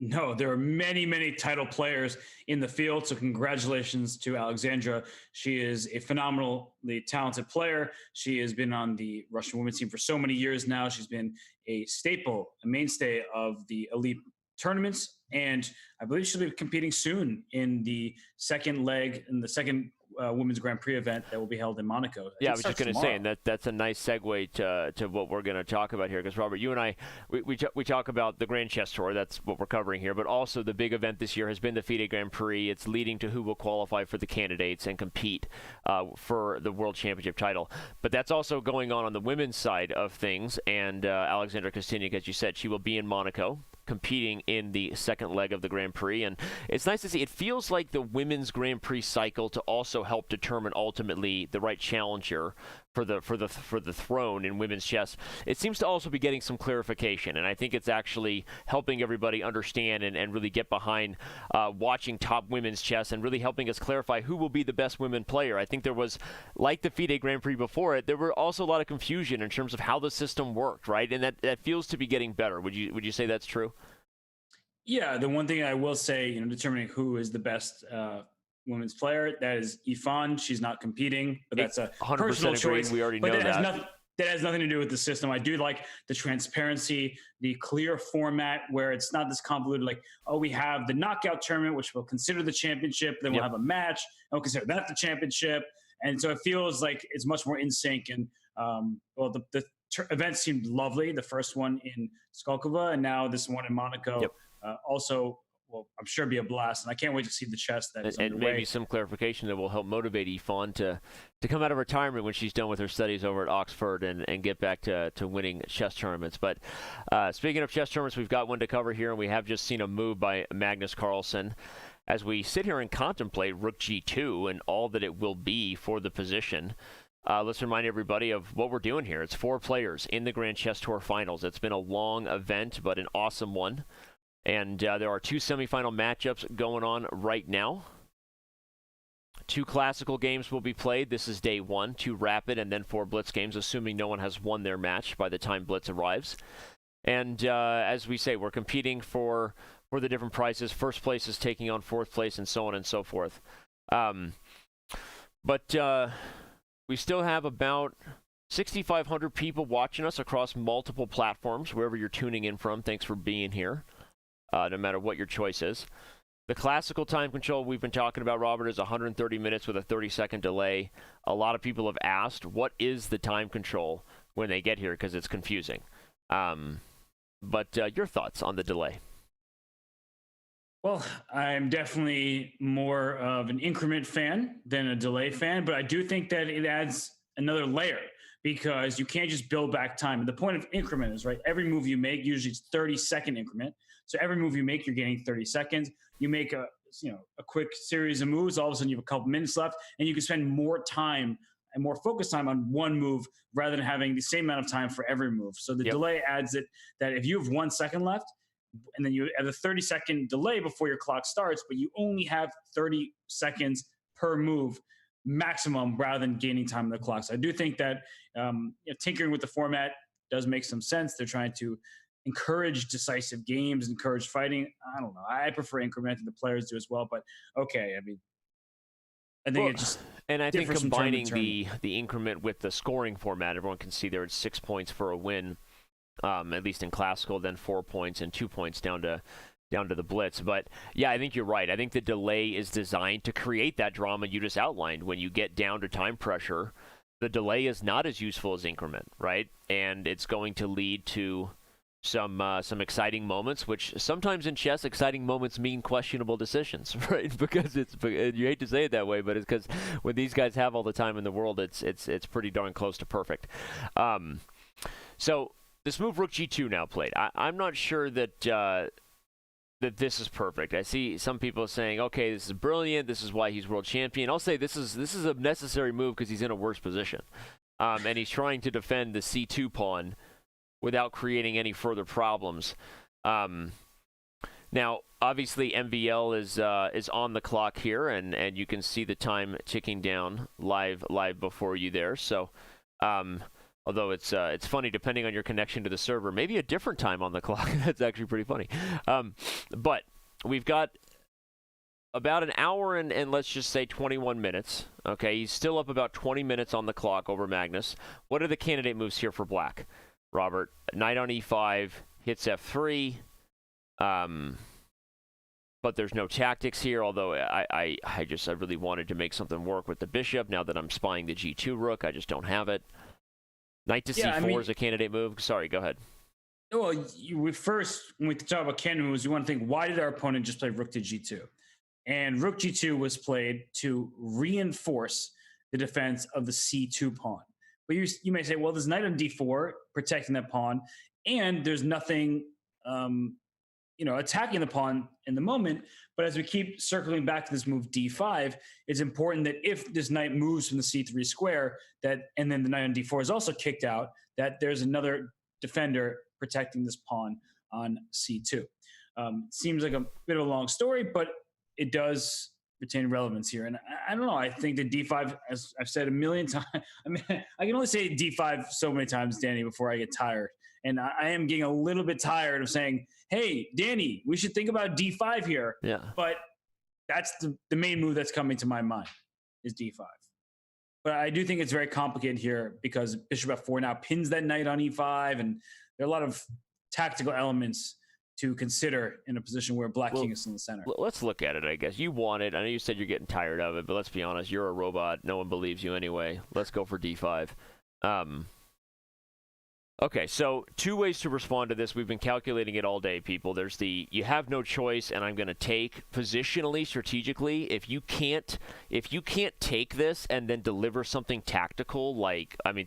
No, there are many, many title players in the field. So congratulations to Alexandra. She is a phenomenally talented player. She has been on the Russian women's team for so many years now. She's been a staple, a mainstay of the elite tournaments. And I believe she'll be competing soon in the second leg, in the second Women's Grand Prix event that will be held in Monaco. Yeah, I was just going to say, and that's a nice segue to what we're going to talk about here, because Robert, you and I, we talk about the Grand Chess Tour. That's what we're covering here, but also the big event this year has been the FIDE Grand Prix. It's leading to who will qualify for the candidates and compete for the World Championship title. But that's also going on the women's side of things, and Alexandra Kosteniuk, as you said, she will be in Monaco, competing in the second leg of the Grand Prix. And it's nice to see. It feels like the women's Grand Prix cycle to also help determine ultimately the right challenger for the throne in women's chess. It seems to also be getting some clarification, and I think it's actually helping everybody understand and really get behind watching top women's chess and really helping us clarify who will be the best women player. I think there was, like the FIDE Grand Prix before it, there were also a lot of confusion in terms of how the system worked, right? And that feels to be getting better. Would you say that's true? Yeah, the one thing I will say, determining who is the best women's player, that is Yifan. She's not competing, but that's a personal choice. We already know that. That has nothing to do with the system. I do like the transparency, the clear format where it's not this convoluted, like, oh, we have the knockout tournament, which we'll consider the championship. Then we'll have a match, and we'll consider that the championship. And so it feels like it's much more in sync. And the event seemed lovely. The first one in Skolkovo, and now this one in Monaco. Yep. Also, well, I'm sure it'll be a blast, and I can't wait to see the chess that is and underway. Maybe some clarification that will help motivate Yifan to come out of retirement when she's done with her studies over at Oxford and get back to winning chess tournaments. But speaking of chess tournaments, we've got one to cover here, and we have just seen a move by Magnus Carlsen. As we sit here and contemplate Rook G2 and all that it will be for the position, let's remind everybody of what we're doing here. It's 4 players in the Grand Chess Tour Finals. It's been a long event, but an awesome one. And there are 2 semifinal matchups going on right now. 2 classical games will be played. This is day 1, 2 rapid, and then 4 blitz games, assuming no one has won their match by the time blitz arrives. And as we say, we're competing for the different prizes. First place is taking on 4th place, and so on and so forth. But we still have about 6,500 people watching us across multiple platforms, wherever you're tuning in from. Thanks for being here. No matter what your choice is. The classical time control we've been talking about, Robert, is 130 minutes with a 30-second delay. A lot of people have asked, what is the time control when they get here, because it's confusing. But your thoughts on the delay? Well, I'm definitely more of an increment fan than a delay fan, but I do think that it adds another layer, because you can't just build back time. And the point of increment is, right, every move you make, usually it's 30-second increment. So every move you make, you're getting 30 seconds. You make a quick series of moves, all of a sudden you have a couple minutes left, and you can spend more time and more focused time on one move rather than having the same amount of time for every move. So the delay adds it that if you have 1 second left, and then you have a 30-second delay before your clock starts, but you only have 30 seconds per move maximum rather than gaining time on the clock. So I do think that tinkering with the format does make some sense. They're trying to encourage decisive games, encourage fighting. I don't know. I prefer incrementing. The players do as well, but okay. I mean, I think it's just, and I think combining the increment with the scoring format, everyone can see there it's 6 points for a win. at least in classical, then 4 points and 2 points down to the blitz. But yeah, I think you're right. I think the delay is designed to create that drama you just outlined. When you get down to time pressure, the delay is not as useful as increment, right? And it's going to lead to some exciting moments, which sometimes in chess, exciting moments mean questionable decisions, right? Because you hate to say it that way, but it's because when these guys have all the time in the world, it's pretty darn close to perfect. So this move Rook G2 now played. I'm not sure that this is perfect. I see some people saying, okay, this is brilliant. This is why he's world champion. I'll say this is a necessary move because he's in a worse position, and he's trying to defend the C2 pawn without creating any further problems. Now, obviously, MVL is on the clock here, and you can see the time ticking down live before you there. So, although it's funny, depending on your connection to the server, maybe a different time on the clock. That's actually pretty funny. But we've got about an hour and let's just say 21 minutes. Okay, he's still up about 20 minutes on the clock over Magnus. What are the candidate moves here for Black? Robert, knight on e5, hits f3, but there's no tactics here, although I really wanted to make something work with the bishop. Now that I'm spying the g2 rook, I just don't have it. Knight to c4 is a candidate move. Sorry, go ahead. Well, when we talk about candidate moves, you want to think, why did our opponent just play rook to g2? And rook g2 was played to reinforce the defense of the c2 pawn. But you may say, well, there's knight on d4 protecting that pawn, and there's nothing, attacking the pawn in the moment. But as we keep circling back to this move d5, it's important that if this knight moves from the c3 square, and then the knight on d4 is also kicked out, that there's another defender protecting this pawn on c2. Seems like a bit of a long story, but it does retain relevance here. And I don't know. I think that d5, as I've said a million times, I can only say d5 so many times, Danny, before I get tired. And I am getting a little bit tired of saying, hey, Danny, we should think about d5 here. Yeah. But that's the main move that's coming to my mind is d5. But I do think it's very complicated here because bishop f4 now pins that knight on e5. And there are a lot of tactical elements to consider in a position where Black King is in the center. Let's look at it, I guess. You want it. I know you said you're getting tired of it, but let's be honest. You're a robot. No one believes you anyway. Let's go for d5. Okay, so two ways to respond to this. We've been calculating it all day, people. There's you have no choice, and I'm going to take positionally, strategically. If you can't take this and then deliver something tactical,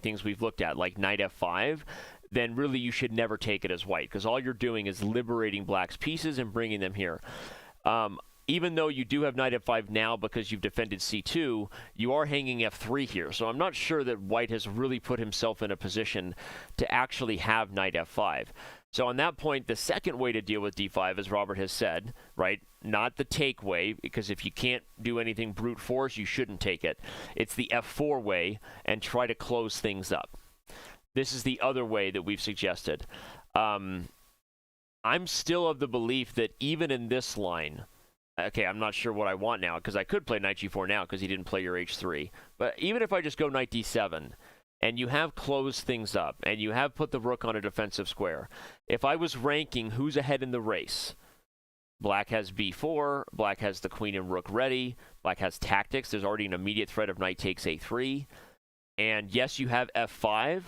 things we've looked at, like knight f5, then really you should never take it as white, because all you're doing is liberating Black's pieces and bringing them here. Even though you do have knight f5 now because you've defended c2, you are hanging f3 here. So I'm not sure that white has really put himself in a position to actually have knight f5. So on that point, the second way to deal with d5, as Robert has said, right, not the take way, because if you can't do anything brute force, you shouldn't take it. It's the f4 way and try to close things up. This is the other way that we've suggested. I'm still of the belief that even in this line, okay, I'm not sure what I want now, because I could play knight g4 now because he didn't play your h3. But even if I just go knight d7, and you have closed things up, and you have put the rook on a defensive square, if I was ranking who's ahead in the race, Black has b4, Black has the queen and rook ready, Black has tactics, there's already an immediate threat of knight takes a3, and yes, you have f5,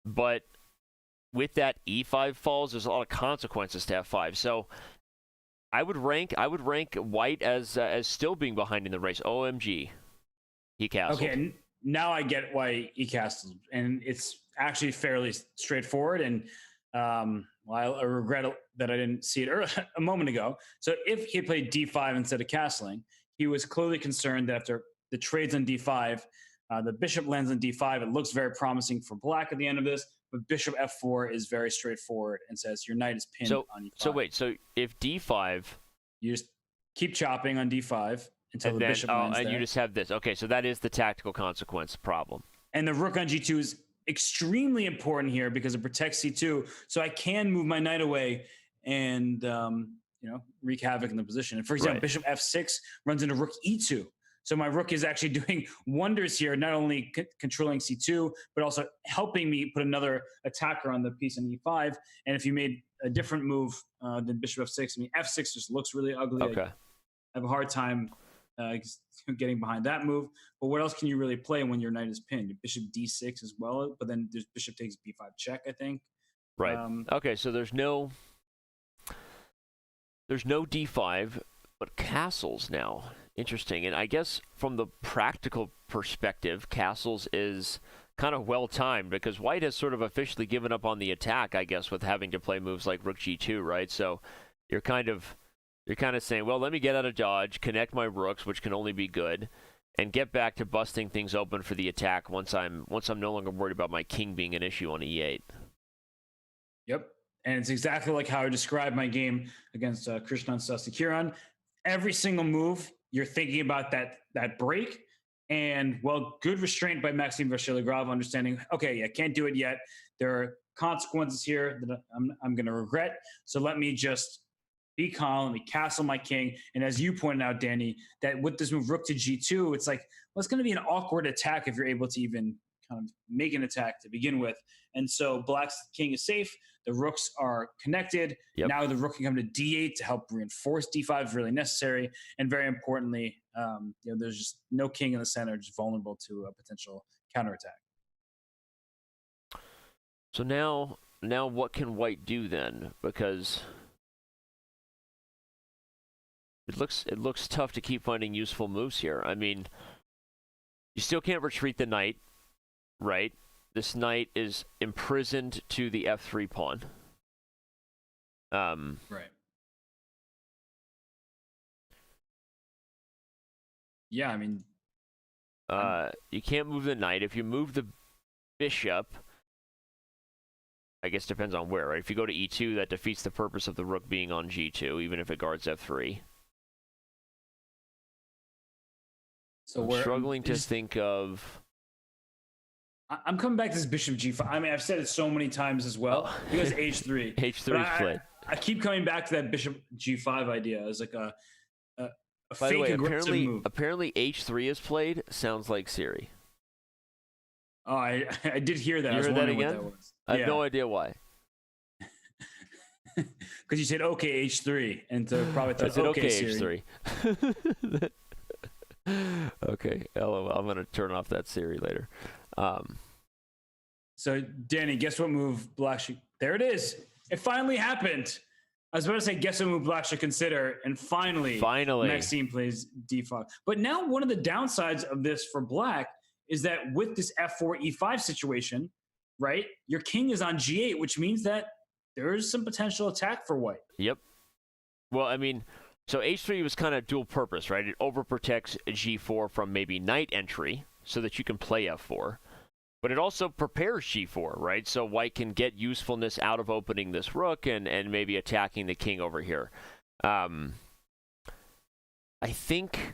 but with that e5 falls, there's a lot of consequences to f5. So I would rank white as still being behind in the race. OMG, he castled. Okay, now I get why he castled, and it's actually fairly straightforward. And I regret that I didn't see it a moment ago. So if he played d5 instead of castling, he was clearly concerned that after the trades on d5, the bishop lands on d5. It looks very promising for Black at the end of this, but bishop f4 is very straightforward and says your knight is pinned on e5. So if d5... You just keep chopping on d5 until the bishop lands there. You just have this. Okay, so that is the tactical consequence problem. And the rook on g2 is extremely important here because it protects c2, so I can move my knight away and wreak havoc in the position. And for example, bishop f6 runs into rook e2. So my rook is actually doing wonders here, not only controlling c2, but also helping me put another attacker on the piece on e5. And if you made a different move than bishop f6, I mean, f6 just looks really ugly. Okay. I have a hard time getting behind that move. But what else can you really play when your knight is pinned? Bishop d6 as well, but then there's bishop takes b5 check, I think. Right. Okay, so there's no d5, but castles now. Interesting. And I guess from the practical perspective, castles is kind of well-timed because white has sort of officially given up on the attack, I guess, with having to play moves like rook g2, right? So you're kind of saying, well, let me get out of dodge, connect my rooks, which can only be good, and get back to busting things open for the attack once I'm no longer worried about my king being an issue on e8. Yep. And it's exactly like how I described my game against Krishnan Sasikiran. Every single move, you're thinking about that break. And, well, good restraint by Maxime Vachier-Lagrave, understanding, okay, yeah, can't do it yet. There are consequences here that I'm going to regret. So let me just be calm, let me castle my king. And as you pointed out, Danny, that with this move rook to g2, it's like, well, it's going to be an awkward attack if you're able to even kind of make an attack to begin with. And so black's king is safe. The rooks are connected. Yep. Now the rook can come to d8 to help reinforce d5 if really necessary. And very importantly, there's just no king in the center, just vulnerable to a potential counterattack. So now what can white do then? Because it looks tough to keep finding useful moves here. I mean, you still can't retreat the knight, right? This knight is imprisoned to the f3 pawn. Right. Yeah, I mean... you can't move the knight. If you move the bishop, I guess depends on where, right? If you go to e2, that defeats the purpose of the rook being on g2, even if it guards f3. So I'm struggling to think of... I'm coming back to this bishop g5. I mean, I've said it so many times as well. Because h3. h3 is played. I keep coming back to that bishop g5 idea as like a By the way, aggressive move. Apparently h3 is played. Sounds like Siri. Oh, I did hear that. You heard that again? What that was. I have no idea why. Because you said okay h3, and so probably thought I said okay Siri. h3. Okay, LOL. I'm gonna turn off that Siri later. So Danny, guess what move black should? There it is. It finally happened. I was about to say, guess what move black should consider, and finally, Maxime plays d5. But now one of the downsides of this for black is that with this f4 e5 situation, right, your king is on g8, which means that there is some potential attack for white. Yep. Well, I mean, so h3 was kind of dual purpose, right? It overprotects g4 from maybe knight entry so that you can play f4. But it also prepares g4, right? So white can get usefulness out of opening this rook and maybe attacking the king over here. I think...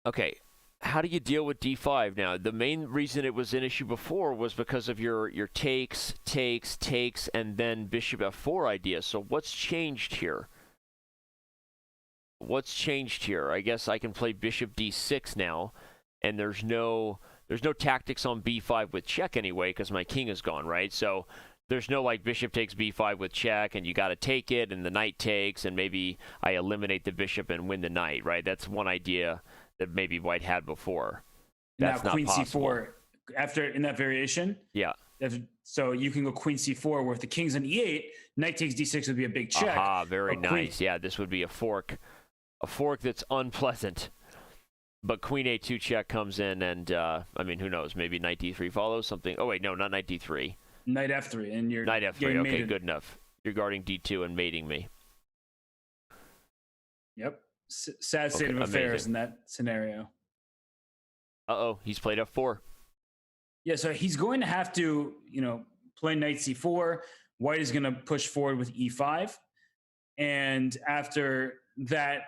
Okay, how do you deal with d5 now? The main reason it was an issue before was because of your takes, and then bishop f4 idea. So what's changed here? I guess I can play bishop d6 now, and there's no tactics on b5 with check anyway because my king is gone, right? So there's no like bishop takes b5 with check and you got to take it and the knight takes and maybe I eliminate the bishop and win the knight, right? That's one idea that maybe white had before. That's now queen not possible. c4 after in that variation. Yeah. So you can go queen c4 where if the king's on e8, knight takes d6 would be a big check. Aha, very nice. Yeah, this would be a fork that's unpleasant. But queen a2 check comes in, and I mean, who knows? Maybe knight d3 follows something. Oh wait, no, not knight d3. Knight f3, and you're knight f3. Okay, good enough. You're guarding d2 and mating me. Yep. Sad state of affairs in that scenario. He's played f4. Yeah, so he's going to have to, play knight c4. White is going to push forward with e5, and after that,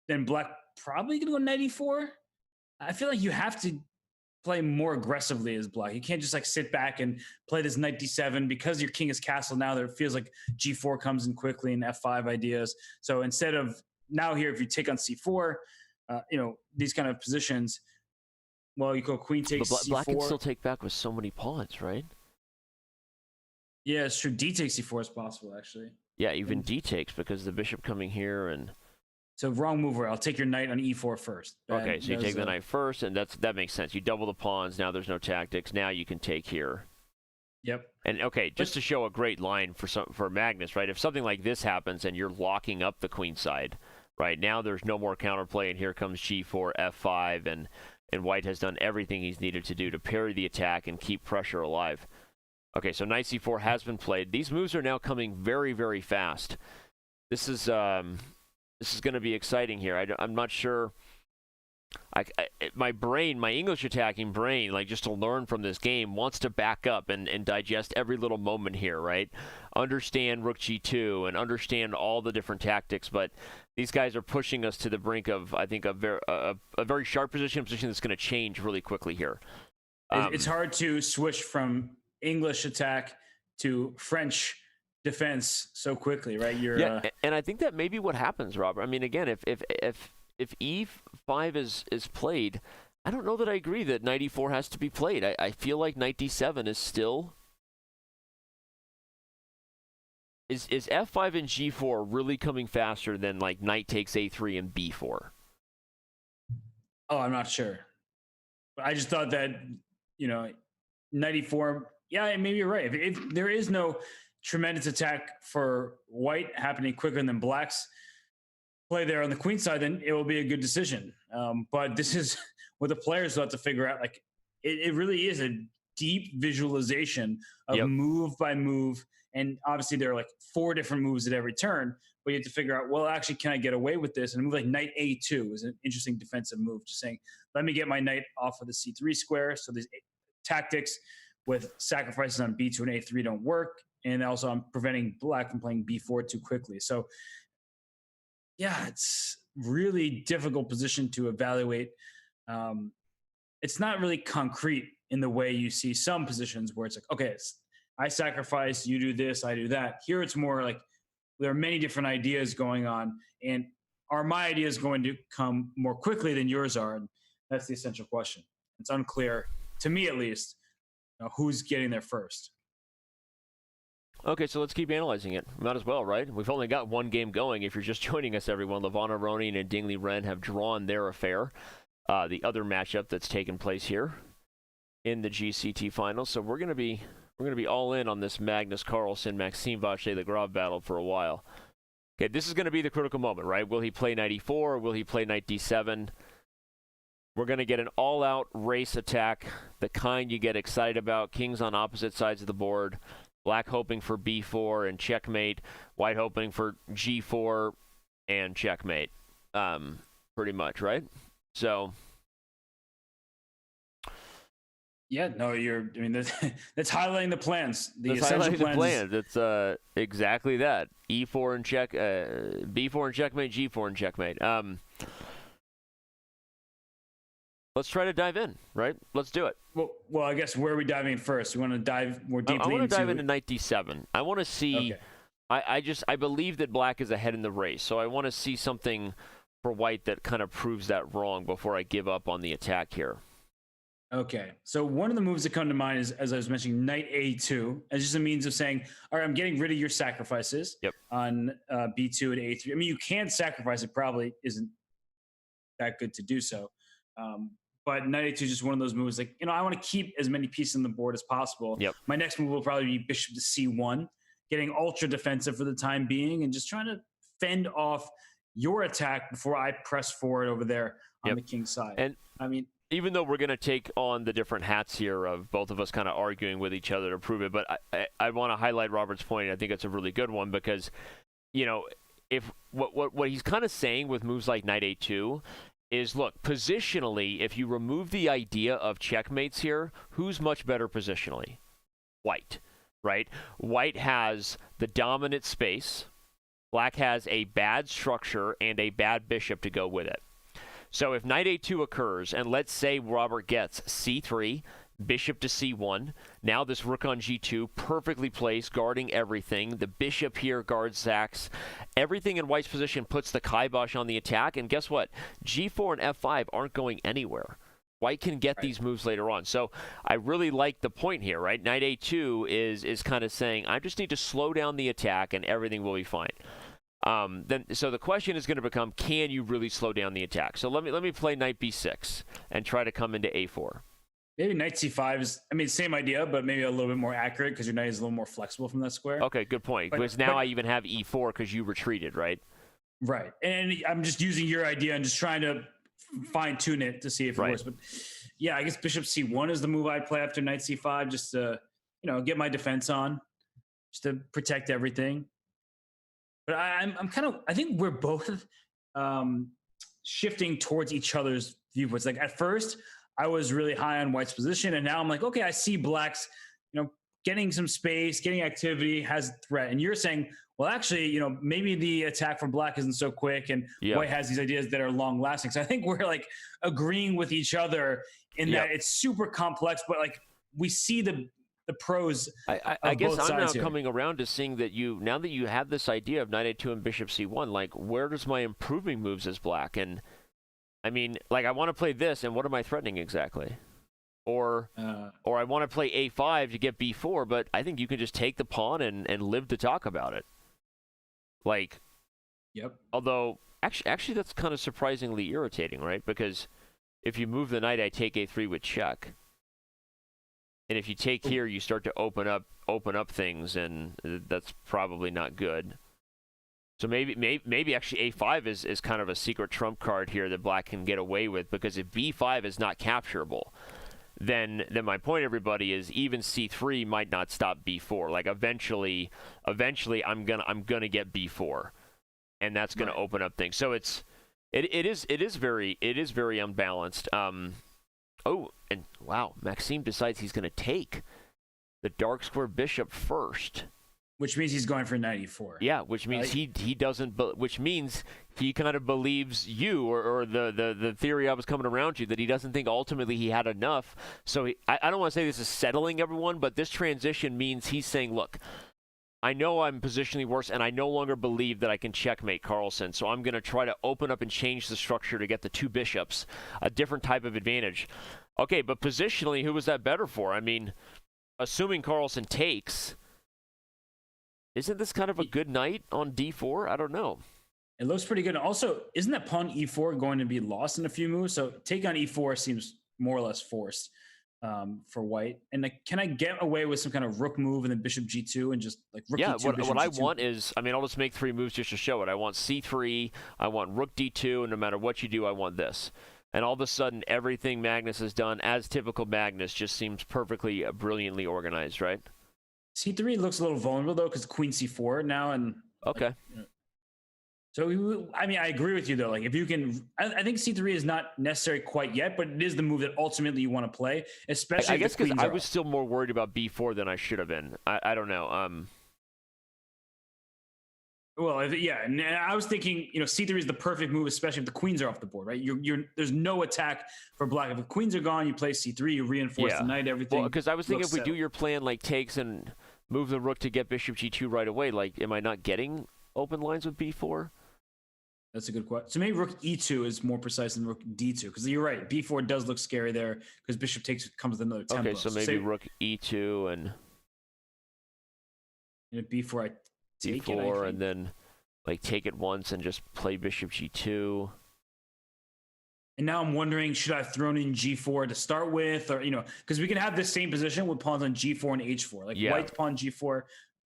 then black probably gonna go knight e4. I feel like you have to play more aggressively as black. You can't just like sit back and play this knight d7 because your king is castled now. There it feels like g4 comes in quickly and f5 ideas. So instead of now here, if you take on c4, these kind of positions. Well, you go queen takes But black c4. can still take back with so many pawns, right? Yeah, it's true. D takes c4 is possible, actually. Yeah, even D takes because the bishop coming here and. So wrong move. I'll take your knight on e4 first. Okay, so you take the knight first, and that makes sense. You double the pawns. Now there's no tactics. Now you can take here. Yep. And okay, just to show a great line for Magnus, right? If something like this happens and you're locking up the queen side, right? Now there's no more counterplay, and here comes g4, f5, and White has done everything he's needed to do to parry the attack and keep pressure alive. Okay, so knight c4 has been played. These moves are now coming very, very fast. This is going to be exciting here. I'm not sure. My English attacking brain, like just to learn from this game, wants to back up and digest every little moment here, right? Understand rook g2 and understand all the different tactics, but these guys are pushing us to the brink of, I think, a very sharp position that's going to change really quickly here. It's hard to switch from English attack to French defense so quickly, right? And I think that may be what happens, Robert. I mean, again, if e5 is played, I don't know that I agree that knight e4 has to be played. I feel like knight d7 is still. Is f5 and g4 really coming faster than like knight takes a3 and b4? Oh, I'm not sure. But I just thought that, knight e4, yeah, maybe you're right. If there is no tremendous attack for White happening quicker than Black's play there on the queen side, then it will be a good decision. But this is what the players will have to figure out. Like, it really is a deep visualization of move by move. And obviously there are like 4 different moves at every turn, but you have to figure out, well, actually, can I get away with this? And a move like knight a2 is an interesting defensive move. Just saying, let me get my knight off of the c3 square. So these tactics with sacrifices on b2 and a3 don't work. And also I'm preventing Black from playing b4 too quickly. So yeah, it's really difficult position to evaluate. It's not really concrete in the way you see some positions where it's like, okay, I sacrifice, you do this, I do that. Here it's more like there are many different ideas going on, and are my ideas going to come more quickly than yours are? And that's the essential question. It's unclear, to me at least, who's getting there first. Okay, so let's keep analyzing it. Might as well, right? We've only got one game going. If you're just joining us, everyone, Aronian and Dingley Ren have drawn their affair. The other matchup that's taken place here in the GCT finals. So we're going to be all in on this Magnus Carlsen, Maxime Vachier-Lagrave battle for a while. Okay, this is going to be the critical moment, right? Will he play knight e4 or will he play knight d7? We're going to get an all-out race attack, the kind you get excited about. Kings on opposite sides of the board. Black hoping for b4 and checkmate. White hoping for g4 and checkmate. Pretty much, right? So. Yeah, no, that's highlighting the plans. That's highlighting the plans. It's exactly that. E4 and check, b4 and checkmate, g4 and checkmate. Let's try to dive in, right? Let's do it. Well, I guess where are we diving in first? We want to dive more deeply. I want to dive into knight d7. I want to see. Okay. I believe that Black is ahead in the race, so I want to see something for White that kind of proves that wrong before I give up on the attack here. Okay, so one of the moves that come to mind is, as I was mentioning, knight a2 as just a means of saying, all right, I'm getting rid of your sacrifices on b2 and a3. I mean, you can sacrifice. It probably isn't that good to do so. But knight a2 is just one of those moves like, I want to keep as many pieces on the board as possible. Yep. My next move will probably be bishop to c1, getting ultra defensive for the time being and just trying to fend off your attack before I press forward over there on the king's side. And I mean, even though we're going to take on the different hats here of both of us kind of arguing with each other to prove it, but I want to highlight Robert's point. I think it's a really good one because, if what he's kind of saying with moves like knight a2 is, look, positionally, if you remove the idea of checkmates here, who's much better positionally? White, right? White has the dominant space. Black has a bad structure and a bad bishop to go with it. So if knight a2 occurs, and let's say Robert gets c3, bishop to c1. Now this rook on g2, perfectly placed, guarding everything. The bishop here guards Zach's. Everything in white's position puts the kibosh on the attack. And guess what? g4 and f5 aren't going anywhere. White can get these moves later on. So I really like the point here, right? Knight a2 is kind of saying, I just need to slow down the attack and everything will be fine. So the question is going to become, can you really slow down the attack? So let me play knight b6 and try to come into a4. Maybe knight c5 is, I mean, same idea, but maybe a little bit more accurate because your knight is a little more flexible from that square. Okay, good point. Because now I even have e4 because you retreated, right? Right. And I'm just using your idea and just trying to fine tune it to see if it works. But yeah, I guess bishop c1 is the move I'd play after knight c5, just to, get my defense on, just to protect everything. But I'm kind of, I think we're both shifting towards each other's viewpoints. Like at first, I was really high on white's position, and now I'm like, okay, I see black's, getting some space, getting activity, has threat. And you're saying, well, actually, maybe the attack from black isn't so quick, and white has these ideas that are long lasting. So I think we're like agreeing with each other in that it's super complex, but like we see the pros. I guess I'm now coming around to seeing that now that you have this idea of knight a2 and bishop c1, like where does my improving moves as black? And I mean, like I want to play this, and what am I threatening exactly? Or I want to play a5 to get b4, but I think you can just take the pawn and live to talk about it. Like, although actually that's kind of surprisingly irritating, right? Because if you move the knight, I take a3 with check. And if you take here, you start to open up things, and that's probably not good. So maybe actually a5 is kind of a secret trump card here that black can get away with, because if b5 is not capturable, then my point, everybody, is even c3 might not stop b4. Like eventually I'm gonna get b4, and that's gonna open up things. So it is very unbalanced. Oh, and wow, Maxime decides he's gonna take the dark square bishop first. Which means he's going for knight e4. Yeah, which means he doesn't. Which means he kind of believes you, or the theory I was coming around to, that he doesn't think ultimately he had enough. So I don't want to say this is settling everyone, but this transition means he's saying, look, I know I'm positionally worse, and I no longer believe that I can checkmate Carlsen. So I'm going to try to open up and change the structure to get the two bishops, a different type of advantage. Okay, but positionally, who was that better for? I mean, assuming Carlsen takes. Isn't this kind of a good knight on d4? I don't know. It looks pretty good. Also, isn't that pawn e4 going to be lost in a few moves? So take on e4 seems more or less forced for white. And can I get away with some kind of rook move and then bishop g2 and just like rook e2, bishop what g2? I want is, I mean, I'll just make 3 moves just to show it. I want c3, I want rook d2, and no matter what you do, I want this. And all of a sudden, everything Magnus has done, as typical Magnus, just seems perfectly, brilliantly organized, right? C3 looks a little vulnerable though, because queen c4 now, and okay. So I mean, I agree with you though. Like if you can, I think c3 is not necessary quite yet, but it is the move that ultimately you want to play, especially. I guess because I was still more worried about b4 than I should have been. I don't know. Well, and I was thinking, c3 is the perfect move, especially if the queens are off the board, right? There's no attack for black. If the queens are gone, you play c3, you reinforce the knight, everything. Well, because I was thinking if we do your plan like takes and move the rook to get bishop g2 right away, like am I not getting open lines with b4? That's a good question. So maybe rook e2 is more precise than rook d2, because you're right, b4 does look scary there because bishop takes comes with another tempo. Okay, so maybe rook e2 and b4 I take d4 and then like take it once and just play bishop g2. And now I'm wondering, should I have thrown in g4 to start with, or because we can have this same position with pawns on g4 and h4, like white's pawn g4,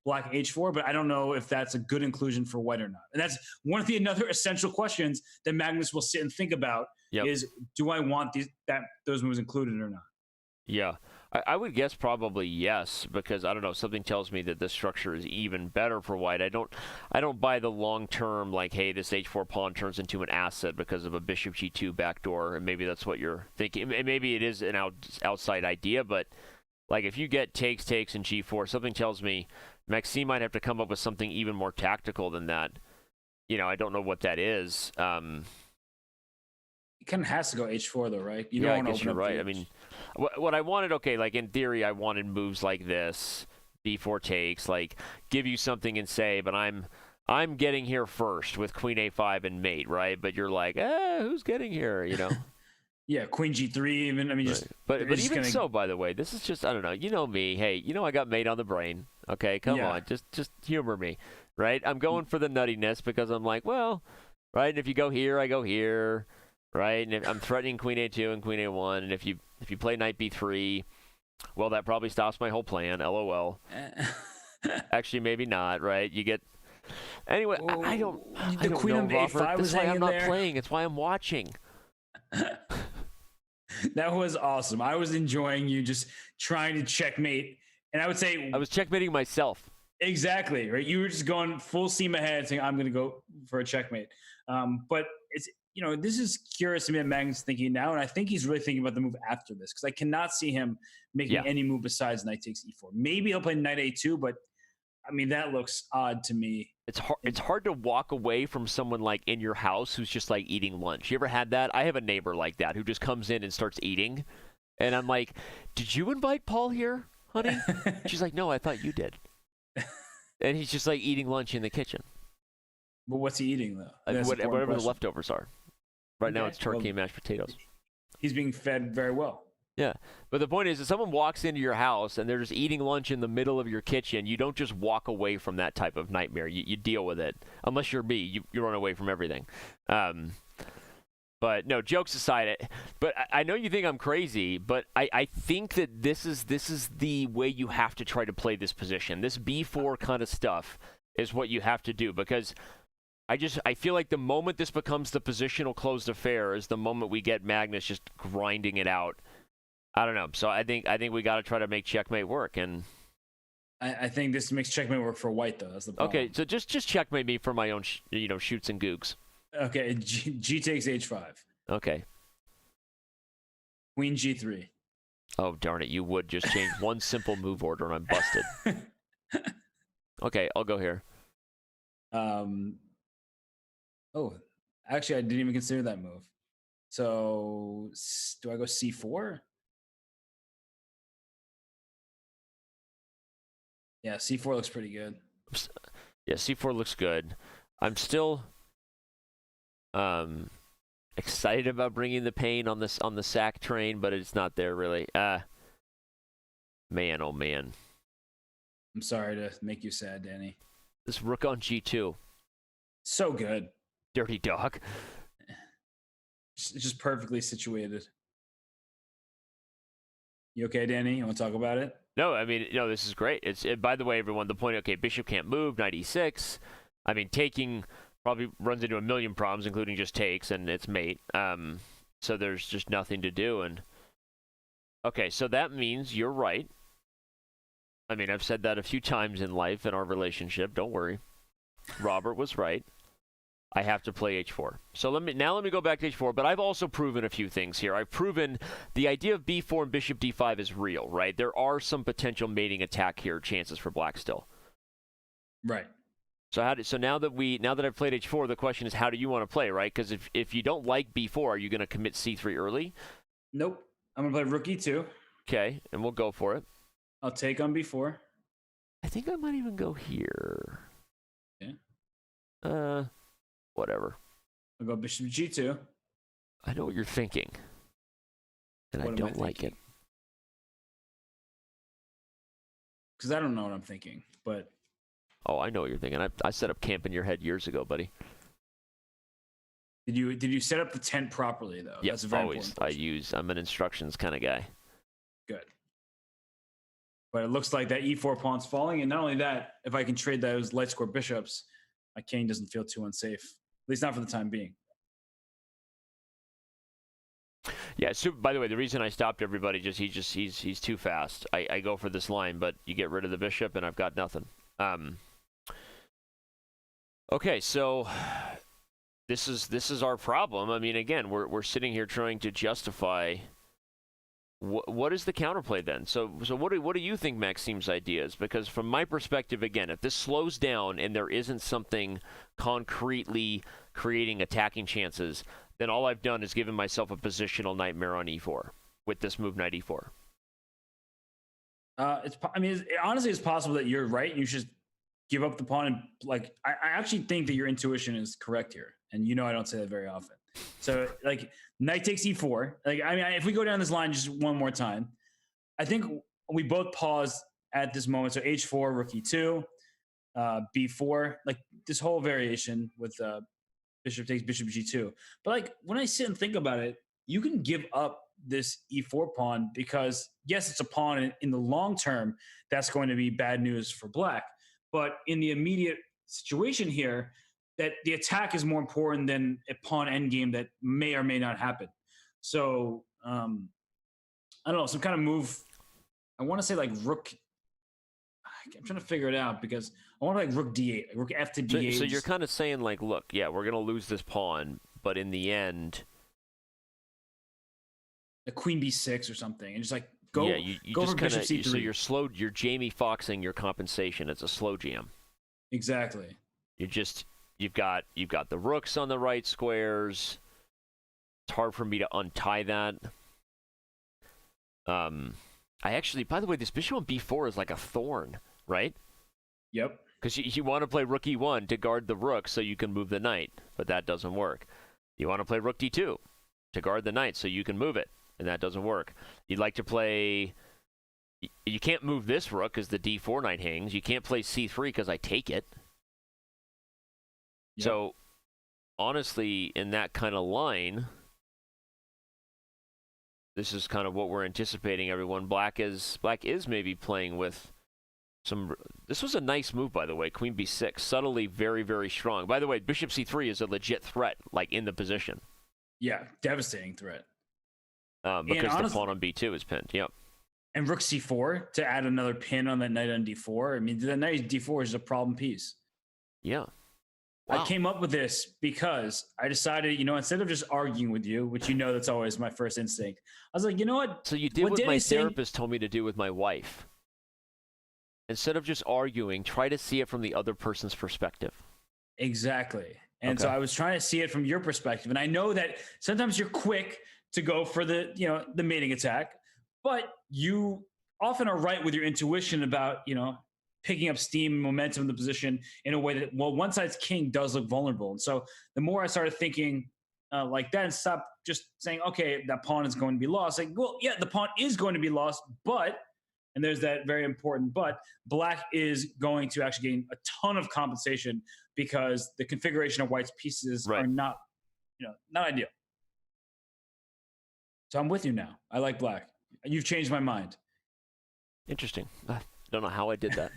black h4, but I don't know if that's a good inclusion for white or not. And that's one of the another essential questions that Magnus will sit and think about is, do I want those moves included or not? Yeah, I would guess probably yes, because I don't know, something tells me that this structure is even better for white. I don't buy the long term, like, hey, this h4 pawn turns into an asset because of a bishop g2 backdoor, and maybe that's what you're thinking. And maybe it is an outside idea, but like if you get takes and g4, something tells me Maxime might have to come up with something even more tactical than that. I don't know what that is. It kind of has to go h4 though, right? I guess you're right. I mean, what I wanted, okay, like in theory, I wanted moves like this, b4 takes, like give you something and say, but I'm getting here first with queen a5 and mate, right? But you're like, who's getting here, you know? Yeah, queen g3 even. I mean, Right. just But just even gonna, so, by the way, this is just, I don't know. You know me. Hey, you know I got mate on the brain. Okay, come Yeah. on, just humor me, right? I'm going for the nuttiness because I'm like, well, right. And if you go here, I go here, right? And if I'm threatening queen a2 and queen a1, and if you play knight b3, well, that probably stops my whole plan. LOL. Actually, maybe not. Right? You get. Anyway, I don't. The I don't queen know, of Robert. a5 That's was why I'm hanging not there. playing. It's why I'm watching. That was awesome. I was enjoying you just trying to checkmate. And I would say I was checkmating myself. exactly, right? You were just going full steam ahead saying, I'm going to go for a checkmate. But it's, this is curious to me that Magnus thinking now. And I think he's really thinking about the move after this because I cannot see him making any move besides knight takes e4. Maybe he'll play knight a2, but I mean, that looks odd to me. It's hard to walk away from someone like in your house who's just like eating lunch. You ever had that? I have a neighbor like that who just comes in and starts eating. And I'm like, did you invite Paul here, honey? She's like, no, I thought you did. And he's just like eating lunch in the kitchen. But what's he eating, though? That's an important Whatever the question. leftovers are. Right now Okay, it's turkey well, and mashed potatoes. He's being fed very well. Yeah. But the point is, if someone walks into your house and they're just eating lunch in the middle of your kitchen, you don't just walk away from that type of nightmare. You deal with it. Unless you're me, you run away from everything. But no, jokes aside, but I know you think I'm crazy, but I think that this is the way you have to try to play this position. This b4 kind of stuff is what you have to do because I feel like the moment this becomes the positional closed affair is the moment we get Magnus just grinding it out. I don't know. So I think we got to try to make checkmate work. And I think this makes checkmate work for white, though. That's the problem. okay, so just checkmate me for my own shoots and gooks. Okay, G takes h5. Okay. Queen g3. Oh darn it! You would just change one simple move order and I'm busted. Okay, I'll go here. Oh, actually, I didn't even consider that move. So do I go c4? Yeah, c4 looks pretty good. Yeah, c4 looks good. I'm still excited about bringing the pain on the sack train, but it's not there really. Man, oh man. I'm sorry to make you sad, Danny. This rook on g2. So good. Dirty dog. It's just perfectly situated. You okay, Danny? You want to talk about it? No, I mean, no, this is great. By the way, everyone, the point, okay, bishop can't move, knight e6. I mean, taking probably runs into a million problems, including just takes, and it's mate. So there's just nothing to do. And okay, so that means you're right. I mean, I've said that a few times in life in our relationship. Don't worry. Robert was right. I have to play h4. So let me go back to h4, but I've also proven a few things here. I've proven the idea of b4 and bishop d5 is real, right? There are some potential mating attack here chances for black still. Right. So now that I've played h4, the question is how do you want to play, right? Because if you don't like b4, are you going to commit c3 early? Nope. I'm going to play rook e2. Okay, and we'll go for it. I'll take on b4. I think I might even go here. Okay. Whatever. I'll go bishop g2. I know what you're thinking, and I don't like it. Because I don't know what I'm thinking, but... Oh, I know what you're thinking. I set up camp in your head years ago, buddy. Did you set up the tent properly, though? Yeah, That's a very always. important I'm an instructions kind of guy. Good. But it looks like that e4 pawn's falling, and not only that, if I can trade those light score bishops, my king doesn't feel too unsafe. At least not for the time being. Yeah, so by the way, the reason I stopped everybody, he's too fast. I go for this line, but you get rid of the bishop and I've got nothing. Okay, so this is our problem. I mean, again, we're sitting here trying to justify what is the counterplay then? So what do you think Maxim's idea is? Because from my perspective, again, if this slows down and there isn't something concretely creating attacking chances, then all I've done is given myself a positional nightmare on e4. with this move knight e4? Honestly, it's possible that you're right. You should give up the pawn. And like, I actually think that your intuition is correct here. And I don't say that very often. So like knight takes e4. Like, if we go down this line just one more time, I think we both pause at this moment. So h4, rook e2, b4, like this whole variation with bishop takes bishop g2. But like when I sit and think about it, you can give up this e4 pawn because yes, it's a pawn in the long term. That's going to be bad news for black. But in the immediate situation here, that the attack is more important than a pawn endgame that may or may not happen. So I don't know, some kind of move. I want to say like rook. I'm trying to figure it out because I want to like rook d8, rook f to d8. So you're kind of saying like, look, yeah, we're going to lose this pawn, but in the end, a queen b6 or something, and just like go. Yeah, you go just for bishop c3. So you're Jamie Foxing your compensation. It's a slow jam. Exactly. You've got the rooks on the right squares. It's hard for me to untie that. I actually, by the way, this bishop on b4 is like a thorn, right? Yep. Because you want to play rook e1 to guard the rook so you can move the knight, but that doesn't work. You want to play rook d2 to guard the knight so you can move it, and that doesn't work. You'd like to play... You can't move this rook because the d4 knight hangs. You can't play c3 because I take it. Yep. So, honestly, in that kind of line... This is kind of what we're anticipating, everyone. Black is maybe playing with some... This was a nice move, by the way. Queen b6. Subtly very, very strong. By the way, bishop c3 is a legit threat, like in the position. Yeah, devastating threat. Because the pawn on b2 is pinned. Yep. And rook c4 to add another pin on that knight on d4. I mean, the knight d4 is a problem piece. Yeah. Wow. I came up with this because I decided, instead of just arguing with you, which that's always my first instinct, I was like, you know what? So you did what my therapist told me to do with my wife. Instead of just arguing, try to see it from the other person's perspective. Exactly. And so I was trying to see it from your perspective. And I know that sometimes you're quick to go for the mating attack, but you often are right with your intuition about, picking up steam and momentum in the position in a way that, one side's king does look vulnerable. And so the more I started thinking like that and stopped just saying, okay, that pawn is going to be lost. Like, well, yeah, the pawn is going to be lost, but, and there's that very important but, black is going to actually gain a ton of compensation because the configuration of white's pieces are not, not ideal. So I'm with you now. I like black. You've changed my mind. Interesting. Don't know how I did that.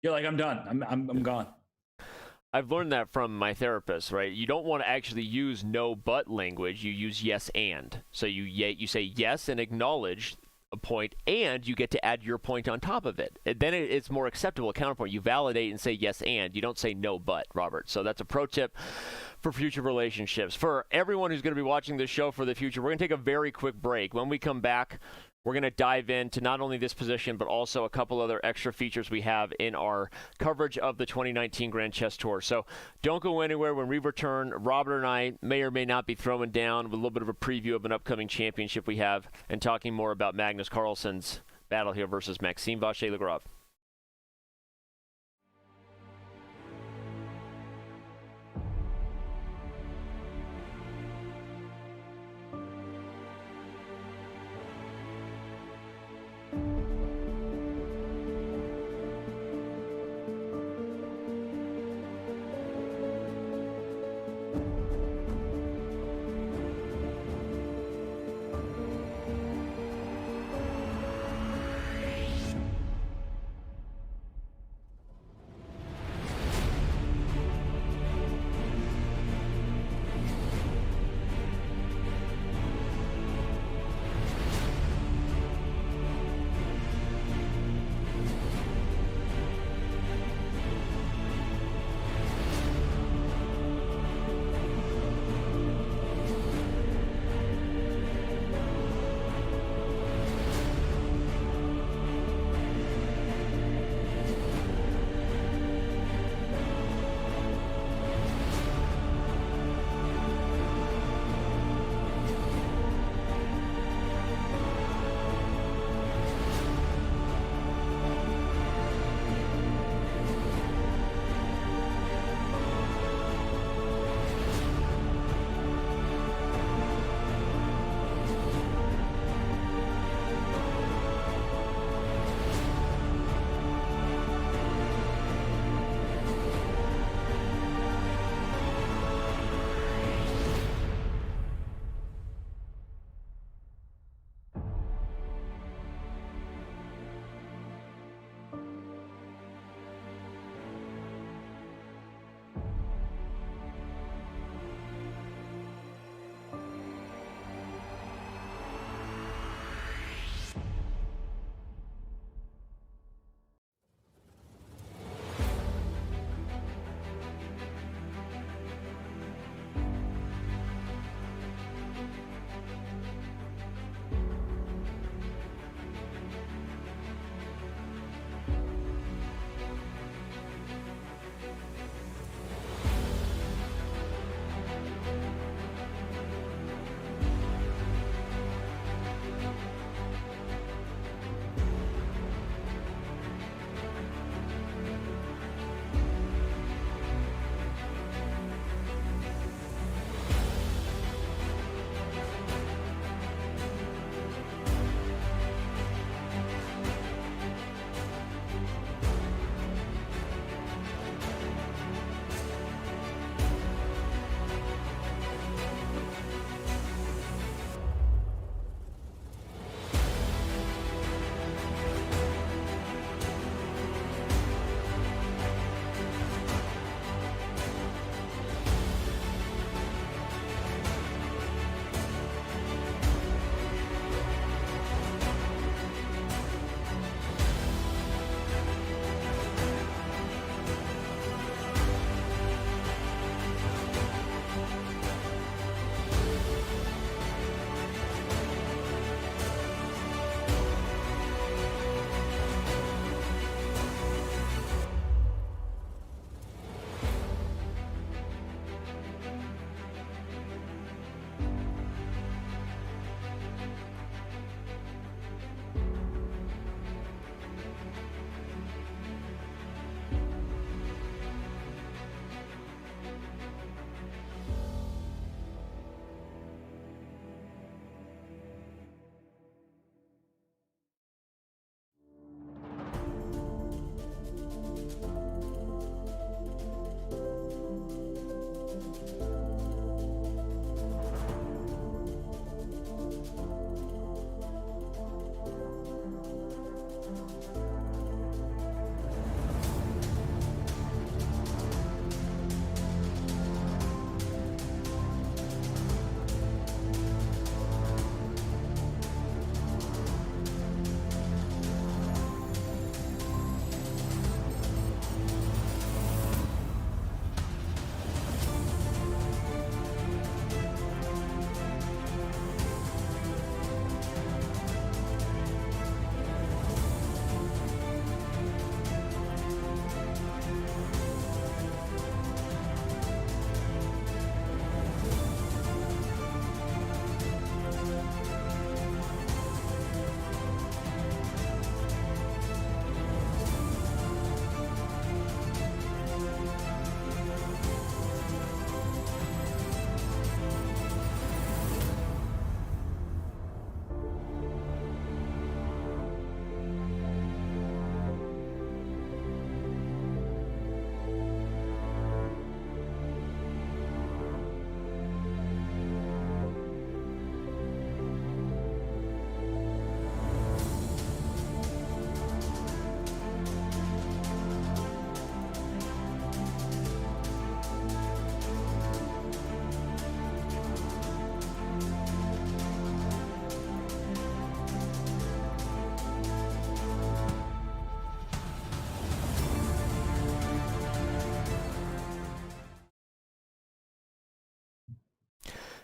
You're like, I'm done. I'm gone. I've learned that from my therapist, right? You don't want to actually use no but language. You use yes and. So you say yes and acknowledge a point, and you get to add your point on top of it. And then it's more acceptable, a counterpoint. You validate and say yes and. You don't say no but, Robert. So that's a pro tip for future relationships. For everyone who's going to be watching this show for the future, we're going to take a very quick break. When we come back, we're going to dive into not only this position, but also a couple other extra features we have in our coverage of the 2019 Grand Chess Tour. So don't go anywhere. When we return, Robert and I may or may not be throwing down with a little bit of a preview of an upcoming championship we have and talking more about Magnus Carlsen's battle here versus Maxime Vachier-Lagrave.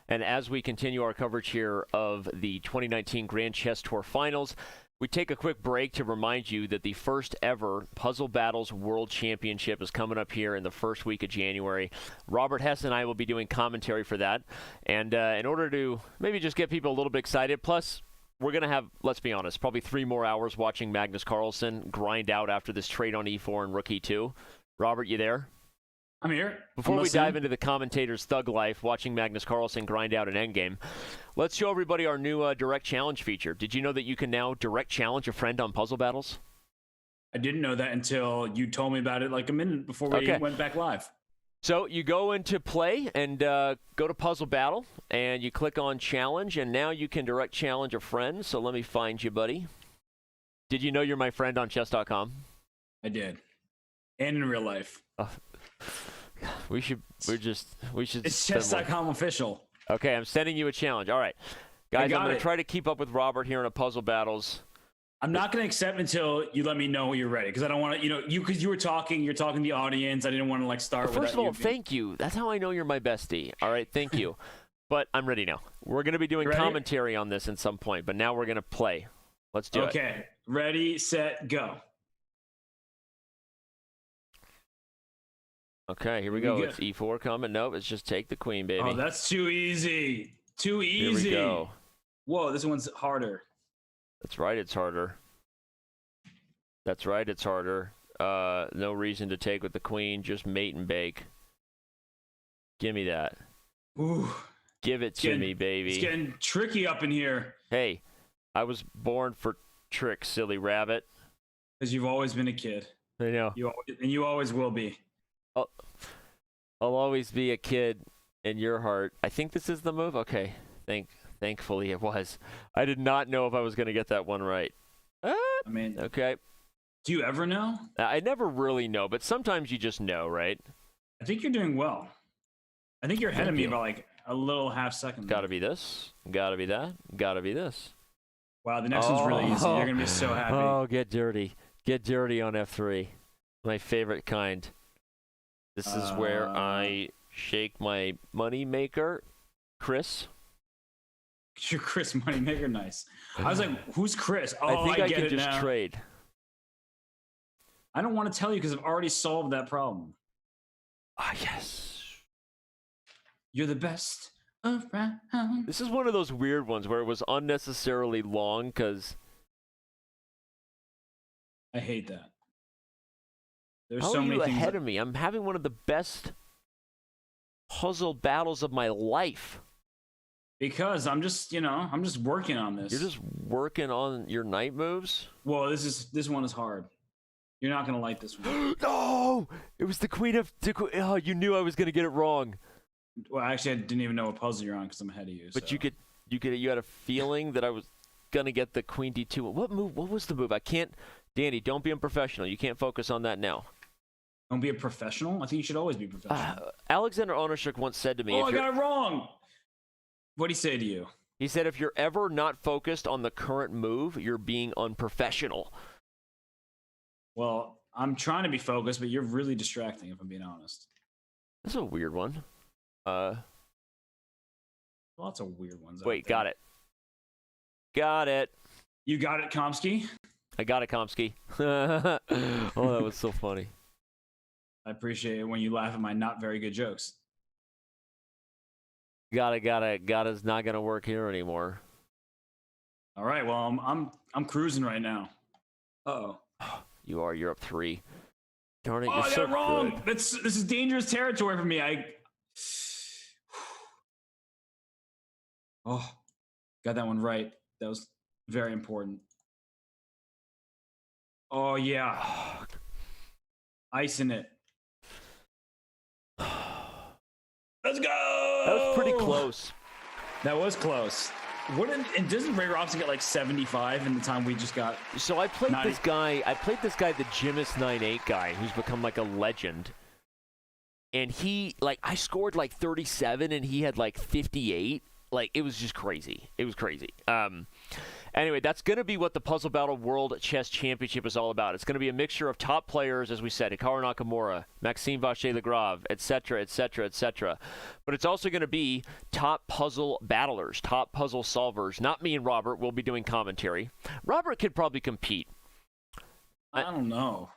And as we continue our coverage here of the 2019 Grand Chess Tour Finals, we take a quick break to remind you that the first ever Puzzle Battles World Championship is coming up here in the first week of January. Robert Hess and I will be doing commentary for that. And in order to maybe just get people a little bit excited, plus we're going to have, let's be honest, probably 3 more hours watching Magnus Carlsen grind out after this trade on e4 and rook e2. Robert, you there? I'm here. Before we dive into the commentator's thug life, watching Magnus Carlsen grind out an endgame, let's show everybody our new direct challenge feature. Did you know that you can now direct challenge a friend on Puzzle Battles? I didn't know that until you told me about it like a minute before we went back live. So you go into play and go to Puzzle Battle, and you click on challenge, and now you can direct challenge a friend. So let me find you, buddy. Did you know you're my friend on Chess.com? I did. And in real life. We should. It's Chess.com official. Okay, I'm sending you a challenge. All right, guys, I'm going to try to keep up with Robert here in a Puzzle Battles. I'm not going to accept until you let me know when you're ready, because I don't want to, because you were talking, you're talking to the audience. I didn't want to start. First of all, thank you. That's how I know you're my bestie. All right, thank you. But I'm ready now. We're going to be doing commentary on this at some point, but now we're going to play. Let's do it. Okay, ready, set, go. Okay, here we go. It's e4 coming. Nope, it's just take the queen, baby. Oh, that's too easy. Too easy. Here we go. Whoa, this one's harder. That's right, it's harder. That's right, it's harder. No reason to take with the queen, just mate and bake. Give me that. Ooh. Give it to me, baby. It's getting tricky up in here. Hey, I was born for tricks, silly rabbit. Because you've always been a kid. I know. You always will be. I'll always be a kid in your heart. I think this is the move. Okay, thankfully it was. I did not know if I was going to get that one right. I mean, okay. Do you ever know? I never really know, but sometimes you just know, right? I think you're doing well. I think you're ahead of me by a little half second. Got to be this. Got to be that. Got to be this. Wow, the next one's really easy. You're going to be so happy. Oh, get dirty. Get dirty on F3. My favorite kind. This is where I shake my money maker, Chris. You're Chris Moneymaker, nice. I was like, who's Chris? Oh, I think I get can it just now. trade. I don't want to tell you because I've already solved that problem. Ah, yes. You're the best around. This is one of those weird ones where it was unnecessarily long because... I hate that. There's How so are you many things ahead of me? I'm having one of the best puzzle battles of my life. Because I'm just working on this. You're just working on your knight moves? Well, this one is hard. You're not gonna like this one. No! It was the queen of... Oh, you knew I was gonna get it wrong. Well, actually, I didn't even know what puzzle you're on because I'm ahead of you. But so. you had a feeling that I was gonna get the queen d2. What move? What was the move? I can't... Danny, don't be unprofessional. You can't focus on that now. Don't be a professional? I think you should always be professional. Alexander Onashuk once said to me... Oh, I got it wrong! What'd he say to you? He said, if you're ever not focused on the current move, you're being unprofessional. Well, I'm trying to be focused, but you're really distracting, if I'm being honest. That's a weird one. Lots of weird ones. Wait, got it. Got it. You got it, Komsky? I got it, Komsky. Oh, that was so funny. I appreciate it when you laugh at my not very good jokes. Got it's not gonna work here anymore. All right, well, I'm cruising right now. You're up 3. Darn it, you're I so got it wrong. good. This is dangerous territory for me. Got that one right. That was very important. Oh yeah. Icing it. Let's go. That was pretty close. That was close. And doesn't Ray Robson get 75 in the time we just got? So I played this guy, the Jimis 9-8 guy, who's become a legend. And he, I scored 37 and he had 58. It was just crazy. It was crazy. Anyway, that's going to be what the Puzzle Battle World Chess Championship is all about. It's going to be a mixture of top players, as we said, Hikaru Nakamura, Maxime Vachier-Lagrave, etc., etc., etc. But it's also going to be top puzzle battlers, top puzzle solvers. Not me and Robert. We'll be doing commentary. Robert could probably compete. I don't know.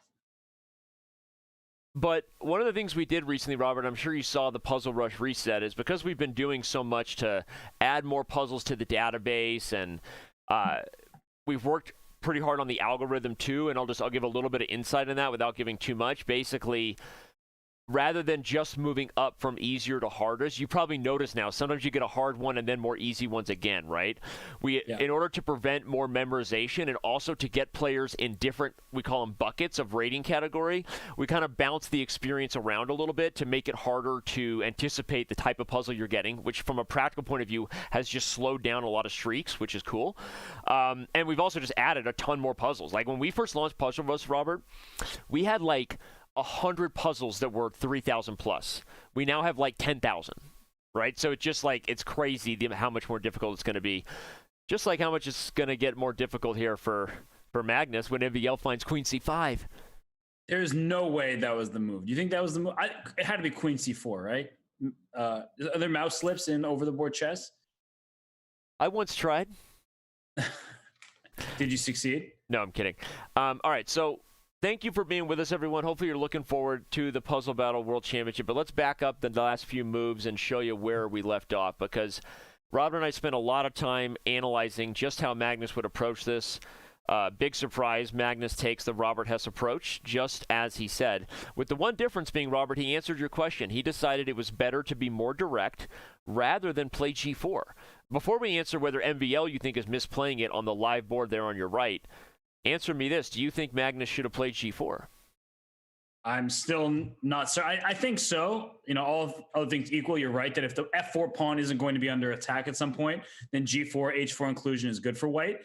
But one of the things we did recently, Robert, I'm sure you saw the Puzzle Rush reset, is because we've been doing so much to add more puzzles to the database, and we've worked pretty hard on the algorithm too, and I'll give a little bit of insight in that without giving too much. Basically, rather than just moving up from easier to hardest, you probably notice now, sometimes you get a hard one and then more easy ones again, right? In order to prevent more memorization and also to get players in different, we call them buckets of rating category, we kind of bounce the experience around a little bit to make it harder to anticipate the type of puzzle you're getting, which from a practical point of view has just slowed down a lot of streaks, which is cool. And we've also just added a ton more puzzles. Like when we first launched Puzzle Rush, Robert, we had like 100 puzzles that were 3,000 plus. We now have like 10,000, right? So it's just like, it's crazy how much more difficult it's going to be. Just like how much it's going to get more difficult here for Magnus when MVL finds Queen C5. There's no way that was the move. Do you think that was the move? It had to be Queen C4, right? Are there mouse slips in over the board chess? I once tried. Did you succeed? No, I'm kidding. All right, so thank you for being with us, everyone. Hopefully you're looking forward to the Puzzle Battle World Championship. But let's back up the last few moves and show you where we left off, because Robert and I spent a lot of time analyzing just how Magnus would approach this. Big surprise, Magnus takes the Robert Hess approach, just as he said. With the one difference being, Robert, he answered your question. He decided it was better to be more direct rather than play G4. Before we answer whether MVL you think is misplaying it on the live board there on your right, answer me this. Do you think Magnus should have played G4? I'm still not certain. I think so. You know, all other things equal, you're right that if the F4 pawn isn't going to be under attack at some point, then G4, H4 inclusion is good for white.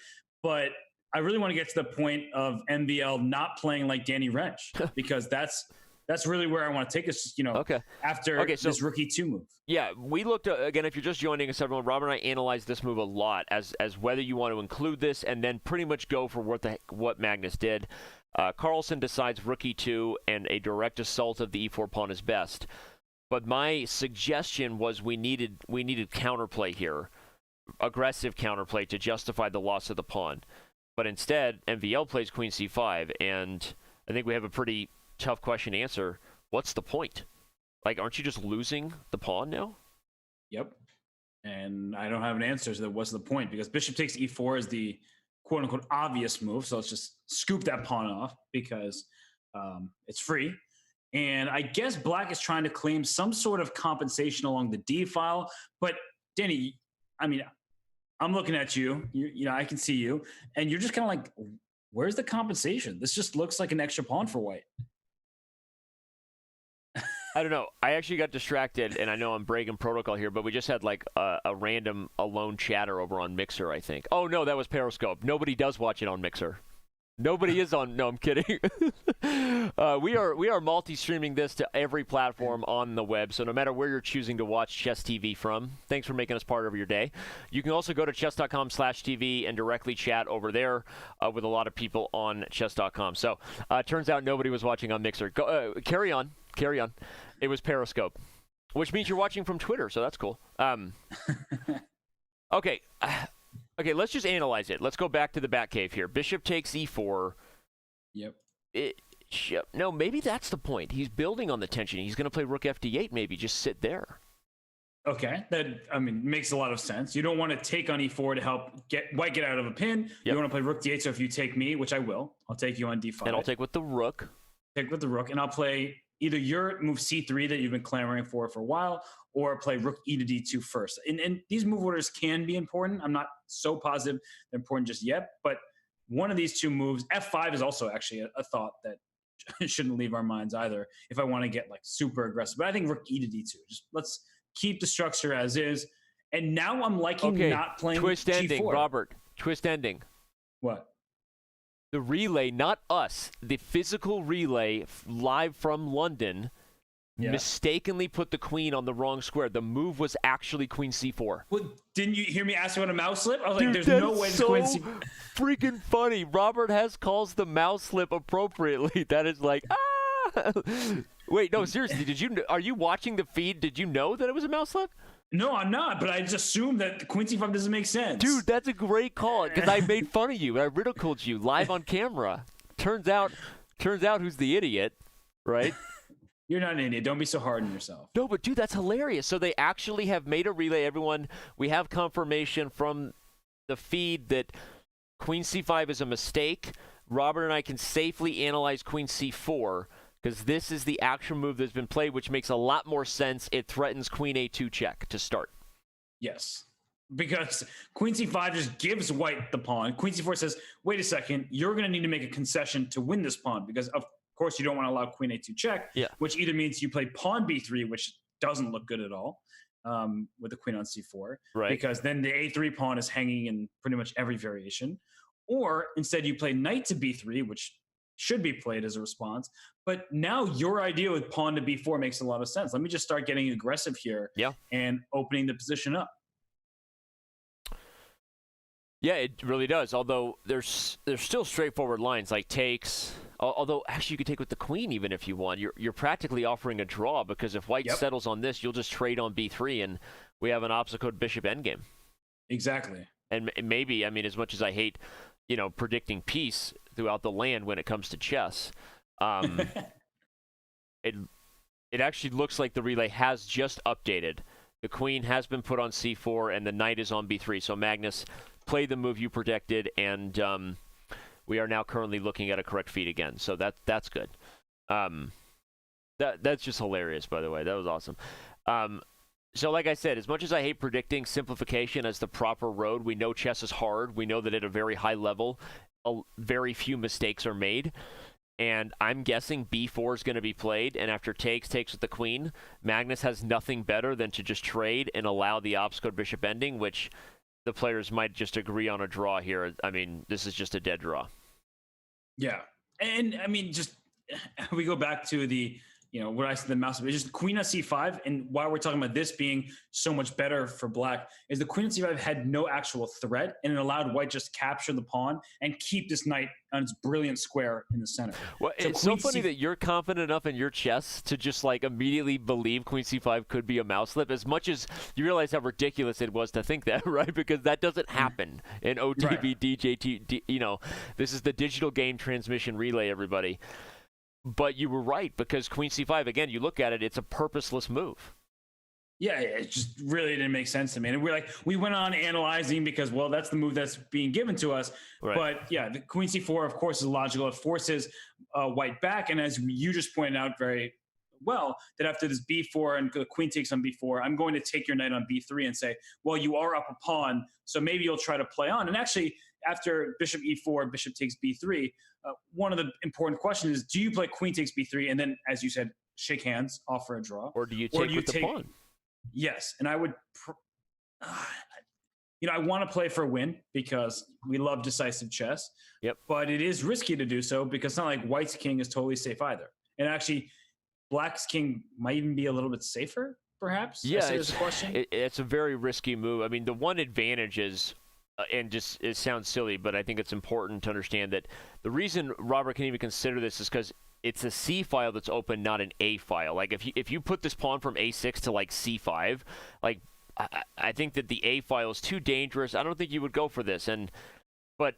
But I really want to get to the point of MVL not playing like Danny Rensch, because that's really where I want to take us, after this rookie 2 move. Yeah, we looked, again, if you're just joining us, everyone, Robert and I analyzed this move a lot as whether you want to include this and then pretty much go for what Magnus did. Carlsen decides rookie 2 and a direct assault of the E4 pawn is best. But my suggestion was we needed counterplay here, aggressive counterplay to justify the loss of the pawn. But instead, MVL plays Queen C5, and I think we have a pretty tough question to answer. What's the point? Like, aren't you just losing the pawn now? Yep. And I don't have an answer to that. What's the point? Because bishop takes E4 is the quote-unquote obvious move, so let's just scoop that pawn off because it's free. And I guess black is trying to claim some sort of compensation along the D file. But, Danny, I mean, I'm looking at you. I can see you. And you're just kind of like, where's the compensation? This just looks like an extra pawn for white. I don't know. I actually got distracted, and I know I'm breaking protocol here, but we just had like a random alone chatter over on Mixer, I think. Oh, no, that was Periscope. Nobody does watch it on Mixer. Nobody is on. No, I'm kidding. We are multi-streaming this to every platform on the web. So no matter where you're choosing to watch Chess TV from, thanks for making us part of your day. You can also go to chess.com/TV and directly chat over there with a lot of people on chess.com. So turns out nobody was watching on Mixer. Carry on. It was Periscope, which means you're watching from Twitter. So that's cool. Okay. Okay, let's just analyze it. Let's go back to the Batcave here. Bishop takes E4. Yep. No, maybe that's the point. He's building on the tension. He's going to play Rook FD8 maybe. Just sit there. Okay, that, makes a lot of sense. You don't want to take on E4 to help white get out of a pin. Yep. You want to play Rook D8, so if you take me, which I will, I'll take you on D5. And I'll take with the Rook. Take with the Rook, and I'll play either your move C3 that you've been clamoring for a while, or play Rook E to D2 first. And these move orders can be important. I'm not so positive they're important just yet, but one of these 2 moves, F5 is also actually a thought that shouldn't leave our minds either if I want to get like super aggressive. But I think Rook E to D2. Just let's keep the structure as is. And now I'm liking not playing twist G4. Ending, Robert. Twist ending. What? The relay, not us, the physical relay live from London mistakenly put the queen on the wrong square. The move was actually queen c4. Well, didn't you hear me ask you about a mouse slip? I was like, Dude, there's no way this this so queen freaking funny. Robert Hess calls the mouse slip appropriately. That is like, ah! Wait, no, seriously, are you watching the feed? Did you know that it was a mouse slip? No, I'm not, but I just assumed that queen c5 doesn't make sense. Dude, that's a great call, because I made fun of you. I ridiculed you live on camera. Turns out who's the idiot, right? You're not an idiot. Don't be so hard on yourself. No, but dude, that's hilarious. So they actually have made a relay. Everyone, we have confirmation from the feed that queen c5 is a mistake. Robert and I can safely analyze queen c4 because this is the actual move that's been played, which makes a lot more sense. It threatens queen a2 check to start. Yes, because queen c5 just gives white the pawn. Queen c4 says, wait a second, you're going to need to make a concession to win this pawn because of course you don't want to allow queen a2 check, which either means you play pawn b3, which doesn't look good at all with the queen on c4, right? Because then the a3 pawn is hanging in pretty much every variation. Or instead you play knight to b3, which should be played as a response. But now your idea with pawn to b4 makes a lot of sense. Let me just start getting aggressive here and opening the position up. Yeah, it really does. Although there's still straightforward lines like takes. Although actually you could take with the queen even if you want. You're practically offering a draw because if white settles on this, you'll just trade on b3 and we have an obstacle bishop endgame. Exactly. And maybe, I mean, as much as I hate, predicting peace throughout the land when it comes to chess, it actually looks like the relay has just updated. The queen has been put on c4 and the knight is on b3. So Magnus, play the move you predicted, and we are now currently looking at a correct feed again. So that's good. That's just hilarious, by the way. That was awesome. So like I said, as much as I hate predicting simplification as the proper road, we know chess is hard. We know that at a very high level, very few mistakes are made. And I'm guessing b4 is going to be played, and after takes with the queen, Magnus has nothing better than to just trade and allow the obstacle bishop ending, which the players might just agree on a draw here. I mean, this is just a dead draw. Yeah. And I mean, just we go back to the, what I said, the mouse, it's just queen on c5. And why we're talking about this being so much better for black is the queen on c5 had no actual threat, and it allowed white just capture the pawn and keep this knight on its brilliant square in the center. Well, so it's so funny that you're confident enough in your chess to just like immediately believe queen c5 could be a mouse slip, as much as you realize how ridiculous it was to think that, right? Because that doesn't happen in OTB, right. DJT, this is the digital game transmission relay, everybody. But you were right, because queen c5, again, you look at it, it's a purposeless move. Yeah, it just really didn't make sense to me. And we went on analyzing because, well, that's the move that's being given to us. Right. But yeah, the queen c4, of course, is logical. It forces white back. And as you just pointed out very well, that after this b4 and the queen takes on b4, I'm going to take your knight on b3 and say, well, you are up a pawn, so maybe you'll try to play on. And actually, after bishop e4, bishop takes b3, one of the important questions is, do you play queen takes b3 and then, as you said, shake hands, offer a draw? Or do you take with the pawn? Yes, and I would, I want to play for a win because we love decisive chess. Yep. But it is risky to do so because it's not like white's king is totally safe either. And actually, black's king might even be a little bit safer, perhaps. Yeah, it's a very risky move. I mean, the one advantage is, and just it sounds silly, but I think it's important to understand that the reason Robert can even consider this is because it's a C file that's open, not an A file. Like if you put this pawn from A6 to like C5, like I think that the A file is too dangerous. I don't think you would go for this. But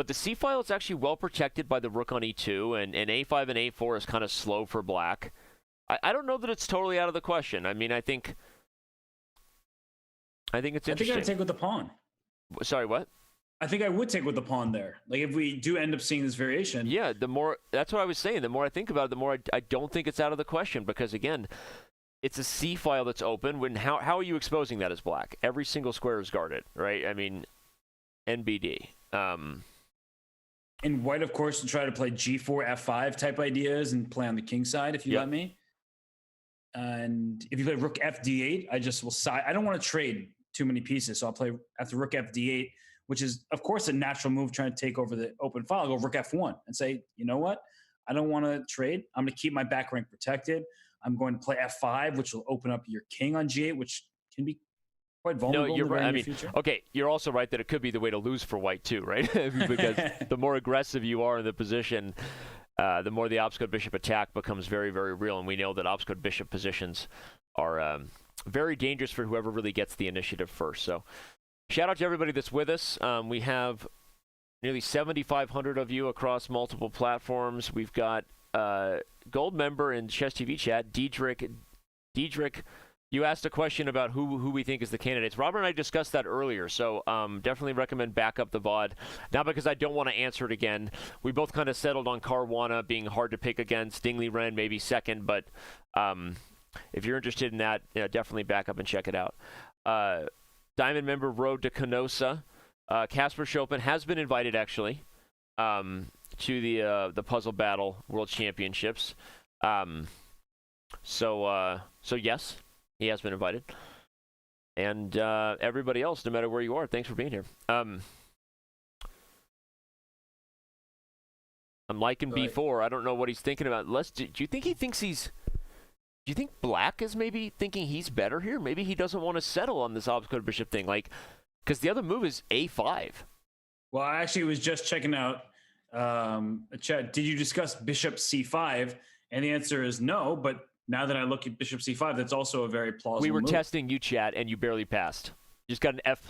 the C file is actually well protected by the rook on E2, and A5 and A4 is kind of slow for black. I don't know that it's totally out of the question. I mean, I think it's interesting. I think I would take with the pawn. Sorry, what? I think I would take with the pawn there. Like if we do end up seeing this variation. Yeah, that's what I was saying. The more I think about it, the more I don't think it's out of the question, because again, it's a C file that's open. How are you exposing that as black? Every single square is guarded, right? I mean, NBD. And white, of course, will try to play G4, F5 type ideas and play on the king side, if you let me. And if you play rook FD8, I don't want to trade too many pieces, so I'll play after rook FD8, which is, of course, a natural move trying to take over the open file. I'll go rook F1 and say, you know what? I don't want to trade. I'm going to keep my back rank protected. I'm going to play f5, which will open up your king on g8, which can be quite vulnerable. No, you're in the right. very I near mean, future. okay, you're also right that it could be the way to lose for white too, right? Because the more aggressive you are in the position, the more the opscode bishop attack becomes very, very real. And we know that opscode bishop positions are very dangerous for whoever really gets the initiative first. So shout out to everybody that's with us. We have nearly 7,500 of you across multiple platforms. We've got gold member in Chess TV chat, Diedrich, you asked a question about who we think is the candidates. Robert and I discussed that earlier, so definitely recommend back up the VOD. Not because I don't want to answer it again. We both kind of settled on Caruana being hard to pick against. Dingley Ren maybe second, but if you're interested in that, definitely back up and check it out. Diamond member Road to Canosa. Casper Chopin has been invited, actually, to the Puzzle Battle World Championships. So yes, he has been invited. And everybody else, no matter where you are, thanks for being here. I'm liking B4. I don't know what he's thinking about. Do you think he thinks he's... Do you think Black is maybe thinking he's better here? Maybe he doesn't want to settle on this opscode bishop thing, because the other move is A5. Well, I actually was just checking out a chat. Did you discuss bishop C5? And the answer is no, but now that I look at bishop C5, that's also a very plausible We were move. testing you, chat, and you barely passed. You just got an F+.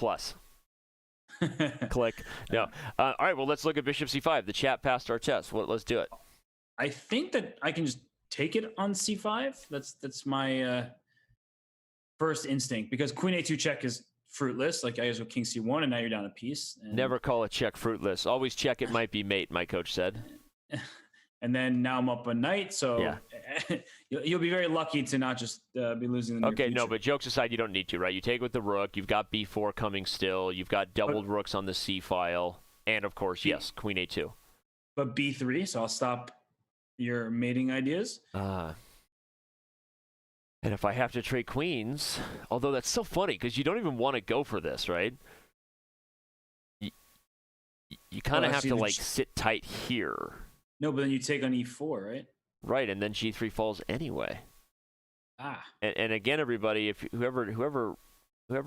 Click. No. All right, well, let's look at bishop C5. The chat passed our test. Well, let's do it. I think that I can just take it on C5. That's my first instinct, because queen A2 check is fruitless. Like I guess with king C1, and now you're down a piece. And never call a check fruitless. Always check it might be mate, my coach said. And then now I'm up a knight, so yeah. you'll be very lucky to not just be losing. Okay, no, but jokes aside, you don't need to, right? You take with the rook. You've got B4 coming still. You've got doubled rooks on the C file, and of course, yes, queen A2. But B3, so I'll stop your mating ideas. And if I have to trade queens, although that's so funny because you don't even want to go for this, right? You kind of have to sit tight here. No, but then you take on E4, right? Right, and then G3 falls anyway. And again, everybody, if whoever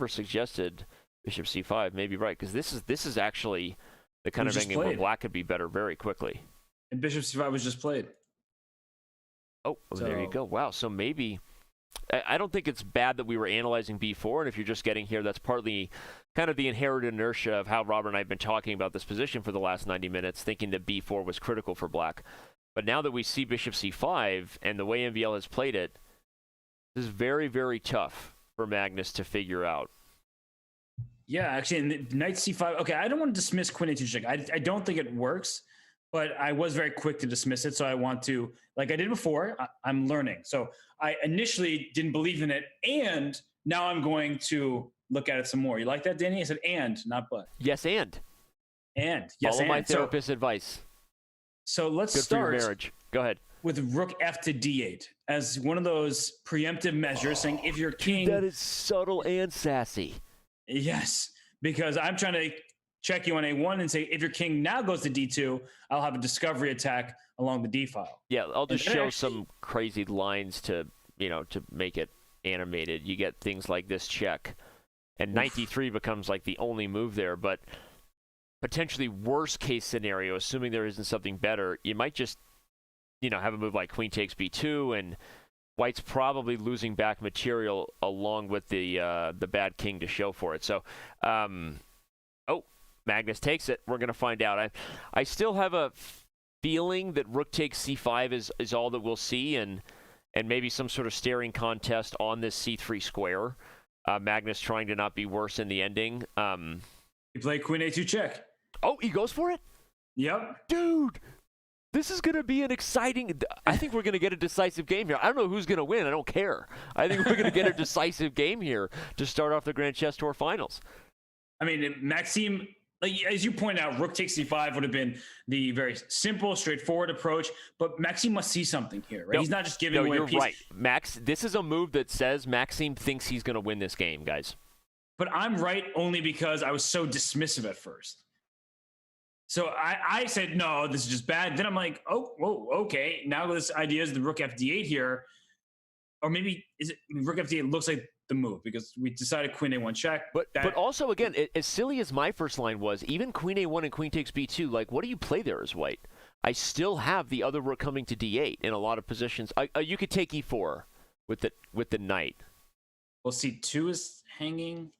suggested bishop C5 may be right, because this is actually the kind of endgame where Black could be better very quickly. And bishop C5 was just played. Oh, so there you go. Wow, so maybe... I don't think it's bad that we were analyzing B4, and if you're just getting here, that's partly kind of the inherited inertia of how Robert and I have been talking about this position for the last 90 minutes, thinking that B4 was critical for Black. But now that we see bishop C5 and the way MVL has played it, this is very, very tough for Magnus to figure out. Yeah, actually, and knight C5. Okay, I don't want to dismiss queen A2 check. I don't think it works, but I was very quick to dismiss it, so I want to, like I did before, I'm learning. So I initially didn't believe in it, and now I'm going to look at it some more. You like that, Danny? I said and, not but. Yes, and. And. Yes, follow and. my therapist's advice. So let's Good start for your marriage. Go ahead. With rook F to D8 as one of those preemptive measures, saying if your king... That is subtle and sassy. Yes, because I'm trying to check you on A1 and say, if your king now goes to D2, I'll have a discovery attack along the D file. Yeah, I'll just show some crazy lines to make it animated. You get things like this check, and knight D3 becomes like the only move there, but potentially worst case scenario, assuming there isn't something better, you might just, have a move like queen takes B2, and White's probably losing back material along with the bad king to show for it. So, Magnus takes it. We're going to find out. I still have a feeling that rook takes C5 is all that we'll see, and maybe some sort of staring contest on this C3 square. Magnus trying to not be worse in the ending. You play queen A2 check. Oh, he goes for it? Yep. Dude, this is going to be an exciting... I think we're going to get a decisive game here. I don't know who's going to win. I don't care. I think we're going to get a decisive game here to start off the Grand Chess Tour Finals. I mean, Maxime... as you point out, rook takes C5 would have been the very simple, straightforward approach, but Maxime must see something here, right? He's not just giving away a piece. You're right. This is a move that says Maxime thinks he's going to win this game, guys. But I'm right only because I was so dismissive at first. So I said, no, this is just bad. Then I'm like, oh, whoa, okay. Now this idea is the rook F D8 here. or maybe is it rook f8 looks like the move because we decided queen a1 check. But also, again, as silly as my first line was, even queen a1 and queen takes b2, like, what do you play there as white? I still have the other rook coming to d8 in a lot of positions. You could take e4 with the knight. Well, c2 is hanging.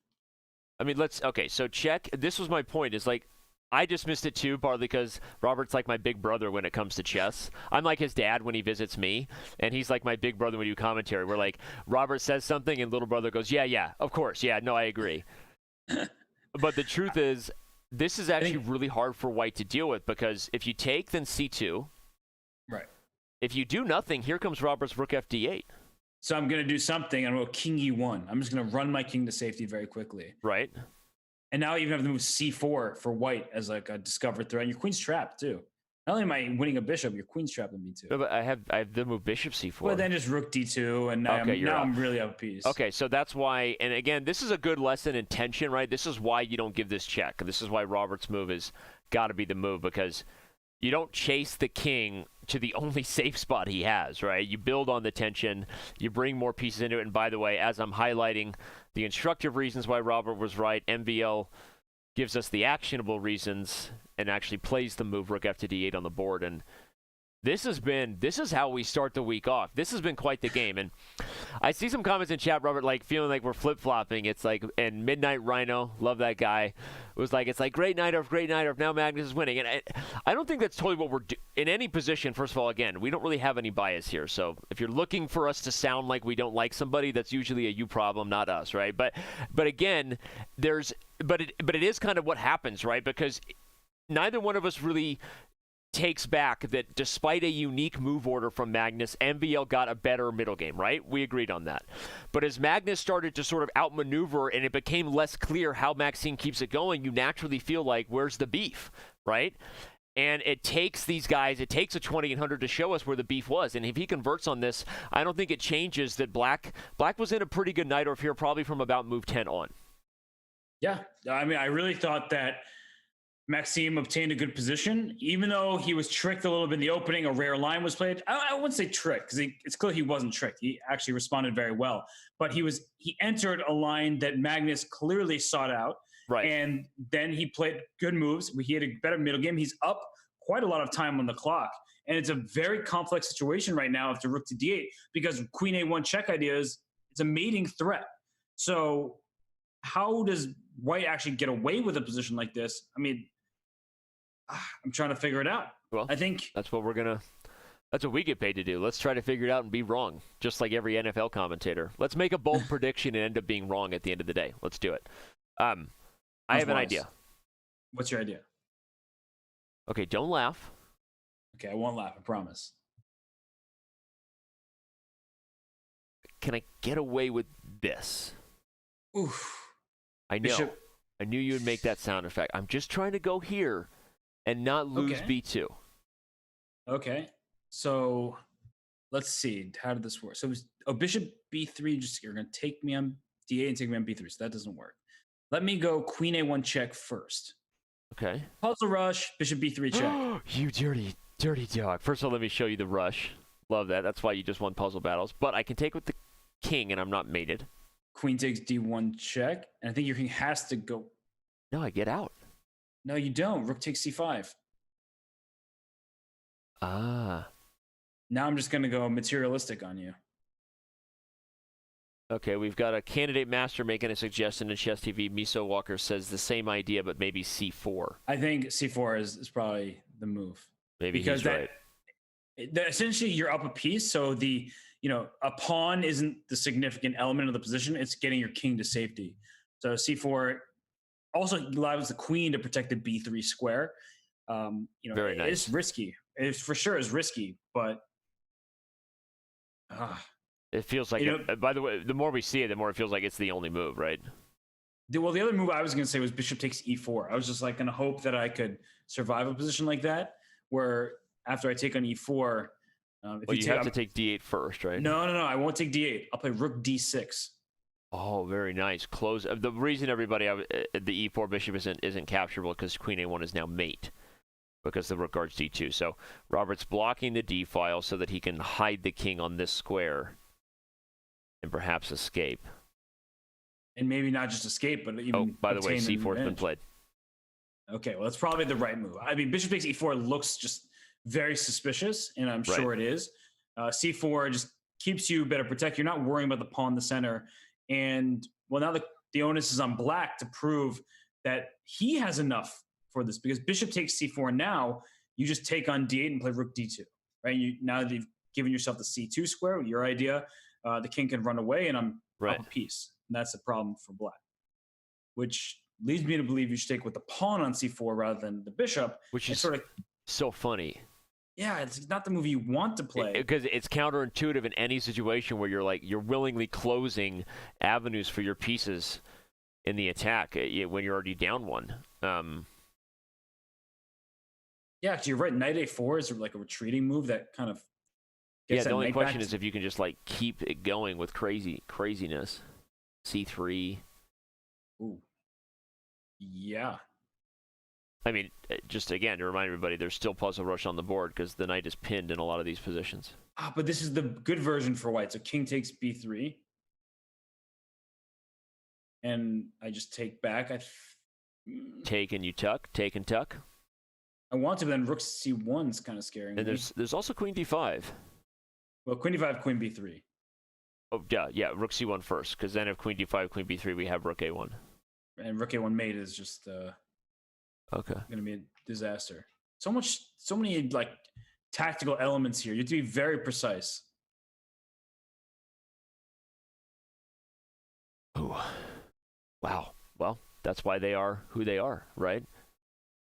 I mean, okay, so check. This was my point, is like, I dismissed it too, partly because Robert's like my big brother when it comes to chess. I'm like his dad when he visits me, and he's like my big brother when we do commentary. We're like, Robert says something, and little brother goes, yeah, of course, yeah, no, I agree. But the truth is, this is actually really hard for white to deal with, because if you take, then c2. Right. If you do nothing, here comes Robert's rook fd8. So I'm going to do something. I'm going to go king e1. I'm just going to run my king to safety very quickly. Right. And now I even have the move c4 for white as like a discovered threat. And your queen's trapped too. Not only am I winning a bishop, your queen's trapped in b2. No, but I have the move bishop c4. Well, then just rook d2, and now I'm really out of piece. Okay, so that's why, and again, this is a good lesson in tension, right? This is why you don't give this check. This is why Robert's move has got to be the move, because you don't chase the king to the only safe spot he has, right? You build on the tension, you bring more pieces into it, and by the way, as I'm highlighting the instructive reasons why Robert was right, MVL gives us the actionable reasons and actually plays the move rook f to d8 on the board. And this is how we start the week off. This has been quite the game. And I see some comments in chat, Robert, like feeling like we're flip-flopping. It's like, and Midnight Rhino, love that guy, was like, it's like great night off, now Magnus is winning. And I don't think that's totally what we're doing. In any position, first of all, again, we don't really have any bias here. So if you're looking for us to sound like we don't like somebody, that's usually a you problem, not us, right? But again, but it is kind of what happens, right? Because neither one of us really takes back that despite a unique move order from Magnus, MVL got a better middle game, right? We agreed on that. But as Magnus started to sort of outmaneuver and it became less clear how Maxime keeps it going, you naturally feel like, where's the beef, right? And it takes these guys, it takes a 20-100 to show us where the beef was. And if he converts on this, I don't think it changes that Black was in a pretty good night off here, probably from about move 10 on. Yeah, I mean, I really thought that Maxime obtained a good position, even though he was tricked a little bit in the opening. A rare line was played. I wouldn't say tricked, because it's clear he wasn't tricked. He actually responded very well. But he entered a line that Magnus clearly sought out. Right. And then he played good moves. He had a better middle game. He's up quite a lot of time on the clock. And it's a very complex situation right now after rook to d8, because queen a1 check idea it's a mating threat. So how does white actually get away with a position like this? I mean, I'm trying to figure it out. Well, I think that's what we get paid to do. Let's try to figure it out and be wrong, just like every NFL commentator. Let's make a bold prediction and end up being wrong at the end of the day. Let's do it. I have an idea. What's your idea? Okay, don't laugh. Okay, I won't laugh, I promise. Can I get away with this? Oof. I know. I knew you would make that sound effect. I'm just trying to go here and not lose b2. Okay. So let's see. How did this work? So it was bishop b3. You're going to take me on d8 and take me on b3. So that doesn't work. Let me go queen a1 check first. Okay. Puzzle rush, bishop b3 check. You dirty dog. First of all, let me show you the rush. Love that. That's why you just won puzzle battles. But I can take with the king, and I'm not mated. Queen takes d1 check. And I think your king has to go. No, I get out. No, you don't. Rook takes c5. Ah. Now I'm just going to go materialistic on you. Okay, we've got a candidate master making a suggestion in Chess TV. Miso Walker says the same idea, but maybe c4. I think c4 is probably the move. Maybe because he's right. Essentially, you're up a piece, so a pawn isn't the significant element of the position. It's getting your king to safety. So c4 also allows the queen to protect the b3 square. Very nice. It's risky. It for sure is risky, but it feels like by the way, the more we see it, the more it feels like it's the only move, right? The other move I was going to say was bishop takes e4. I was just like going to hope that I could survive a position like that, where after I take on e4, you have to take d8 first, right? No, I won't take d8. I'll play rook d6. Oh, very nice. Close. The reason everybody the e4 bishop isn't capturable because queen a1 is now mate, because the rook guards d2. So Robert's blocking the d file so that he can hide the king on this square. and perhaps escape. And maybe not just escape, but even. Oh, by the way, obtain an c4 has been advantage. played. Okay, well, that's probably the right move. I mean, bishop takes e4 looks just very suspicious, and I'm sure it is. C4 just keeps you better protected. You're not worrying about the pawn in the center. And, well, now the onus is on black to prove that he has enough for this, because bishop takes c4 now, you just take on d8 and play rook d2, right? Now that you've given yourself the c2 square with your idea, the king can run away, and I'm up a piece. And that's the problem for black, which leads me to believe you should take with the pawn on c4 rather than the bishop. Which is sort of so funny. Yeah, it's not the move you want to play. Because it's counterintuitive in any situation where you're willingly closing avenues for your pieces in the attack when you're already down one. Yeah, actually, you're right. Knight a4 is like a retreating move that kind of gets the that only knight question back is if you can just like keep it going with craziness. C3. Ooh. Yeah. I mean, just again to remind everybody, there's still puzzle rush on the board because the knight is pinned in a lot of these positions. But this is the good version for white. So king takes b3. And I just take back. Take and you tuck. Take and tuck. I want to, but then rook c1 is kind of scaring me. And there's also queen d5. Well, queen d5, queen b3. Oh, yeah, rook c1 first, because then if queen d5, queen b3, we have rook a1. And rook a1 mate is just okay, going to be a disaster. So many like tactical elements here. You have to be very precise. Oh, wow. Well, that's why they are who they are, right?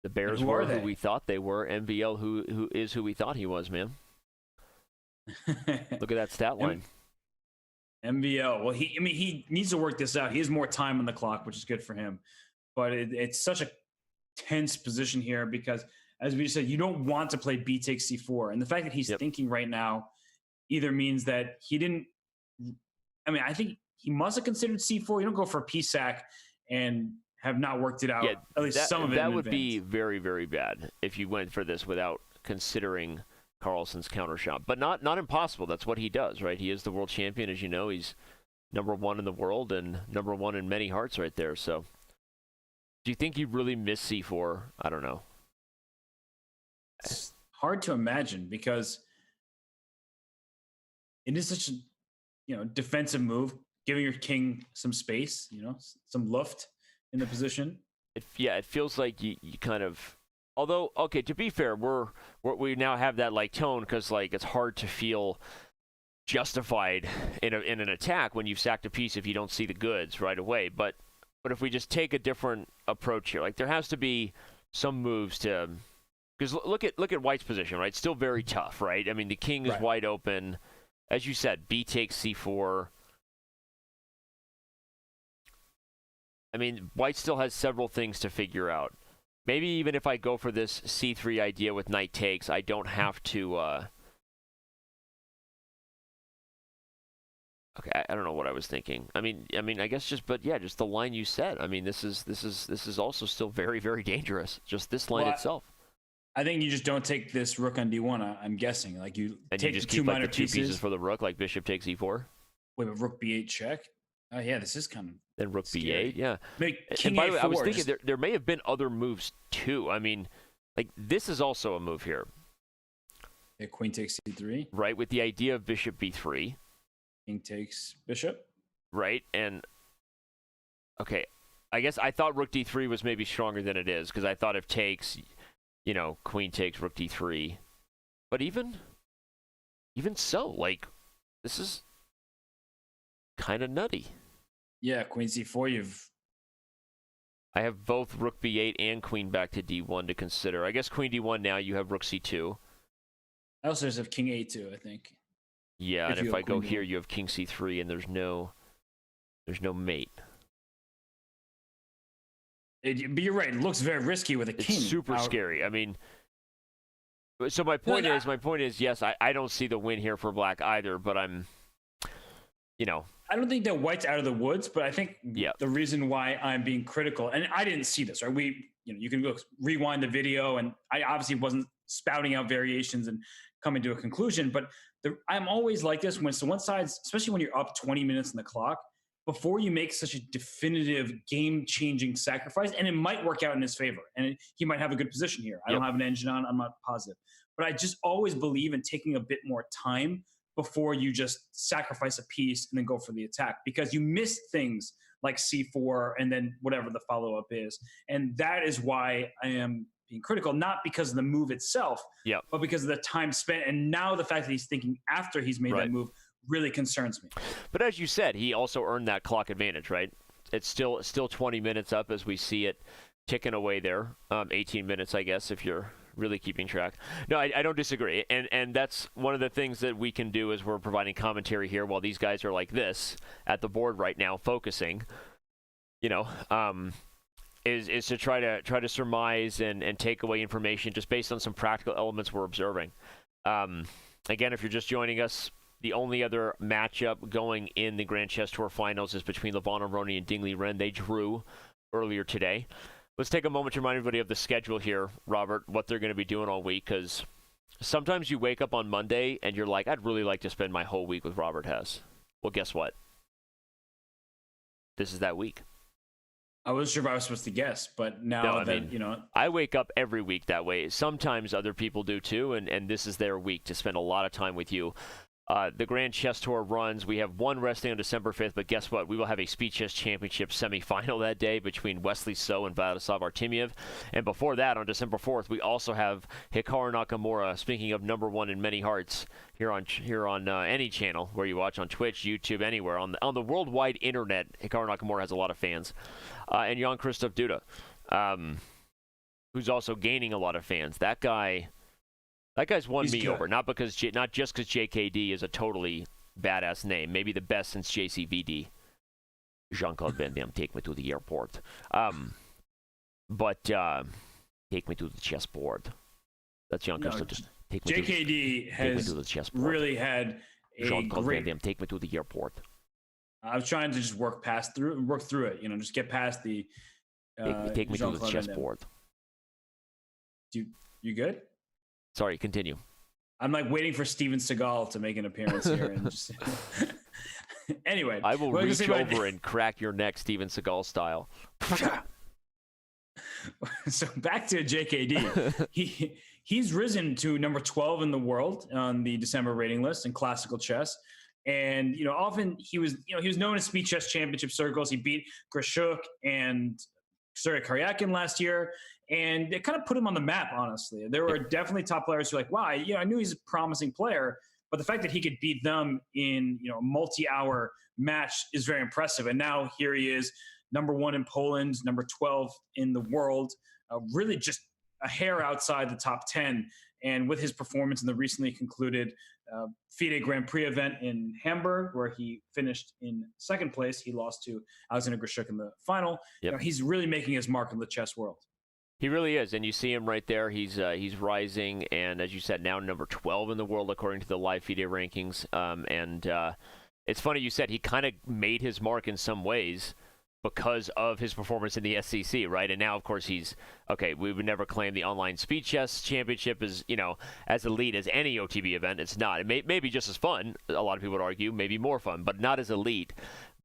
The Bears were who we thought they were. MVL who is who we thought he was, man. Look at that stat line. MVL. Well, he needs to work this out. He has more time on the clock, which is good for him. But it's such a tense position here because, as we said, you don't want to play b takes c4. And the fact that he's thinking right now either means that he didn't. I mean, I think he must have considered c4. You don't go for a piece sack and have not worked it out. Yeah, at least some of it. That would be very, very bad if you went for this without considering Carlsen's counter shot, but not impossible. That's what he does, right? He is the world champion, as you know. He's #1 in the world and #1 in many hearts right there. So do you think he really missed c4? I don't know. It's hard to imagine because it is such a defensive move, giving your king some space, some luft in the position. It feels like you kind of. Although, okay, to be fair, we now have that like tone because like it's hard to feel justified in an attack when you've sacked a piece if you don't see the goods right away. But if we just take a different approach here, like there has to be some moves to, because look at White's position, right? Still very tough, right? I mean, the king is wide open, as you said. B takes c4. I mean, White still has several things to figure out. Maybe even if I go for this c3 idea with knight takes, I don't have to. Okay, I don't know what I was thinking. I mean, I guess just the line you said. I mean, this is also still very, very dangerous. Just this line itself. I think you just don't take this rook on d1. I'm guessing, like you take you just the keep two like minor the two pieces pieces for the rook, like bishop takes e4. Wait, but rook b8 check. Oh yeah, this is kind of. Then rook scary. b8, yeah. King and by the way, I was A4, thinking there may have been other moves too. I mean, like this is also a move here. Yeah, queen takes c3. Right, with the idea of bishop b3. King takes bishop. Right, and okay, I guess I thought rook d3 was maybe stronger than it is because I thought if takes, queen takes rook d3. But even so, like this is kind of nutty. Yeah, queen c4. I have both rook b8 and queen back to d1 to consider. I guess queen d1 now. You have rook c2. I also just have king a2. I think. Yeah, and if I go here, you have king c3, and there's no mate. But you're right. It looks very risky with a king. It's super scary. I mean, so my point is, yes, I don't see the win here for black either, but I'm, I don't think that White's out of the woods, but I think the reason why I'm being critical, and I didn't see this, right? You can go rewind the video, and I obviously wasn't spouting out variations and coming to a conclusion. But I'm always like this when one side's, especially when you're up 20 minutes on the clock, before you make such a definitive game-changing sacrifice, and it might work out in his favor, and he might have a good position here. I don't have an engine on. I'm not positive. But I just always believe in taking a bit more time before you just sacrifice a piece and then go for the attack, because you miss things like C4 and then whatever the follow-up is. And that is why I am being critical, not because of the move itself, but because of the time spent. And now the fact that he's thinking after he's made that move really concerns me. But as you said, he also earned that clock advantage, right? It's still 20 minutes up as we see it ticking away there. 18 minutes, I guess, if you're really keeping track. No, I don't disagree. And that's one of the things that we can do is we're providing commentary here while these guys are like this at the board right now, focusing, is to try to surmise and take away information just based on some practical elements we're observing. Again, if you're just joining us, the only other matchup going in the Grand Chess Tour Finals is between Levon Aronian and Dingley Ren. They drew earlier today. Let's take a moment to remind everybody of the schedule here, Robert, what they're going to be doing all week, because sometimes you wake up on Monday and you're like, I'd really like to spend my whole week with Robert Hess. Well, guess what? This is that week. I wasn't sure if I was supposed to guess, but now I wake up every week that way. Sometimes other people do too, and this is their week to spend a lot of time with you. The Grand Chess Tour runs. We have one resting on December 5th, but guess what? We will have a Speed Chess Championship semifinal that day between Wesley So and Vladislav Artemiev. And before that, on December 4th, we also have Hikaru Nakamura, speaking of number one in many hearts, here on any channel where you watch, on Twitch, YouTube, anywhere. On the worldwide internet, Hikaru Nakamura has a lot of fans. And Jan-Christoph Duda, who's also gaining a lot of fans. That guy's won me over, not just because JKD is a totally badass name, maybe the best since JCVD. Jean-Claude Van Damme, take me to the airport. But take me to the chessboard. That's Jean-Christoph. JKD has really had a Jean-Claude great... Van Damme, take me to the airport. I was trying to just work through it. Just get past the. Take me to the chessboard. You good? Sorry, continue. I'm like waiting for Steven Seagal to make an appearance here. And just... Anyway. I will reach over and crack your neck, Steven Seagal style. So back to JKD. He's risen to number 12 in the world on the December rating list in classical chess. And, often he was known as Speed Chess Championship circles. He beat Grishuk and Sergei Karyakin last year. And it kind of put him on the map, honestly. There were definitely top players who were like, wow, I knew he's a promising player, but the fact that he could beat them in a multi-hour match is very impressive. And now here he is, number one in Poland, number 12 in the world, really just a hair outside the top 10. And with his performance in the recently concluded FIDE Grand Prix event in Hamburg, where he finished in second place, he lost to Alexander Grishuk in the final. He's really making his mark in the chess world. He really is, and you see him right there. He's rising, and as you said, now number 12 in the world according to the live FIDE rankings. It's funny you said he kind of made his mark in some ways because of his performance in the SEC, right? And now, of course, we would never claim the Online Speed Chess Championship as, as elite as any OTB event. It's not. It may be just as fun, a lot of people would argue, maybe more fun, but not as elite.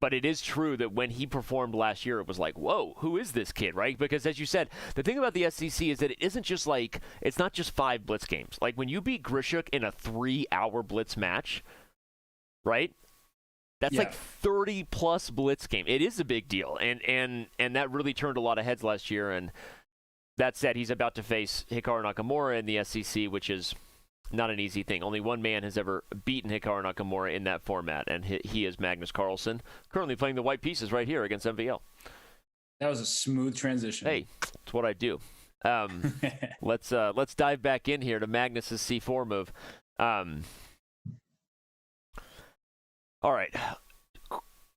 But it is true that when he performed last year, it was like, whoa, who is this kid, right? Because as you said, the thing about the SEC is that it isn't just it's not just 5 blitz games. Like when you beat Grishuk in a 3-hour blitz match, right? That's like 30-plus blitz game. It is a big deal, and that really turned a lot of heads last year. And that said, he's about to face Hikaru Nakamura in the SEC, which is not an easy thing. Only one man has ever beaten Hikaru Nakamura in that format, and he is Magnus Carlsen, currently playing the white pieces right here against MVL. That was a smooth transition. Hey, that's what I do. Let's dive back in here to Magnus's C4 move. All right.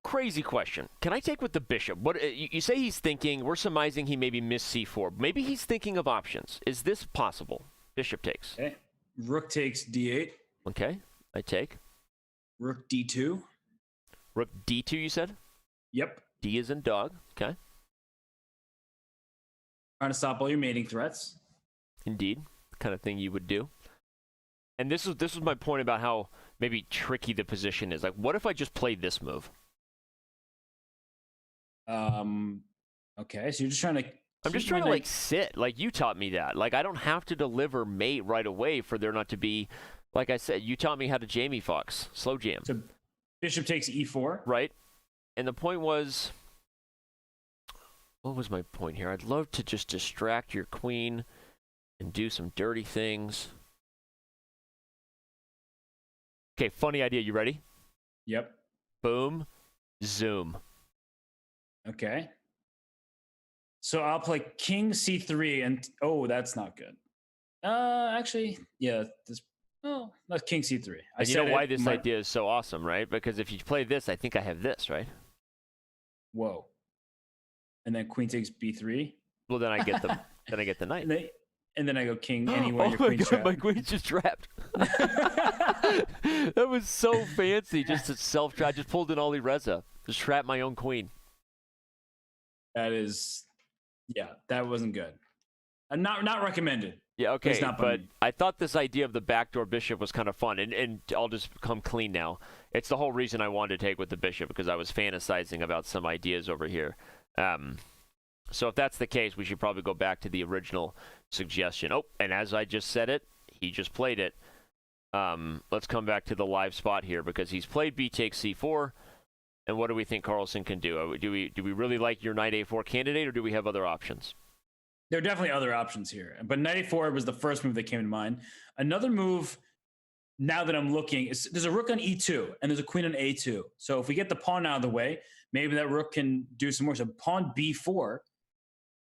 Crazy question. Can I take with the bishop? What you say he's thinking? We're surmising he maybe missed C4. Maybe he's thinking of options. Is this possible? Bishop takes. Okay. Rook takes D8. Okay. I take. Rook D2. Rook D2, you said? Yep. D is in dog. Okay. Trying to stop all your mating threats. Indeed. The kind of thing you would do. And this was my point about how maybe tricky the position is. Like, what if I just played this move? Okay, so you're just trying to. I'm just trying to like sit. Like you taught me that. Like I don't have to deliver mate right away for there not to be. Like I said, you taught me how to Jamie Foxx, slow jam. So bishop takes e4. Right. And the point was, what was my point here? I'd love to just distract your queen and do some dirty things. Okay, funny idea. You ready? Yep. Boom, zoom. Okay. So I'll play king c3 and that's not good. Actually, yeah, that's king c3. And you know why this idea is so awesome, right? Because if you play this, I think I have this, right? Whoa. And then queen takes b3. Well, then I get the knight. And then I go king anywhere. Oh my god, my queen's just trapped. That was so fancy. Just to self-trap. Just pulled in Ali Reza. Just trapped my own queen. That wasn't good. Not recommended. Yeah, okay, but I thought this idea of the backdoor bishop was kind of fun, and I'll just come clean now. It's the whole reason I wanted to take with the bishop, because I was fantasizing about some ideas over here. So if that's the case, we should probably go back to the original suggestion. Oh, and as I just said it, he just played it. Let's come back to the live spot here, because he's played b takes c4. And what do we think Carlsen can do? Do we really like your knight a4 candidate, or do we have other options? There are definitely other options here, but knight a4 was the first move that came to mind. Another move, now that I'm looking, is there's a rook on e2 and there's a queen on a2. So if we get the pawn out of the way, maybe that rook can do some more. So pawn b4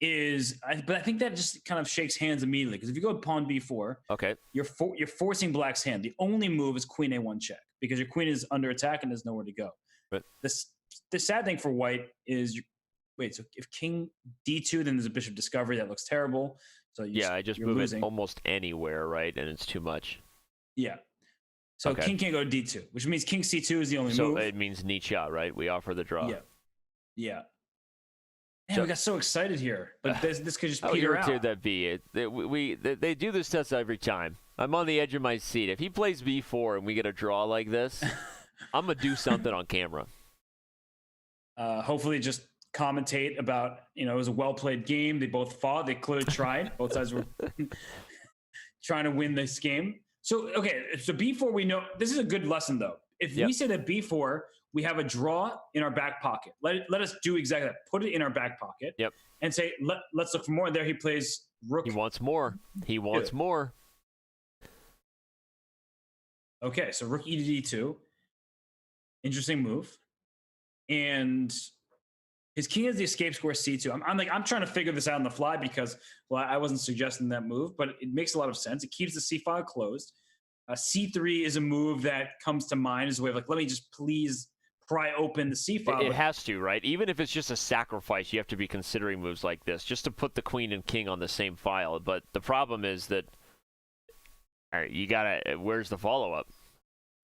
but I think that just kind of shakes hands immediately, because if you go pawn b4, okay, you're forcing black's hand. The only move is queen a1 check, because your queen is under attack and there's nowhere to go. But the sad thing for white is, so if king d2, then there's a bishop discovery that looks terrible. So I just move it almost anywhere, right? And it's too much. Yeah. So king can't go to d2, which means king c2 is the only move. So it means Nietzsche, right? We offer the draw. Yeah. Man, we got so excited here, but this could just peter out. How irritated that be? They do this to us every time. I'm on the edge of my seat. If he plays b4 and we get a draw like this, I'm gonna do something on camera. Hopefully, just commentate about, it was a well played game. They both fought. They clearly tried. Both sides were trying to win this game. So b4, we know this is a good lesson though. If we say that b4, we have a draw in our back pocket. Let us do exactly that. Put it in our back pocket. Yep. And say let's look for more. And there he plays rook. He wants more. More. Okay, so rook e to d2. Interesting move. And his king has the escape square c2. I'm trying to figure this out on the fly, because I wasn't suggesting that move, but it makes a lot of sense. It keeps the c file closed. C3 is a move that comes to mind as a way of let me just please pry open the c file. It has to, right? Even if it's just a sacrifice, you have to be considering moves like this just to put the queen and king on the same file. But the problem is that, all right, where's the follow-up?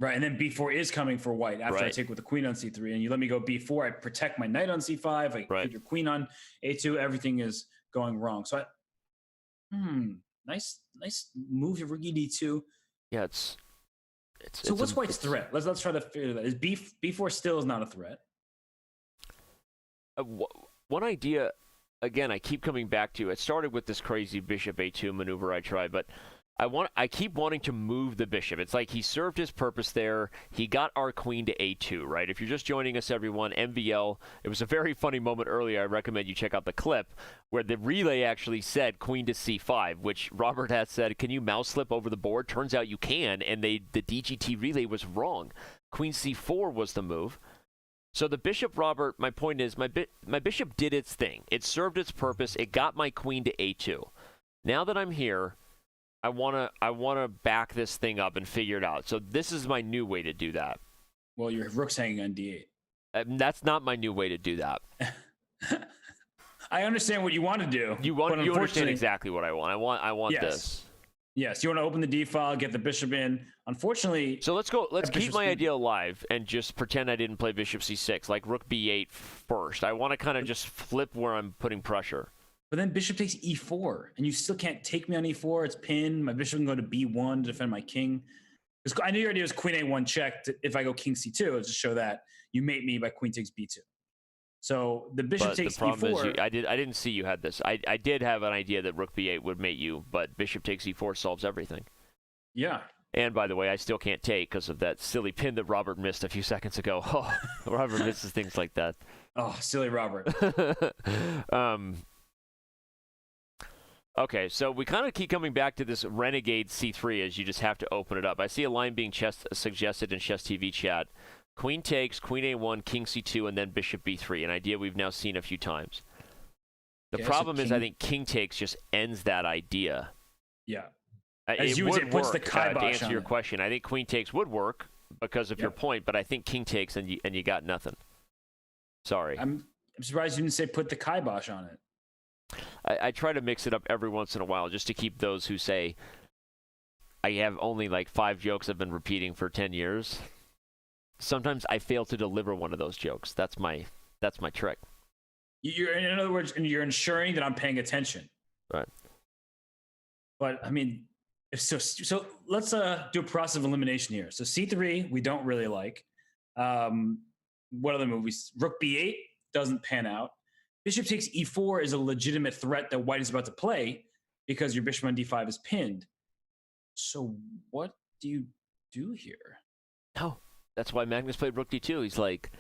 Right, and then b4 is coming for white after I take with the queen on c3, and you let me go b4, I protect my knight on c5, I put your queen on a2, everything is going wrong. So nice move, your rook e d2. Yeah, it's so what's white's threat? Let's try to figure that. Is b4 still is not a threat? One idea, again, I keep coming back to. It started with this crazy bishop a2 maneuver I tried, but I keep wanting to move the bishop. It's like he served his purpose there. He got our queen to a2, right? If you're just joining us, everyone, MVL, it was a very funny moment earlier. I recommend you check out the clip where the relay actually said queen to c5, which Robert has said, can you mouse slip over the board? Turns out you can, and the DGT relay was wrong. Queen c4 was the move. So the bishop, Robert, my point is, my bishop did its thing. It served its purpose. It got my queen to a2. Now that I'm here, I wanna back this thing up and figure it out. So this is my new way to do that. Well, your rook's hanging on d8. That's not my new way to do that. I understand what you want to do. You understand exactly what I want. I want this. Yes, you want to open the d file, get the bishop in. Unfortunately, so let's go. Let's keep my idea alive and just pretend I didn't play bishop c6, like rook b8 first. I want to kind of just flip where I'm putting pressure. But then bishop takes e4, and you still can't take me on e4. It's pinned. My bishop can go to b1 to defend my king. Because I knew your idea was queen a1 check. If I go king c2, to show that you mate me by queen takes b2. So the bishop takes the problem e4. Is I didn't see you had this. I did have an idea that rook b8 would mate you, but bishop takes e4 solves everything. Yeah. And by the way, I still can't take because of that silly pin that Robert missed a few seconds ago. Oh, Robert misses things like that. Oh, silly Robert. Okay, so we kind of keep coming back to this renegade c3 as you just have to open it up. I see a line being suggested in Chess TV chat. Queen takes, queen a1, king c2, and then bishop b3, an idea we've now seen a few times. The problem is I think king takes just ends that idea. Yeah. As you would say, puts the kibosh to answer on your it. question. I think queen takes would work because of your point, but I think king takes and you got nothing. Sorry. I'm surprised you didn't say put the kibosh on it. I try to mix it up every once in a while just to keep those who say I have only like 5 jokes I've been repeating for 10 years. Sometimes I fail to deliver one of those jokes. That's my trick. In other words, you're ensuring that I'm paying attention. Right. But I mean, so let's do a process of elimination here. So c3 we don't really like. What other movies? Rook b8 doesn't pan out. Bishop takes e4 is a legitimate threat that white is about to play because your bishop on d5 is pinned. So what do you do here? No, that's why Magnus played rook d2. He's like...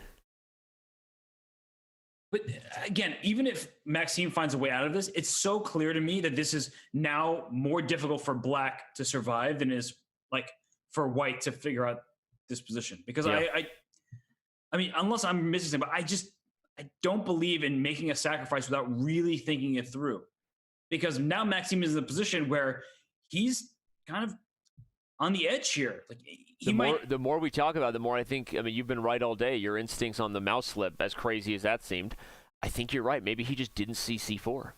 But again, even if Maxime finds a way out of this, it's so clear to me that this is now more difficult for black to survive than it is like for white to figure out this position. Because I mean, unless I'm missing something, but I don't believe in making a sacrifice without really thinking it through. Because now Maxime is in a position where he's kind of on the edge here. Like the more we talk about it, the more I think, I mean, you've been right all day. Your instincts on the mouse slip, as crazy as that seemed, I think you're right. Maybe he just didn't see c4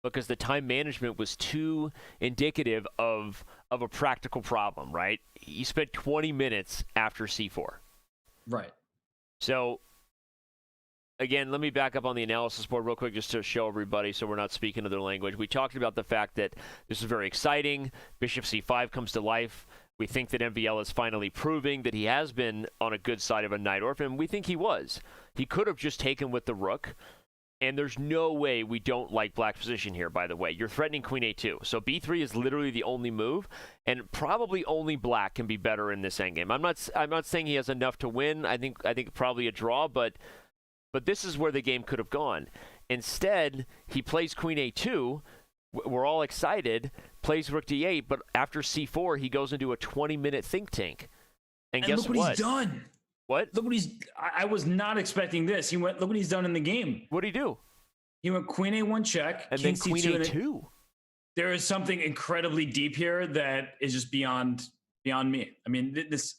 because the time management was too indicative of a practical problem, right? He spent 20 minutes after c4. Right. So, again, let me back up on the analysis board real quick just to show everybody so we're not speaking another language. We talked about the fact that this is very exciting. Bishop c5 comes to life. We think that MVL is finally proving that he has been on a good side of a knight orphan, and we think he was. He could have just taken with the rook, and there's no way we don't like black's position here, by the way. You're threatening queen a2, so b3 is literally the only move, and probably only black can be better in this endgame. I'm not saying he has enough to win. I think probably a draw, but this is where the game could have gone. Instead, he plays queen a2. We're all excited, plays rook d8, but after c4, he goes into a 20-minute think tank. And guess look what he's done. What? Look what I was not expecting this. Look what he's done in the game. What did he do? He went queen a1 check. And then queen a2. There is something incredibly deep here that is just beyond me. I mean, this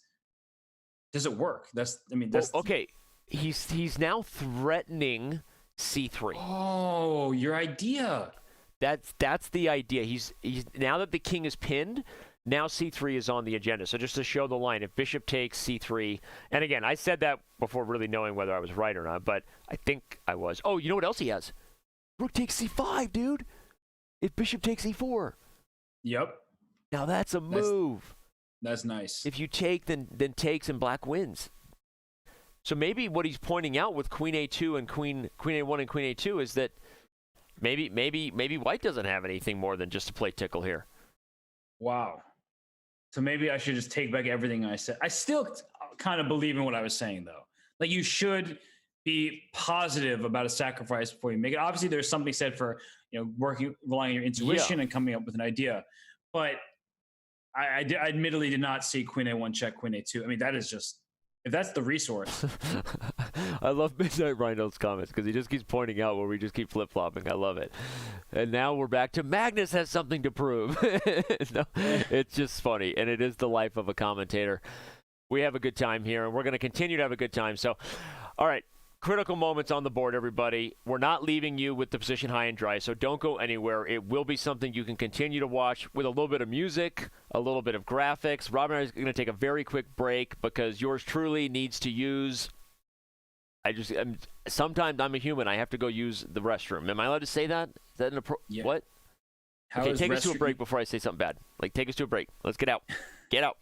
does it work? Okay. He's now threatening c3. Oh, your idea. That's the idea. He's now that the king is pinned, now c3 is on the agenda. So just to show the line, if bishop takes c3, and again, I said that before really knowing whether I was right or not, but I think I was. Oh, you know what else he has? Rook takes c5, dude. If bishop takes e4. Yep. Now that's a move. That's nice. If you take, then takes and black wins. So maybe what he's pointing out with queen a2 and queen a1 and queen a2 is that maybe white doesn't have anything more than just to play tickle here. Wow. So maybe I should just take back everything I said. I still kind of believe in what I was saying, though. Like, you should be positive about a sacrifice before you make it. Obviously, there's something said for, relying on your intuition and coming up with an idea. But I admittedly did not see queen a1 check, queen a2. I mean, that is just, if that's the resource. I love Midnight Rhino's comments because he just keeps pointing out where we just keep flip-flopping. I love it. And now we're back to Magnus has something to prove. No, it's just funny, and it is the life of a commentator. We have a good time here, and we're going to continue to have a good time. So, all right, critical moments on the board, everybody. We're not leaving you with the position high and dry, so don't go anywhere. It will be something you can continue to watch with a little bit of music, a little bit of graphics. Rob and I are going to take a very quick break because yours truly needs to use Sometimes I'm a human. I have to go use the restroom. Am I allowed to say that? Is that Yeah. what? How Okay, is take us to a restroom- break before I say something bad. Like, take us to a break. Let's get out. Get out.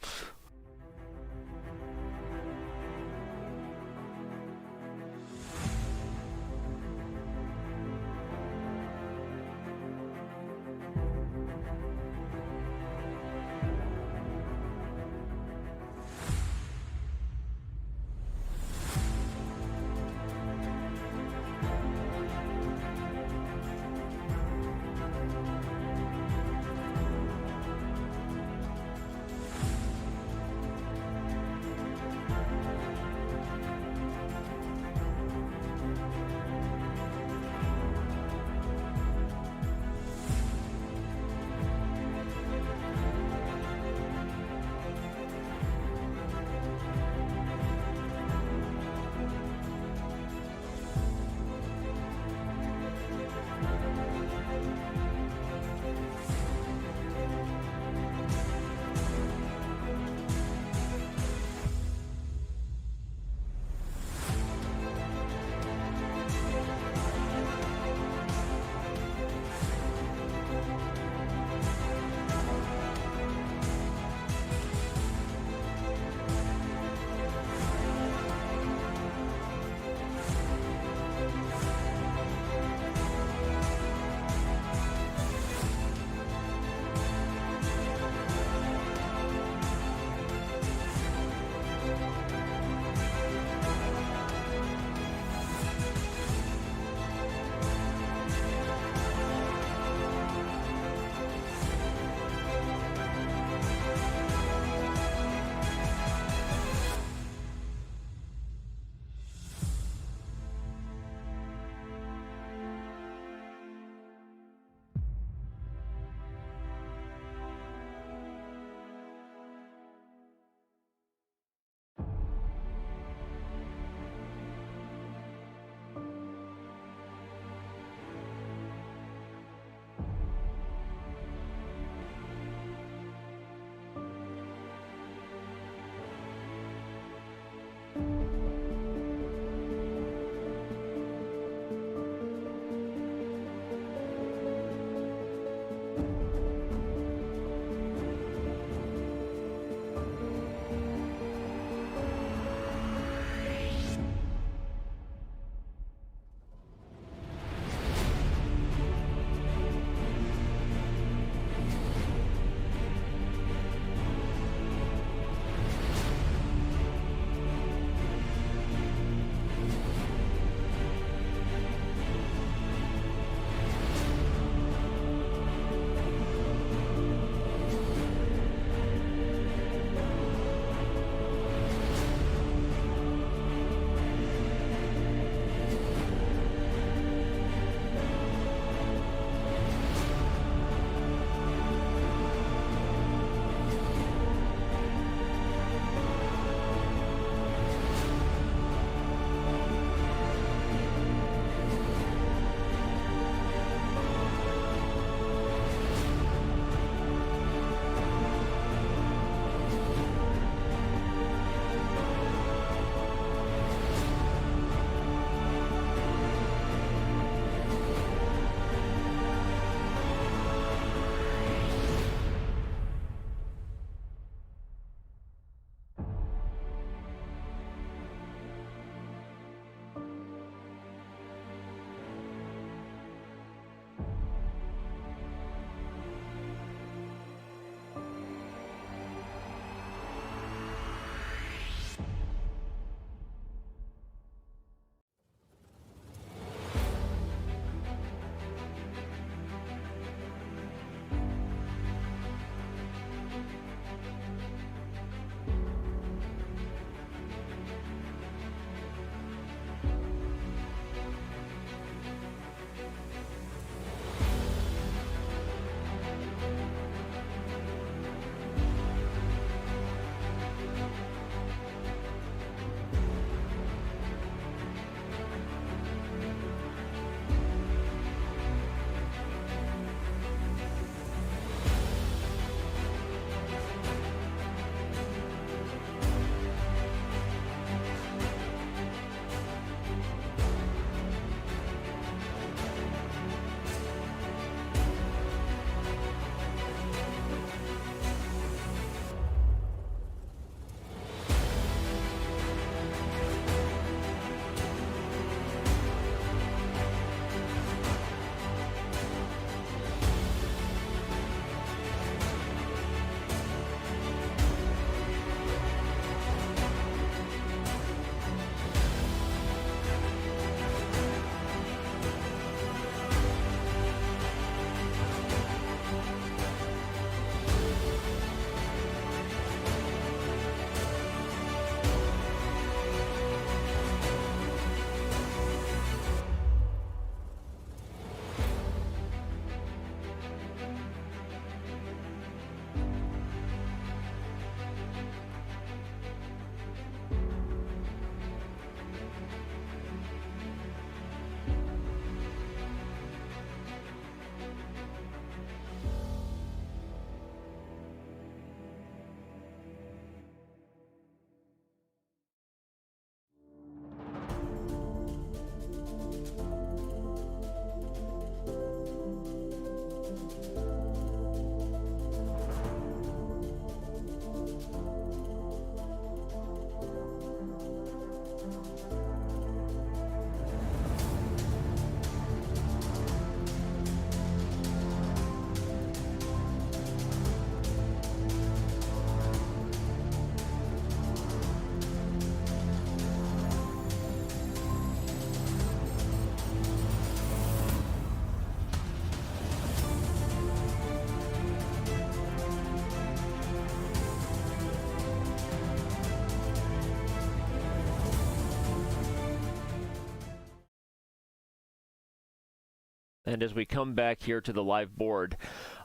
And as we come back here to the live board,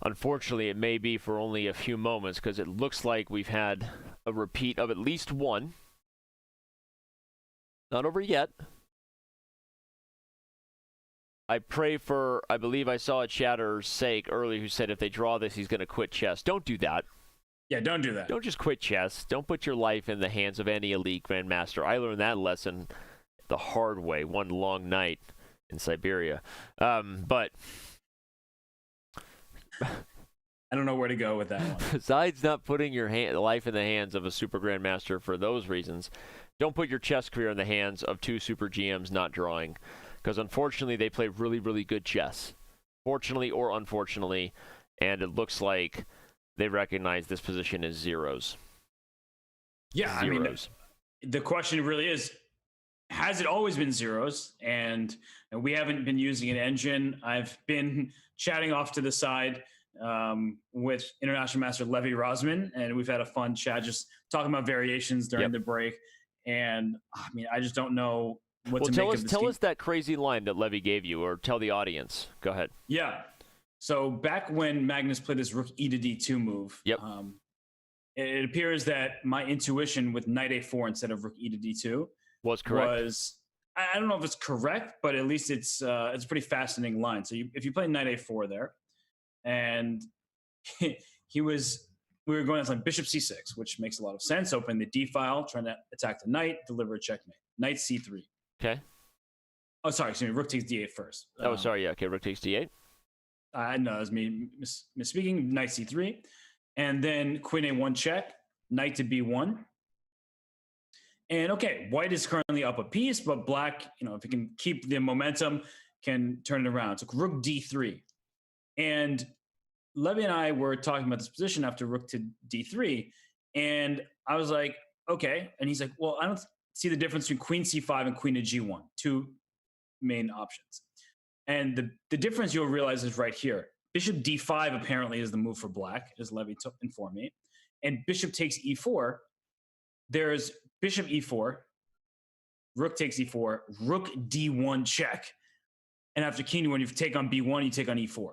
unfortunately, it may be for only a few moments because it looks like we've had a repeat of at least one. Not over yet. I pray for, I believe I saw a chatter's sake earlier who said if they draw this, he's going to quit chess. Don't do that. Yeah, don't do that. Don't just quit chess. Don't put your life in the hands of any elite grandmaster. I learned that lesson the hard way one long night in Siberia. But I don't know where to go with that one. Besides not putting your life in the hands of a super grandmaster for those reasons, don't put your chess career in the hands of two super GMs not drawing. Because unfortunately, they play really, really good chess. Fortunately or unfortunately. And it looks like they recognize this position as zeros. Yeah, zeros. I mean, the question really is, has it always been zeros? And we haven't been using an engine. I've been chatting off to the side with International Master Levy Rosman, and we've had a fun chat just talking about variations during the break. And I mean, I just don't know what to make of this. Tell us that crazy line that Levy gave you, or tell the audience. Go ahead. Yeah. So back when Magnus played this rook e to d2 move, it appears that my intuition with knight a4 instead of rook e to d2 was correct. I don't know if it's correct, but at least it's a pretty fascinating line. So if you play knight a4 there, and we were going as like bishop c6, which makes a lot of sense. Open the d file, trying to attack the knight, deliver a checkmate. Knight c3. Okay. Oh, sorry, excuse me. Rook takes d8 first. Sorry. Yeah. Okay. Rook takes d8. I know, it was me misspeaking. Knight c3, and then queen a1 check, knight to b1. And okay, white is currently up a piece, but black, if it can keep the momentum, can turn it around. So rook d3, and Levy and I were talking about this position after rook to d3, and I was like, okay, and he's like, well, I don't see the difference between queen c5 and queen to g1, two main options. And the difference you'll realize is right here. Bishop d5 apparently is the move for black, as Levy informed me. And bishop takes e4. There's bishop e4, rook takes e4, rook d1 check. And after king d1, you take on b1, you take on e4.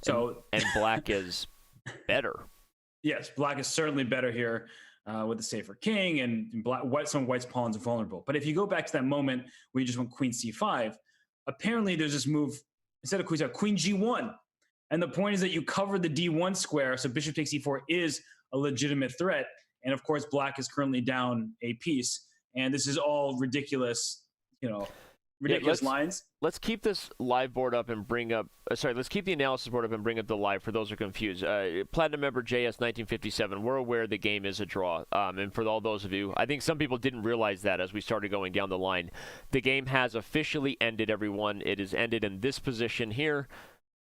So and black is better. Yes, black is certainly better here with the safer king, and some of white's pawns are vulnerable. But if you go back to that moment where you just went queen c5, apparently there's this move, instead of queen g1. And the point is that you cover the d1 square, so bishop takes e4 is a legitimate threat. And of course, black is currently down a piece. And this is all ridiculous, lines. Let's keep this live board up and bring up, let's keep the analysis board up and bring up the live for those who are confused. Platinum member JS1957, we're aware the game is a draw. And for all those of you, I think some people didn't realize that as we started going down the line. The game has officially ended, everyone. It is ended in this position here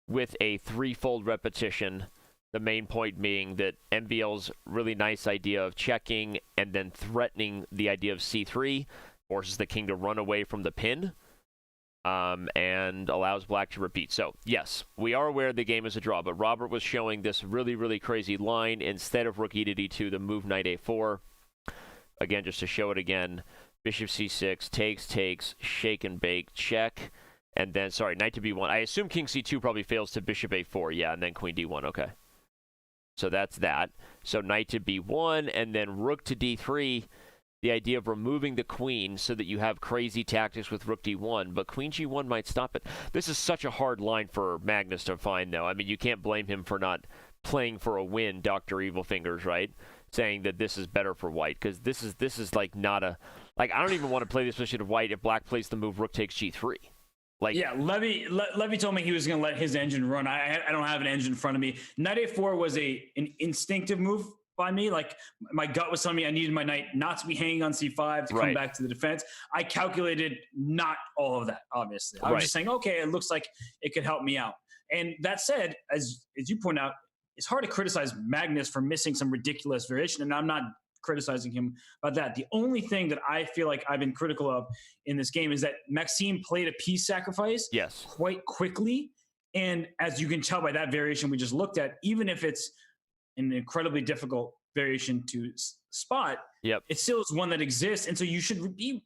with a threefold repetition. The main point being that MVL's really nice idea of checking and then threatening the idea of c3 forces the king to run away from the pin. And allows black to repeat. So, yes, we are aware the game is a draw, but Robert was showing this really, really crazy line. Instead of rook e to d2, the move knight a4. Again, just to show it again, bishop c6, takes, shake and bake, check. And then, knight to b1. I assume king c2 probably fails to bishop a4, yeah, and then queen d1, okay. So that's that. So knight to b1, and then rook to d3. The idea of removing the queen so that you have crazy tactics with rook d1, but queen g1 might stop it. This is such a hard line for Magnus to find, though. I mean, you can't blame him for not playing for a win, Dr. Evil Fingers, right? Saying that this is better for white, because this is like not a... Like, I don't even want to play this position of white if black plays the move rook takes g3. Like, yeah, Levy told me he was going to let his engine run. I don't have an engine in front of me. Knight a4 was an instinctive move by me. Like, my gut was telling me I needed my knight not to be hanging on c5 to come back to the defense. I calculated not all of that, obviously. I was just saying, okay, it looks like it could help me out. And that said, as you point out, it's hard to criticize Magnus for missing some ridiculous variation, and I'm not criticizing him about that. The only thing that I feel like I've been critical of in this game is that Maxime played a piece sacrifice quite quickly. And as you can tell by that variation we just looked at, even if it's an incredibly difficult variation to spot, it still is one that exists. And so you should be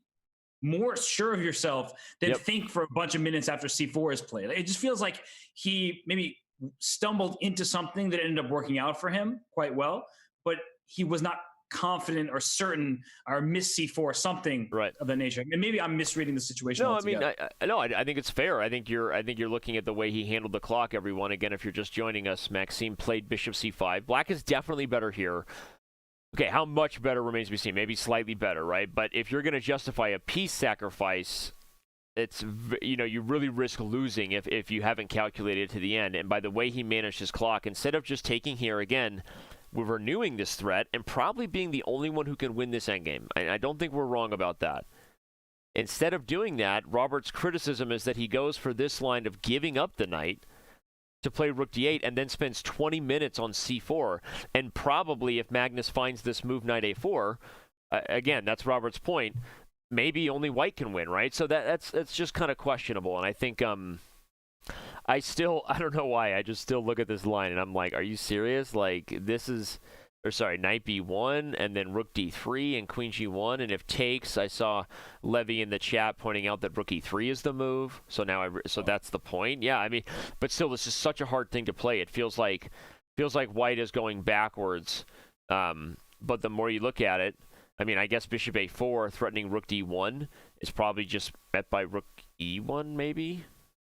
more sure of yourself than Yep. think for a bunch of minutes after C4 is played. It just feels like he maybe stumbled into something that ended up working out for him quite well, but he was not confident or certain or missed C4, something Right. of that nature. And maybe I'm misreading the situation No, altogether. I think it's fair. I think you're looking at the way he handled the clock, everyone. Again, if you're just joining us, Maxime played bishop c5. Black is definitely better here. Okay, how much better remains to be seen. Maybe slightly better, right? But if you're going to justify a piece sacrifice, it's, you really risk losing if you haven't calculated to the end. And by the way he managed his clock, instead of just taking here again, we're renewing this threat and probably being the only one who can win this endgame. I don't think we're wrong about that. Instead of doing that, Robert's criticism is that he goes for this line of giving up the knight to play rook d8 and then spends 20 minutes on c4. And probably if Magnus finds this move knight a4, again, that's Robert's point, maybe only white can win, right? So that's just kind of questionable. And I think I don't know why, I just still look at this line and I'm like, are you serious? Like, this is, knight b1 and then rook d3 and queen g1, and if takes, I saw Levy in the chat pointing out that rook e3 is the move. So now so that's the point. Yeah, I mean, but still, this is such a hard thing to play. It feels like white is going backwards. But the more you look at it, I mean, I guess bishop a4 threatening rook d1 is probably just met by rook e1 maybe,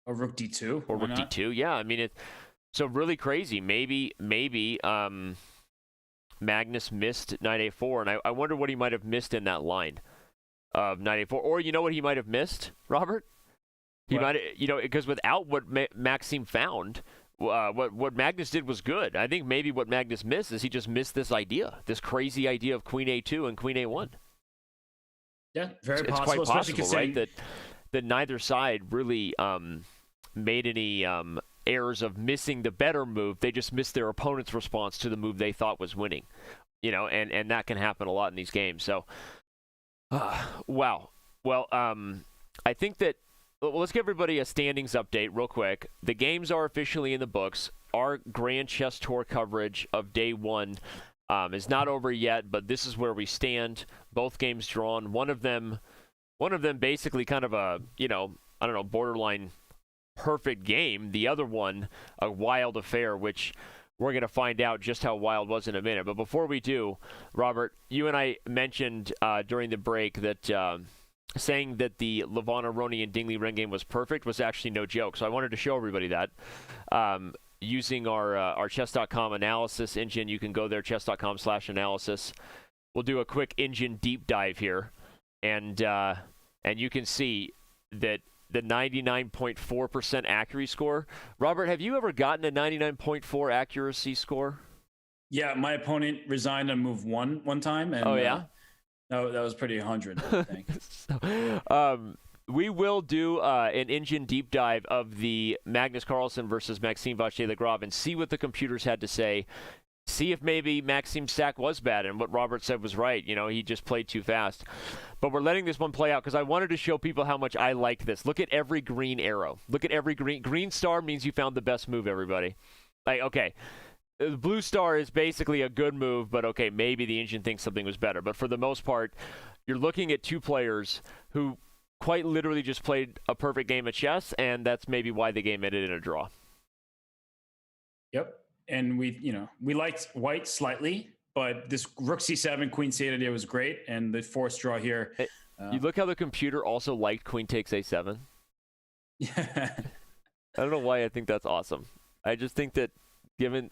or rook d2, or rook d2. Yeah, I mean so really crazy. Maybe Magnus missed knight a4, and I wonder what he might have missed in that line of knight a4. Or you know what he might have missed, Robert? He might, because without what Maxime found, what Magnus did was good. I think maybe what Magnus missed is he just missed this crazy idea of queen a2 and queen a1. Yeah, very it's possible. Quite possible, right? That neither side really made any errors of missing the better move. They just missed their opponent's response to the move they thought was winning, and that can happen a lot in these games. So, wow. Well, I think that, let's give everybody a standings update real quick. The games are officially in the books. Our Grand Chess Tour coverage of day one is not over yet, but this is where we stand. Both games drawn. One of them basically kind of a, borderline perfect game. The other one, a wild affair, which we're going to find out just how wild was in a minute. But before we do, Robert, you and I mentioned during the break that saying that the Levon Aronian Dingley Ren game was perfect was actually no joke. So I wanted to show everybody that. Using our Chess.com analysis engine, you can go there, chess.com/analysis. We'll do a quick engine deep dive here, and you can see that the 99.4% accuracy score. Robert, have you ever gotten a 99.4 accuracy score? Yeah, my opponent resigned on move one time. And, oh, yeah? No, that was pretty 100, I think. So, we will do an engine deep dive of the Magnus Carlsen versus Maxime achier-lagrave and see what the computers had to say. See if maybe Maxime's sack was bad and what Robert said was right. He just played too fast. But we're letting this one play out because I wanted to show people how much I like this. Look at every green arrow. Look at every green star means you found the best move, everybody. Like, okay, the blue star is basically a good move, but okay, maybe the engine thinks something was better. But for the most part, you're looking at two players who quite literally just played a perfect game of chess, and that's maybe why the game ended in a draw. Yep. And we liked white slightly, but this rook c7, queen c8 idea was great, and the forced draw here. You look how the computer also liked queen takes a7. Yeah. I don't know why I think that's awesome. I just think that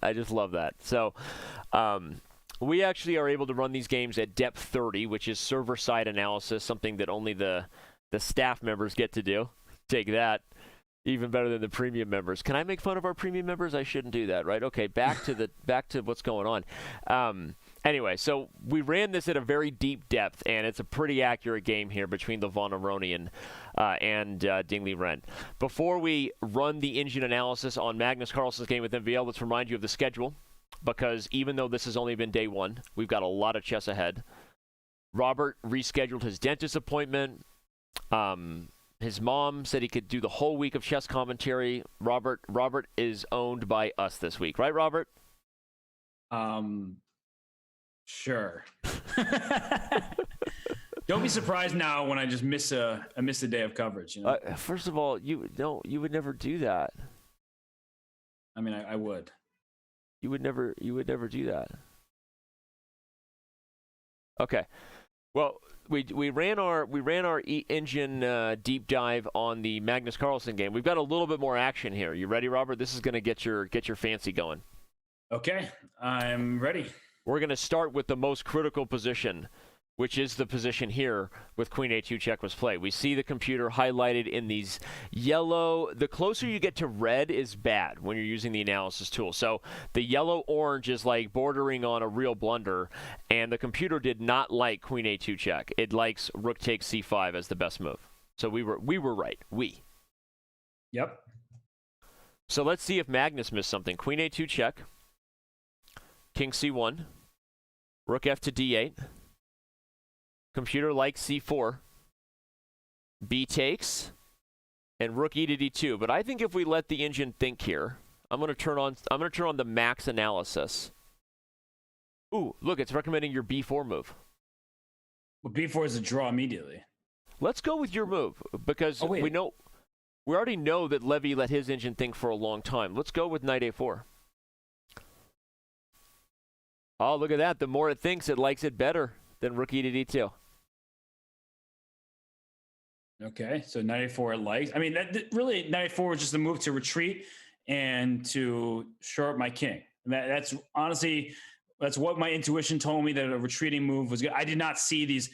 I just love that. So we actually are able to run these games at depth 30, which is server-side analysis, something that only the staff members get to do. Take that. Even better than the premium members. Can I make fun of our premium members? I shouldn't do that, right? Okay, back to what's going on. Anyway, so we ran this at a very deep depth, and it's a pretty accurate game here between Levon Aronian and Dingley Ren. Before we run the engine analysis on Magnus Carlsen's game with MVL, let's remind you of the schedule, because even though this has only been day one, we've got a lot of chess ahead. Robert rescheduled his dentist appointment. His mom said he could do the whole week of chess commentary. Robert is owned by us this week, right, Robert? Sure. Don't be surprised now when I just miss a day of coverage. You know? First of all, you would never do that. I mean, I would. You would never do that. Okay. Well, we ran our engine deep dive on the Magnus Carlsen game. We've got a little bit more action here. You ready, Robert? This is going to get your fancy going. Okay, I'm ready. We're going to start with the most critical position, which is the position here with Queen A2 check was played. We see the computer highlighted in these yellow. The closer you get to red is bad when you're using the analysis tool. So the yellow-orange is like bordering on a real blunder, and the computer did not like Queen A2 check. It likes Rook takes C5 as the best move. So we were right. Yep. So let's see if Magnus missed something. Queen A2 check. King C1. Rook F to D8. Computer likes C4. B takes. And Rook E to D2. But I think if we let the engine think here, I'm going to turn on the max analysis. Ooh, look, it's recommending your B4 move. Well, B4 is a draw immediately. Let's go with your move because we already know that Levy let his engine think for a long time. Let's go with Knight A4. Oh, look at that. The more it thinks, it likes it better than Rook E to D2. Okay, so Knight A4 it likes. I mean, really, Knight A4 was just a move to retreat and to shore up my king. That's honestly, that's what my intuition told me, that a retreating move was good. I did not see these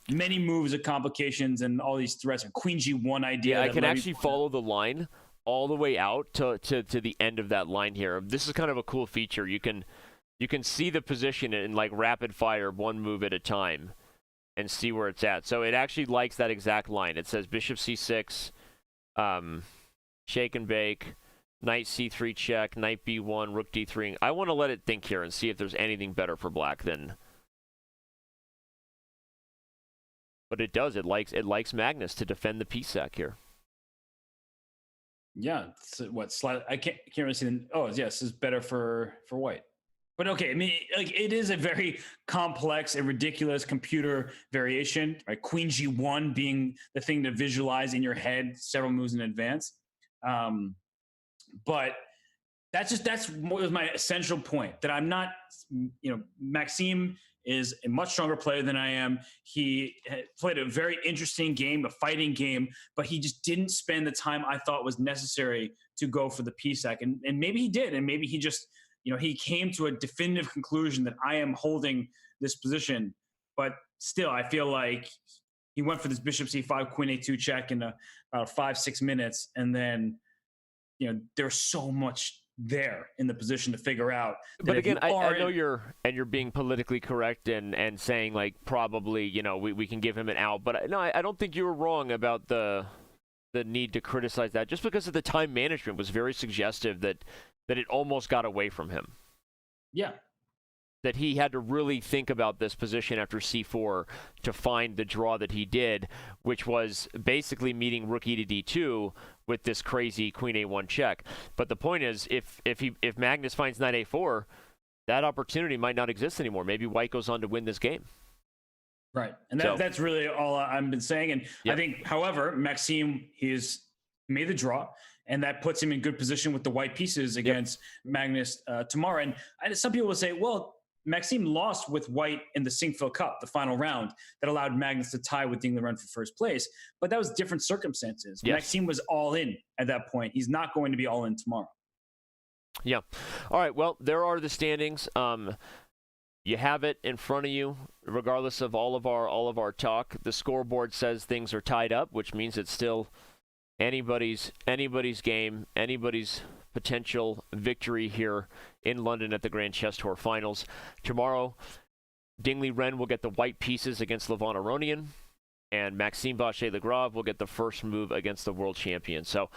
many moves of complications and all these threats. Queen G1 idea. Yeah, I can actually follow the line all the way out to the end of that line here. This is kind of a cool feature. You can see the position in like rapid fire, one move at a time, and see where it's at. So it actually likes that exact line. It says Bishop C6, shake and bake, Knight C3 check, Knight B1, Rook D3. I want to let it think here and see if there's anything better for black than. But it does. It likes Magnus to defend the piece sack here. Yeah. What slide? I can't really see. Yes, this is better for white. But okay, I mean, like, it is a very complex and ridiculous computer variation, right? Queen G1 being the thing to visualize in your head several moves in advance. But that's my essential point, that I'm not, Maxime is a much stronger player than I am. He played a very interesting game, a fighting game, but he just didn't spend the time I thought was necessary to go for the piece sack. And maybe he did, and maybe he just, he came to a definitive conclusion that I am holding this position. But still, I feel like he went for this Bishop C5, Queen A2 check in about 5-6 minutes. And then, there's so much there in the position to figure out. But again, I know you're being politically correct and saying, like, probably, we can give him an out. But no, I don't think you were wrong about the need to criticize that, just because of the time management was very suggestive that it almost got away from him. Yeah. That he had to really think about this position after C4 to find the draw that he did, which was basically meeting Rook E to D2 with this crazy Queen A1 check. But the point is, if Magnus finds Knight A4, that opportunity might not exist anymore. Maybe white goes on to win this game. Right. And that's really all I've been saying. And yep. I think, however, Maxime, he's made the draw, and that puts him in good position with the white pieces against Magnus tomorrow. And some people will say, well, Maxime lost with white in the Sinquefield Cup, the final round, that allowed Magnus to tie with Ding Liren for first place. But that was different circumstances. Yes. Maxime was all in at that point. He's not going to be all in tomorrow. Yeah. All right. Well, there are the standings. You have it in front of you, regardless of all of our talk. The scoreboard says things are tied up, which means it's still anybody's game, anybody's potential victory here in London at the Grand Chess Tour Finals. Tomorrow, Ding Liren will get the white pieces against Levon Aronian, and Maxime Vachier-Lagrave will get the first move against the world champion. So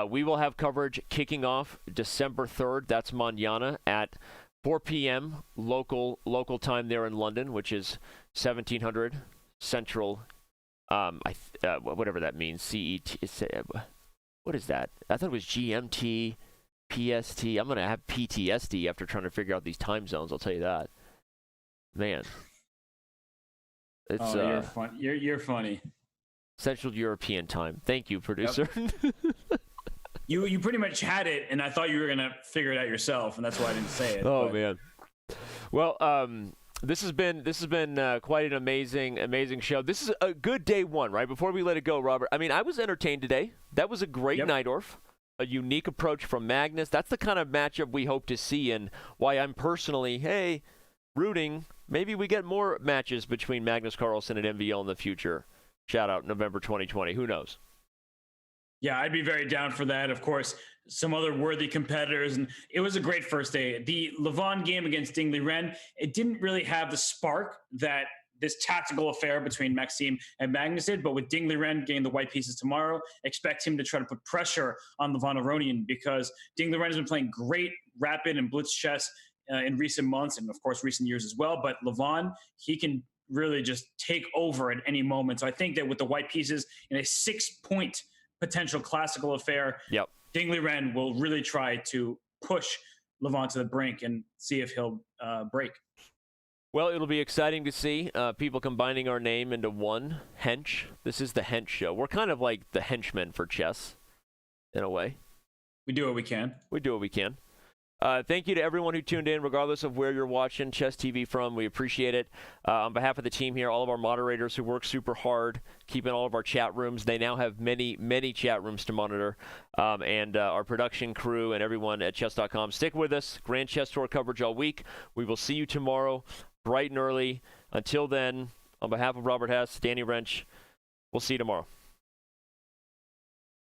we will have coverage kicking off December 3rd. That's mañana at 4 p.m. local time there in London, which is 1700 Central. Whatever that means. CET. What is that? I thought it was GMT. PST. I'm going to have PTSD after trying to figure out these time zones, I'll tell you that. Man. It's you're fun. You're funny. Central European time. Thank you, producer. Yep. You pretty much had it, and I thought you were gonna figure it out yourself, and that's why I didn't say it. Oh man. Well, this has been quite an amazing show. This is a good day one, right? Before we let it go, Robert. I mean, I was entertained today. That was a great Najdorf. A unique approach from Magnus. That's the kind of matchup we hope to see, and why I'm personally, rooting. Maybe we get more matches between Magnus Carlsen and MVL in the future. Shout out November 2020. Who knows? Yeah, I'd be very down for that. Of course, some other worthy competitors, and it was a great first day. The Levon game against Dingley Ren, it didn't really have the spark that this tactical affair between Maxime and Magnus did, but with Dingley Ren getting the white pieces tomorrow, expect him to try to put pressure on Levon Aronian, because Dingley Ren has been playing great rapid and blitz chess in recent months, and of course recent years as well. But Levon, he can really just take over at any moment. So I think that with the white pieces in a 6-point potential classical affair, Dingley Ren will really try to push Levon to the brink and see if he'll break. Well, it'll be exciting to see people combining our name into one. Hench. This is the Hench show. We're kind of like the henchmen for chess, in a way. We do what we can. We do what we can. Thank you to everyone who tuned in, regardless of where you're watching Chess TV from. We appreciate it. On behalf of the team here, all of our moderators who work super hard, keeping all of our chat rooms. They now have many, many chat rooms to monitor. And our production crew and everyone at Chess.com. Stick with us. Grand Chess Tour coverage all week. We will see you tomorrow, bright and early. Until then, on behalf of Robert Hess, Danny Rensch, we'll see you tomorrow.